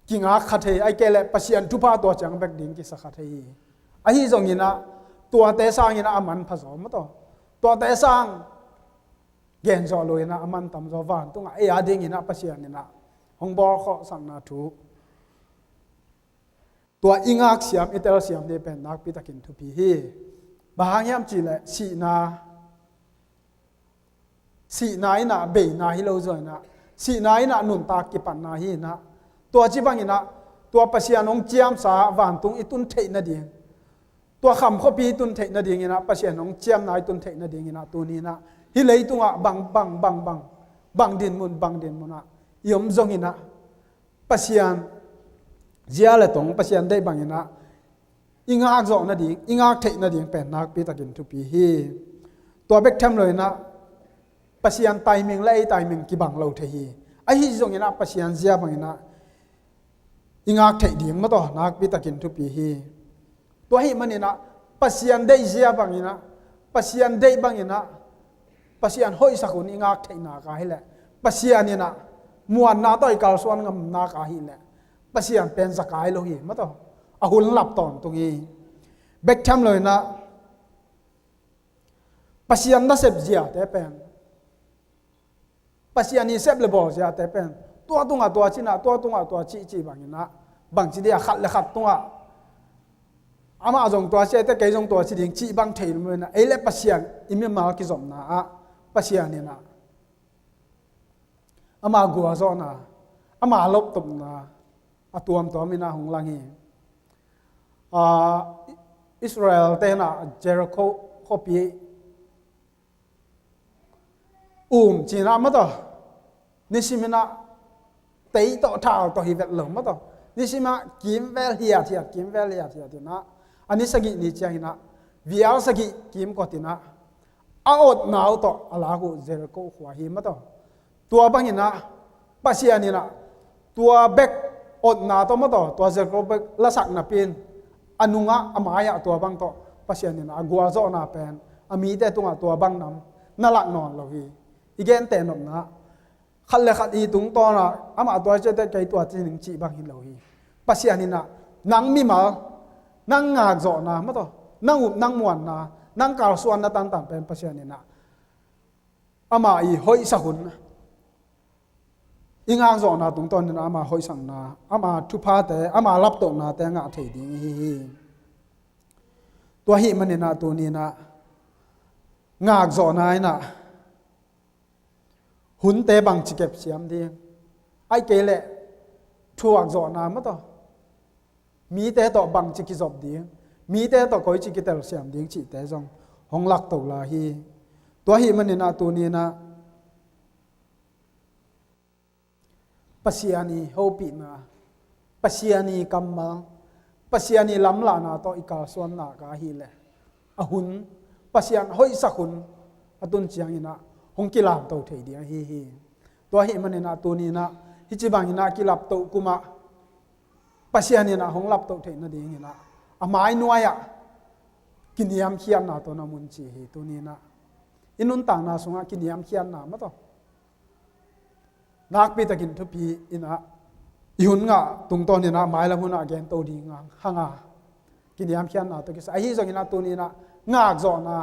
kinga khathe ai ke le pasian tu pa to chang bek ding ki sa khathe a hi jong ina tua te sang ina aman pha zo ma to tua te sang gen zo lo ina aman tam zo van tunga e ya ding ina pasian ina hong bor kho sang na thu tua ingak siam itel siam de pen nak pi takin thu pi hi bahang yam chi le si na ina be na hi lo zo na si na ina nun ta ki pan na hi na ตัวจีบังอินะตัวปัสยานองเจียมสาวันตุงอิตุนเทนดีตัวคำข้อปีตุนเทนดีอินะปัสยานองเจียมนายตุนเทนดีอินะตัวนี้นะฮิเลยตุงะบังดินมุนนะยมจงอินะปัสยานเจียเลตงปัสยานได้บังอินะอิงากจอกนาดีอิงากเทนาดีเป็นนักปีตะกินทุปีฮีตัวเบกทำเลยนะปัสยานไตมิงและไอไตมิงกีบังเราเทีไอฮิจงอินะปัสยานเจียบังอินะอิงากเทดีมาต่อนักปีตะกินทุปีฮีตัวฮิมันอินะปัสยานได้เจียบังอินะปัสยานได้บังอินะปัสยานห้อยสักุนอิงากเทนากาฮิแหละปัสยานอินะมวนนาต่อยกาลสวนงำนากาฮิแหละปัสยานเป็นสกายโลหิมาต่ออาหุลหลับตอนตรงนี้เบกทำเลยนะปัสยานน่าเสพเจียแต่เป็นปัสยานี่เสพเลยบอกเจียแต่เป็นตัวตุงตัวจีน่ะตัวตุงตัวจีบางอย่างนะบางจีเดียขัดเลยขัดตัวอามาจงตัวเสียแต่เกยจงตัวจีดิ่งจีบางเทลมันนะเอเล่ปัสยานอิมิมากิจอมนะปัสยานี่นะอามากัวโซนะอามาลบตุมนะตัวมีนะหงลังฮีอิสราเอลเตนะเจริโคคอปีจีน่ามาต่อนิสิมินะเตยต่อท้าวต่อฮิเวลลงมาต่อนิสิมากิมเวลเฮียทีนะอันนี้สกินิจาหินะวิอาสกิกิมกอตินะอาอดนาวต่ออาลาหูเจริโคหัวหิมาต่อตัวบางหินะปัสยานินะตัวเบกอดนาต่อมาต่อตัวเจริโคเบกละสักนาปีนอนุงะอามายะตัวบางต่อปัสยานินะกัวโซนาเป็นอามีแต่ตัวบางน้ำน่าลักนอนเราฮีอีกแกนแต่นมนะขัดเลยขัดอีตุงตอนนะอามาตัวเจ้าแต่ไกตัวจีนึงจีบางหินเราฮีปัสยานินะนังมีมานังงากจอนะมาต่อนังอุบนังมวนนะนังกาลส่วนนะตันเป็นปัสยานินะอามาอีหอยสักุนอิงากจอนะตุงตอนนี้นะอามาหอยสังนะอามาทุพาแต่อามารับตกนะแต่งาเทดีตัวหิมันนี่นะตัวนี้นะงากจอนะนะหุ่นเตบังจิเก็บเสียมดีไอเกลเล่ทัวร์จอนามาต่อมีแต่ต่อบังจิกิจบดีมีแต่ต่อคอยจิกิเตลเสียมดีจิแต่จงหงลักตกลาฮีตัวฮีมันนี่นะตัวนี้นะปัสยานีโฮปีนะปัสยานีกัมมาปัสยานีล้ำลานาต่ออีกาส่วนนากาฮีเล่อหุ่นปัสยานห้อยสักหุ่นอตุนเจียงอินะหงกิลาบโตเทียฮีตัวฮีมันนะตัวนี้นะฮิจิบังนะกิลาบโตกุมาปัสยานีนะหงลับโตเทียนะดีงี้นะอามาอินวยะกินยามเขียนนะตัวนามุนจีฮีตัวนี้นะอินุนต่างนะสงะกินยามเขียนนะมาต่อนักปีตะกินทุปีอินะยุนงะตุงตอนนี้นะไม้ละมุนอะแกนโตดีงะห่างะกินยามเขียนนะตัวกิสไอฮีจงนะตัวนี้นะงากจอนะ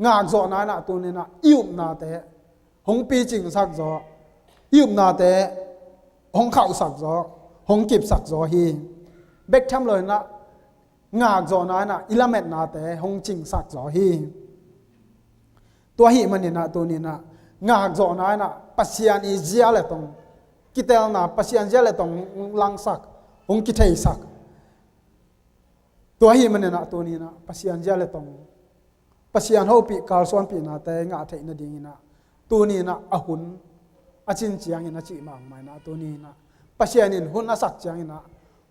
งากจอนานะตัวนี้นะยุบนาแต่หงปีจิงสักจอยุบนาแต่หงเข้าสักจอหงกิบสักจอฮีเบกทำเลยนะงากจอนานะอิลาเมตนาแต่หงจิงสักจอฮีตัวฮีมันนี่นะตัวนี้นะงากจอนานะปัสยานีเจียเลตงกิเตลนะปัสยานเจียเลตงลังสักหงกิเทสักตัวฮีมันนี่นะตัวนี้นะปัสยานเจียเลตงปัสยานโฮปีกาลส่วนปีนะแต่งาเทนดีนะตัวนี้นะอหุนอาจินเจียงนะจีมังไม่นะตัวนี้นะปัสยานินหุนอาศักเจียงนะ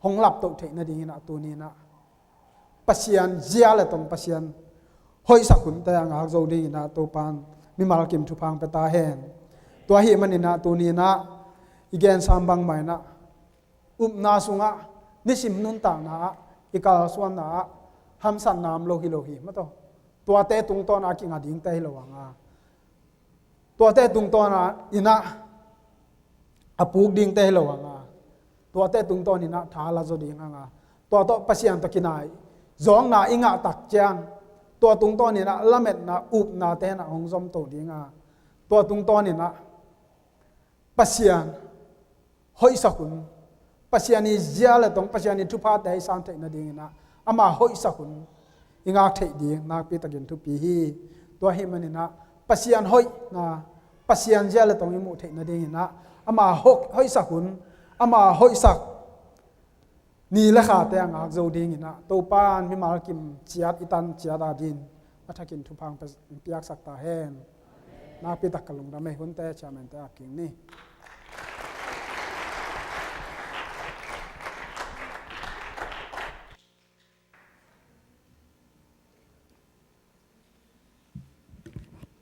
หงหลับตกเทนดีนะตัวนี้นะปัสยานเจียเลยตรงปัสยานหอยสักหุนแต่งาโจดีนะตัวปานมีมาลกิมทุพังเปตาแหนตัวฮีมันนี่นะตัวนี้นะอีแกนสามบังไม่นะนาสุงะนิสิมนุนต่างนะอีกาส่วนนะฮัมสันนามโลหิมาต่อตัวเตตุงตอนากิงาดิ่งเตหิลวังตัวเตตุงตอนาอินะอปูกดิ่งเตหิลวังตัวเตตุงตอนินะทาลาโจดิ่งตัวโตปัสยันตะกินายจองนาอิงะตักเจียงตัวตุงตอนินะละเม็ดนะอุบนาเตนะหงซอมโตดิ่งตัวตุงตอนินะปัสยันหอยสักุนปัสยันิเจียเลยตรงปัสยันิทุพาเตสันเตนะดิ่งนะอามาหอยสักุนอิงาเทดีนักปีตะกินทุปีฮีตัวฮีมันนี่นะปัสยันหอยนะปัสยันเจลตรงอิมุเทนะดีนะอามาหกหอยสักุน ama hoi sak ni la kha te angak zo ding ina to pan mi mal kim chiat itan chiada din athakin thu phang piak sak ta hen na pi tak kalung da me hun te chamen te aking ni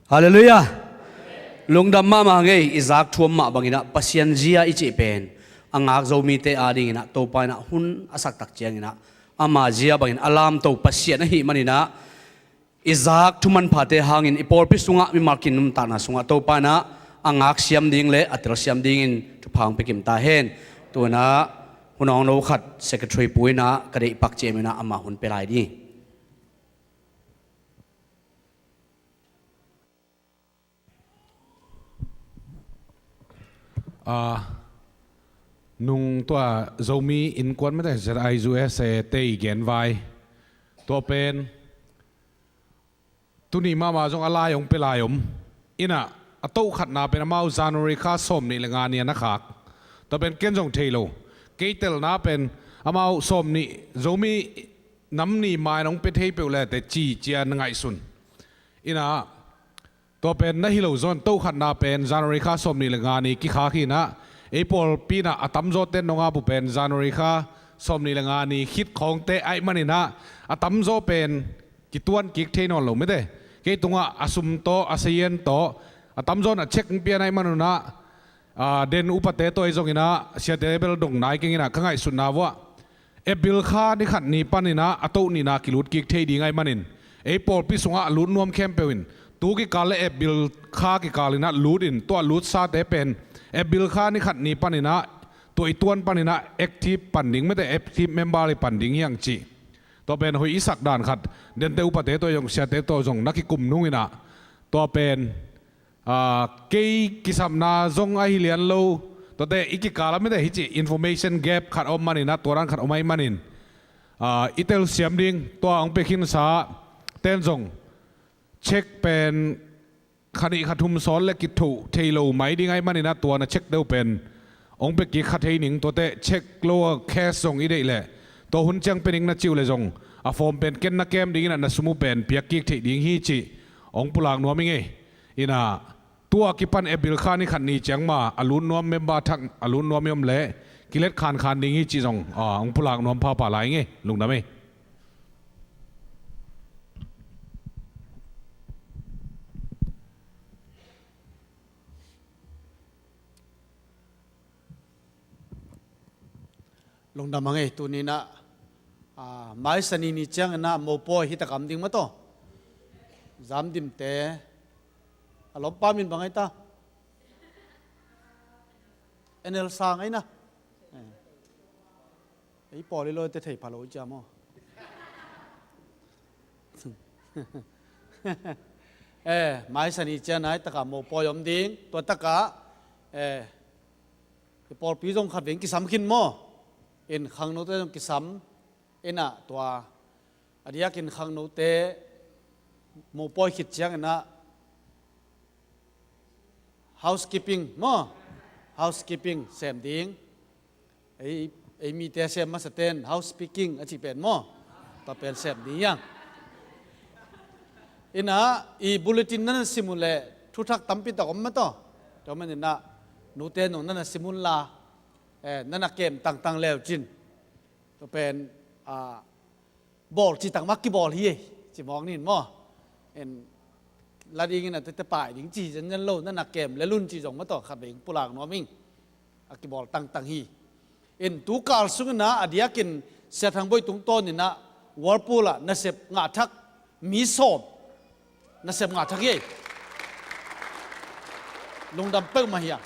Hallelujah. Lungdam ma ma ngai izak thuam ma bangina pasien zia ichi pen angak zomi te ading ina to pa na hun asak tak chiang ina ama zia bangin alam to pasien hi manina izak thuman phate hangin ipor pi sunga mi markin num ta na sunga to pa na angak siam ding le atir siam ding in thu phang pekim ta hen tu na hunong no khat secretary puina kare pak chemina ama hun pelai di nung tua zomi in kwanไม่ได้จะไอจูเอสเตย์เกนไวตัวเป็นตุนีมาจงอะไรยงเปลายมอินะอัตโตขัดนาเป็นมาจานริคาสมนี่ละงานเนี่ยนักขักตัวเป็นเกนจงเทโลเกตเตลนาเป็นมาสมนี่zoมีน้ำนี่มาน้องเป็นเทเปลเลยแต่จีเจียนไงสุนอินะตัวเป็นนักฮิโลซอนโตขัดนาเป็นจานริคาสมนี่ละงานนี่กิขาขีนะไอ้พอลปีน่ะอัตมโจเต้นน้องอาบุเป็นจานริคาสมนี่ละงานนี่คิดของเตะไอ้มันนี่นะอัตมโจเป็นกิตวนกิกเทนอนหลงไม่ได้เกตุงะอาสุมโตอาเซียนโตอัตมโจน่ะเช็คเปียนไอ้มันนะเดนอุปเตโตไอ้จงอินะเสียเตเบลดงนายกิงอินะข้างไอ้สุดนาวะเอบิลคานี่ขัดนี่ปันนี่นะอัตโตนี่นะกิลุดกิกเทดีไงมันนินไอ้พอลปีสงะลุดนวมเข้มเปวินตูกิกาเลเอบิลคากิกาลินะลูดินตัวลูดซาเตเป็นเอบิลคานี่ขัดนี่ปันนี่นะตัวไอตัวนปันนี่นะแอคทีฟปันดิ้งไม่ได้แอคทีฟเมมเบอร์เลยปันดิ้งยังจีตัวเป็นหอยอิสักด่านขัดเดินเตอุปเตตัวยงเสียเตตัวจงนักกิกุมนุ่งอินะตัวเป็นเกย์กิสามนาจงไอฮิเลียนโลตัวเตอีกิกาลไม่ได้ฮิจิอินโฟเมชันแกปขัดออกมานี่นะตัวรันขัดออกมาอีมันนินอิตาลีเสียมดิ้งตัวอังเปคินซาเต้นจงเช็คเป็นคดีขัดทุมซ้อนและกิจถูเทโลไม่ดีไงมันนี่นะตัวนะเช็คเดียวเป็นองค์เปกิขัดเทนิงตัวเตะเช็คโลแค่ส่งอีได้แหละตัวหุ่นจังเป็นอิงนะจิวเลยจงอาฟอมเป็นเกนนักเกมดิ้งนะสมุเป็นเปียกิกเทดิ้งฮีจิองค์ปุลางนัวมิงเออินะตัวกิปันเอบิลคานี่ขัดนี่จังมาอลุนนัวเมมบาทักอลุนนัวเมมเละกิเลสคานดิ้งฮีจิจงองค์ปุลางนัวพาป่าไหลเงลุงนะเมลงดำมังเอตัวนี้นะไม้สนีนี่จังนะโมปอยฮิตกรรมดิ้งมาต่อจำดิมเตะลบป้ามินบังไงตาเอ็นเอลสางไงนะไอ้ปอเลยเลยแต่ไทยพาโลจ้ามอไม้สนีจังนะตะกะโมปอยอมดิ้งตัวตะกะปอปีจงขัดเวงกิสามขินมอเอ็นขังโนเตจงกิสัมเอ็น่ะตัวอดียกินขังโนเตโมปอยขิดเจียงนะ housekeeping มั้ง housekeeping เสมดิ้งไอ้มีแต่เสมมาสเตน housekeeping อาชีพเป็นมั้งต่อเป็นเสมดิ้งยังเอ็น่ะอีบุลเลตินนั้นสิมุลเล่ทุกทักตั้มปิดตอกมาต่อแต่มันเนี่ยนะโนเตนนั้นสิมุลลานั่นนักเกมต่างๆแล้วจินก็เป็นบอลจีต่างมักกี่บอลเฮียจีมองนี่มั้งเอ็นลาดีกันนะแต่ป่ายดิ้งจีจันยันโลนั่นนักเกมและรุ่นจีจงมาต่อขัดเองปุลางน้อมิงกี่บอลต่างๆฮีเอ็นตูกาลสุงนะอดียกินเสียทางบอยตุงต้นนี่นะวอลปูล่ะน่าเสพงาทักมีสอบน่าเสพงาทักเย่ลงดำเปิ้ลมาเฮีย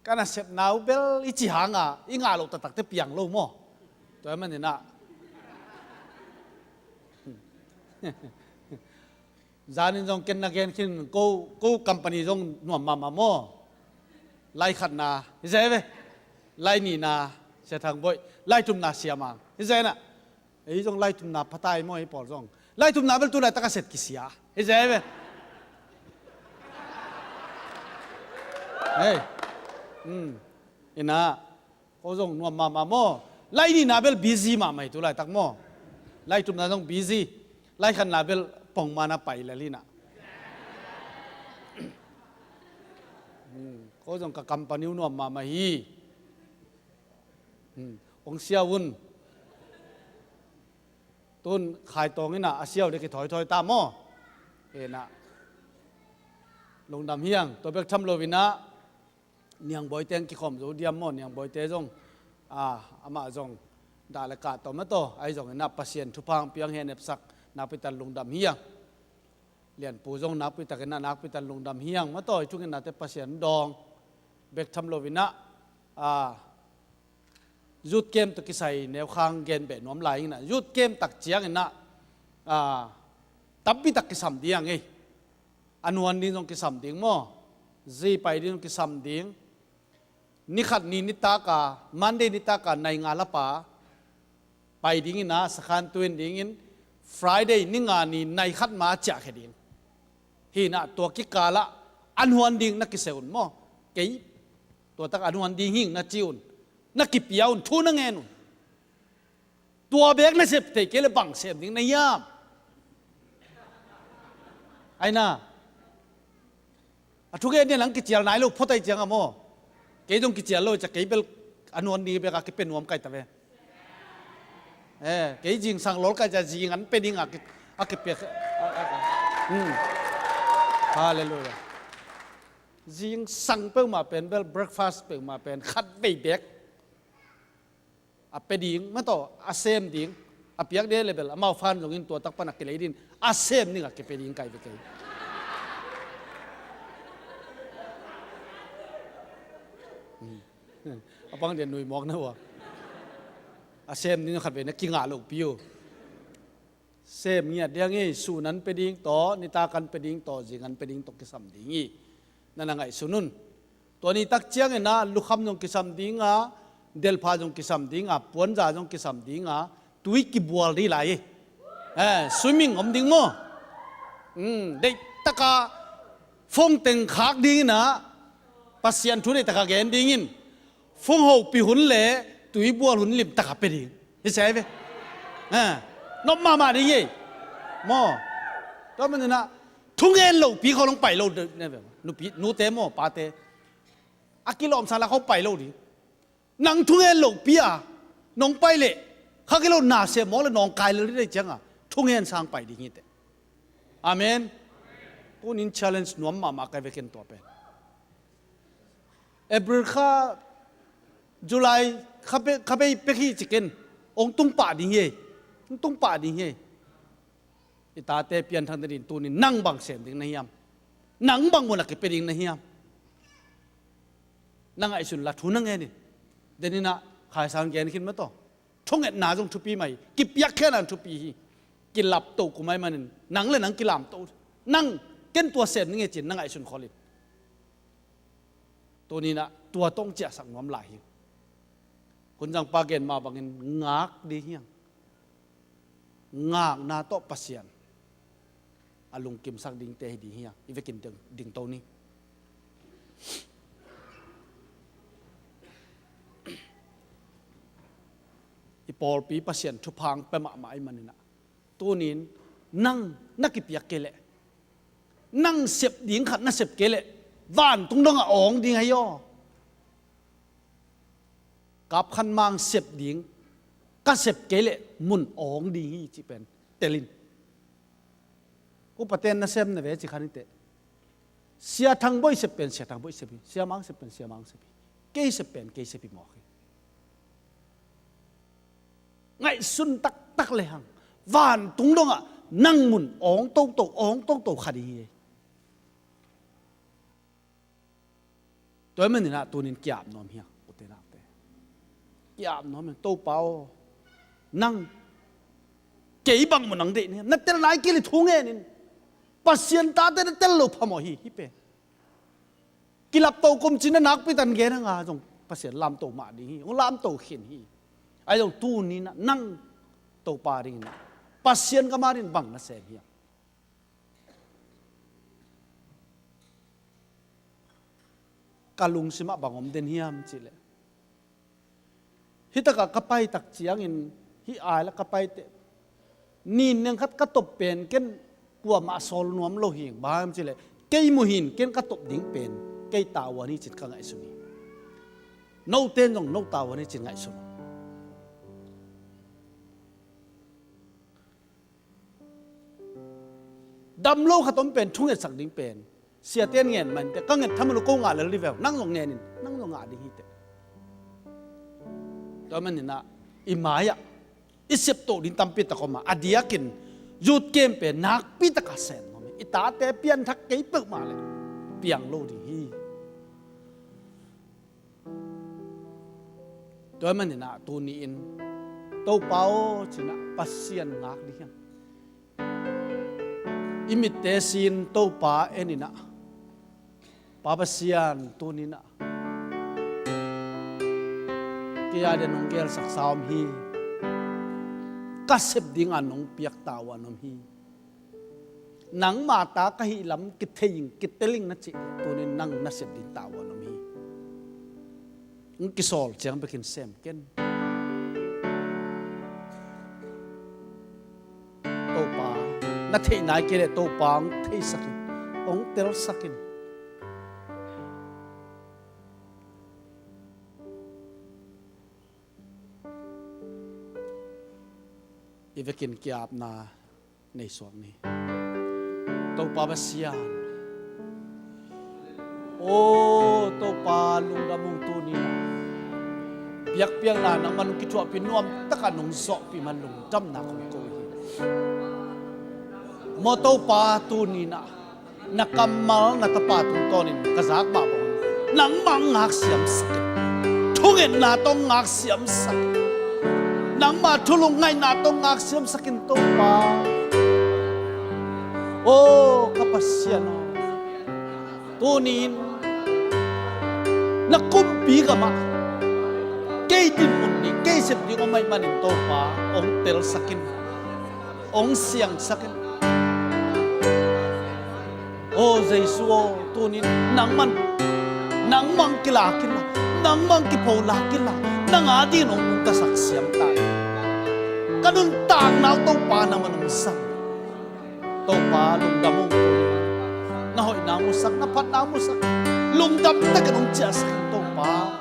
การเสพนาวเบลอิจิหางอิงาโลตักเตเปียงโลมั้งตัวมันเนี่ยนะจานินจงเกนนักเกนขึ้นกูคัมพานีจงหน่วมมาโม่ไล่ขัดนาเห็นไหมไล่นี่นาเสียทางบ่อยไล่ทุ่มนาเสียมังเห็นไหมนะไอ้จงไล่ทุ่มนาพัตายมั่วไอ้ปอลจงไล่ทุ่มนาเป็นตัวไล่ตะกเสร็จกิเสียเห็นไหมเฮ้ย เห็นนะเขาส่งนวมมาโมไล่นี่นาเบลบีซีมาไม่ตัวไล่ตักโมไล่ทุกนาต้องบีซีไล่ขันนาเบลปองมานาไปแล้วลีน่ะเขาส่งกับกัมปานิวนวมมาฮีองเสียวุนต้นขายตรงนี่นะอาเซียวเด็กถอยตามโมเห็นนะลงดำเฮียงตัวเบกทำโลวินะเนียงบอยเตงกิคอมโจเดียมโมเนียงบอยเตจงอามาจงดาลกาตัวมาโตไอจงนับเปอร์เซ็นต์ทุพังเพียงเห็นเอฟสักนับไปตันลงดำเฮียงเรียนปูจงนับไปตันนับไปตันลงดำเฮียงมาโตจุกันนับแต่เปอร์เซ็นต์ดองเบกทำโลวินะยุดเกมตะกี้ใส่แนวข้างเกณฑ์แบบน้อมไหลนะยุดเกมตักเจียงนะตับบิตักกิสัมเดียงไงอันวันนี้ต้องกิสัมเดียงมั้งจีไปนี้ต้องกิสัมเดียงนิขัดนี้นิตากามันเดนิตากาในงานละป่าไปดิ้งนะสักการตัวดิ้งFriday นี่งานนี้ในขัดมาจากเหดิ้งฮีน่ะตัวกิกาละอันวันดิ้งนักกิเสอุนมั้งเกยตัวตักอันวันดิ้งหิงนักจิอุนนักกิปยาอุนทูนังเงินตัวเบกนั่นเสพเตะเกลบังเสพดิ้งในยามไอ้น่ะทุกอย่างเนี่ยหลังกิจยาไหนลูกพ่อไตเจียงอะโมเกยต้องกิจยาโลจะเกยเป็นอนุวันดีเบกกิเป็นนวมไก่ตะเวเกยจิงสังโลกจะจิงอันเป็นดิ่งอะกิเปียฮาเลลูยาจิงสังเปิลมาเป็นเบลเบรคฟาสต์เปิลมาเป็นคัดเบย์เบกอะเป็นดิ่งมันต่ออาเซมดิ่งอะเปียกเดลเบลมาฟันตรงนี้ตัวตักปนักกิเลดินอาเซมนี่ก็กิเป็นดิ่งไก่เบกเอาปังเดียนหนุ่ยมองนะวะอาเซมนี่ขัดเป็นนักกิงอาลูกพิวเซมเนี่ยเดี๋ยวงี้สูนั้นไปดิ้งต่อนิตากันไปดิ้งต่อจิงันไปดิ้งตกกิสัมดิ้งอีนั่นไงสุนุนตัวนี้ตักเจียงนะลูกคำจงกิสัมดิ้งอ่ะเดลพาจงกิสัมดิ้งอ่ะปวนจ่าจงกิสัมดิ้งอ่ะตุยกิบัวดีไหลสวิมมิ่งอมดิ้งมั้งเด็กตะกาฟงเต็งขากดิ้งนะปัสยันทุเรตะกาเกนดิ้งินฟงหกปีหุ่นเล่ตุยบัวหุ่นลิมตะกาเป็ดยิ่งใช่ไหมนบมาดิยี่มอแล้วมันนะทุ่งเงินโลปีเขาลงไปโลเนี่ยแบบนูปีนูเตมอปาเตอากิโลอมซาลาเขาไปโลดินังทุ่งเงินโลปีอ่ะน้องไปเลยข้ากิโลหนาเสียมองแล้วน้องกายเลยได้จังอ่ะทุ่งเงินสร้างไปดิงี้เตอาเมนตัวนี้ challenge นวมมาใครไปเกินตัวเป็นเอบริข้าจุลัยข้าไปขี้จิกินองตุ้งป่าดิ่งเย่ตุ้งป่าดิ่งเย่อิตาเตเปียนทางดินตัวนี้นั่งบังเสียมดิ่งในยามนั่งบังบนหลักเป็นดิ่งในยามนั่งไอสุนละทุนนั่งเงินนี่เดี๋ยวนี้นะขายสารแกนขึ้นมาต่อช่องเอ็ดหนาจงทุปีใหม่กิบยักแค่นั้นทุปีกินหลับโตกูไม่มาหนึ่งนั่งเลยนั่งกินหลับโตนั่งเก้นตัวเสียมนี่ไงจินนั่งไอสุนคอลินตัวนี้นะตัวต้องเจ้าสังน้ำไหลคนจังปาเกนมาบางเงินงักดีเฮียงงักนาโตปัสยันอาลุงกิมสักดิ่งเตะดีเฮียงอีเวกินดิ่งโตนี้อีปอลปีปัสยันทุพังไปมาไม้มันนี่นะตัวนี้นั่งนักกิปยักเกลนั่งเสพดิ่งขัดนั่งเสพเกลว่านตุ้งดงอ่องดิ่งให้ย่อกับขันมังเสพดิ่งก็เสพเกลมุนอ่องดิ่งให้จีเป็นเตลินกูปะเตนนั่นเสพนั่นเวจิขันนี่เตเสียทางบ่อยเสพเป็นเสียทางบ่อยเสพเสียมังเสพเป็นเสียมังเสพเกยเสพเป็นเกยเสพหมอกไงสุนตักเลยหังว่านตุ้งดงอ่ะนั่งมุนอ่องโตอ่องโตขัดดีตัวมันนี่นะตัวนี้กียบน้อมเฮียอุตนาเตกียบน้อมมันโตเปล่านั่งเกี่ยบังมันนังเดเนี่ยนั่นเตลไหนกิเลทุ่งเงินปัสยันตาเตลเตลโลพมอฮีฮิเปกิลับโตกุมจินนักไปตันเกนังอาจงปัสยันลามโตมาดีฮีองลามโตเขียนฮีไอ้จงตู้นี้นะนั่งโตปาริงนะปัสยันก็มารินบังนะเสียเฮีย kalung sima bangom den hiam chile hitaka kapai tak chiang in hi ai la kapai te nin nang khat ka top pen ken kwa ma sol nuam lo hing bam chile kei mu hin ken ka top ding pen kei tawani chit ka ngai suni no ten jong no tawani chit ngai suni dam lo khatom pen thung et sak ding pen sia ten ngen man te ka nget thamlu ko nga le rivel nang jong nen nang jong nga ding hi te to man ni na imaya isep to din tampi ta ko ma adiakin yut kem pe nak pi ta ka sen no ita te pian thak kei pek ma le piang lo ding hi to man ni na tu ni in to pao china pasian ngak di hiam imit te sin to pa enina papasian tunina kaya de nong gel sak saum hi kasep ding anong piak tawanom hi nang mata ka hi lam kithing kiteling na chi tunin nang nasep din tawanom hi ng kisol chang bekin sem ken to pa na thei nai ke to pang thei sakin ong tel sakin ivekin kiap na nei suak ni to pa basian o to pa lungdamung tu ni piak piang na nang manung kichwa pinuam takanung so pi manung jam na ko ko hi mo to pa tu ni na nakamal na tapatun tonin kazak ba bon nang mang ngak siam sakit thungen na tong ngak siam sakit nang ma thulung ngai na tong ngak siam sakin to pa o kapasiano tunin nakumpi ka ma kay din mo ni kay sep di ko may manin to pa ong tel sakin ong siang sakin o Jesus tunin nang mang kilakin la nang mang kipaulakin la nang adi nung kasaksiam tayo kanun tang na to pa naman ang sang to pa lungdamong nahoy na musak napat na musak lungdam na kanong tiyas to pa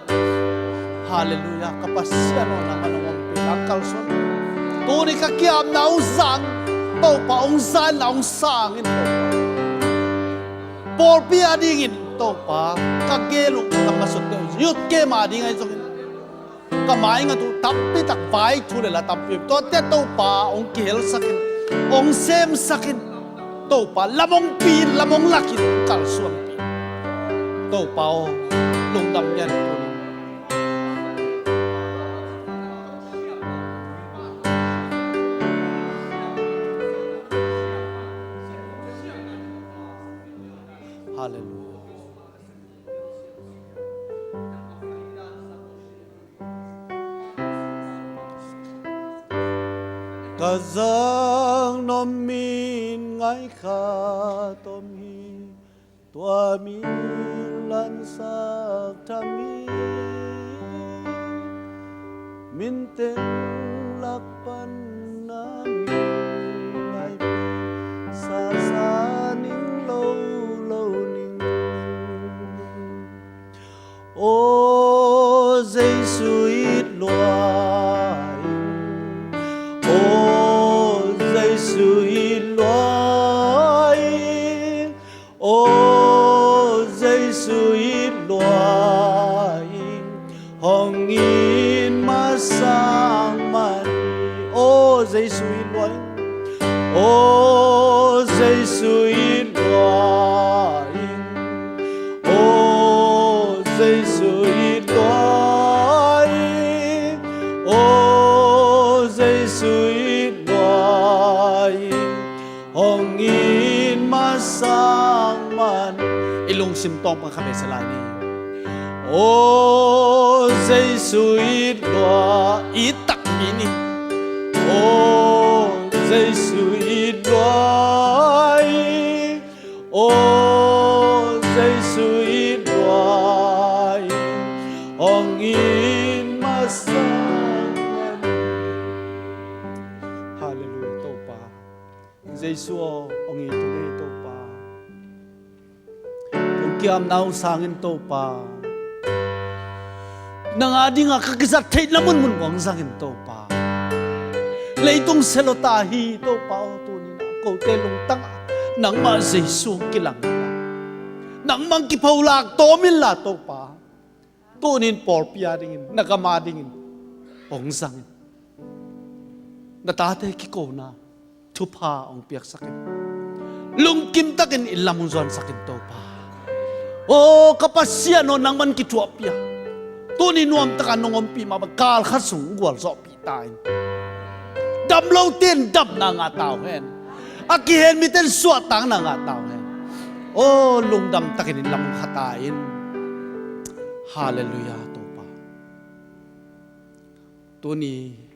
hallelujah kapasyan o naman ang pilang kalson tuni kakiam na usang to pa ungsan na unsangin to por piadingin to pa kagelong kamasot ko yut ke madingay songin kamay nga tu tapi tak pai tu le la tapi to te to pa ong kel sakin ong sem sakin to pa lamong pin lamong lakin kal suam pin to pa o lungdam yan hallelujah kazang nomin ngai kha tom hi tua mi lan sak thami min ten lakpan na mi ngai sa sa ning lo lo ning o Giêsu ít loài o Giêsu ít loài o Giêsu ít loài hồng in ma sang man o Giêsu ít loài o Giêsu ít loài o Giêsu ít loài o Giêsu ít loài hồng in ma sang man ilong simptom ang kami sa lani o Giêsu ít loài itak ini o Giêsu ít loài o Giêsu ít loài Giêsu ông ấy tu này tu pa ông kiam nau sangin tu pa nang ading ka kisat thait namun mun wang sangin tu pa leitung selota hi tu pa tu ni na ko te lung tang nang ma Giêsu kilang nang mang ki paulak to min la tu pa tu nin por pia dingin nakama dingin ong sangin natate ki ko na thupa ong piak sakin lung kim takin ilamung zon sakin to pa o kapasya no nang man ki thua pia tu ni nuam takan nongom pi ma kal khasung gwal zo pi tain dam lo tin dam na nga taw hen aki hen mi ten suat tang na nga taw hen o lung dam takin ilamung khatain hallelujah to pa tu ni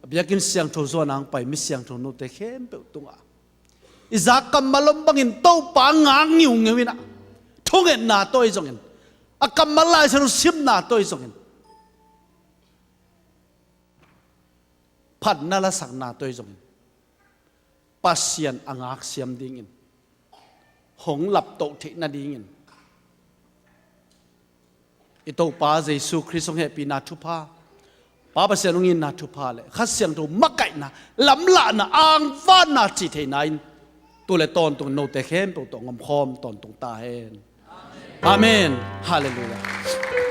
biakin siang tho zo nang pai mi siang tho no te khem pe tunga izakam malom bangin to pa ngang ngiu ngewina thongen na toy zongen akam malai sanu sim na toy zongen phat na la sak na toy zongen pasian angak siam dingin hong lap to the na dingin ito pa Jesu Christ ong happy na thupa Papa siya nung na tupale, kasyang to makay na, lamla na, ang fan na chitay na in, tule ton tong no te hem, tong ngom ton tong tahen. Amen. Hallelujah.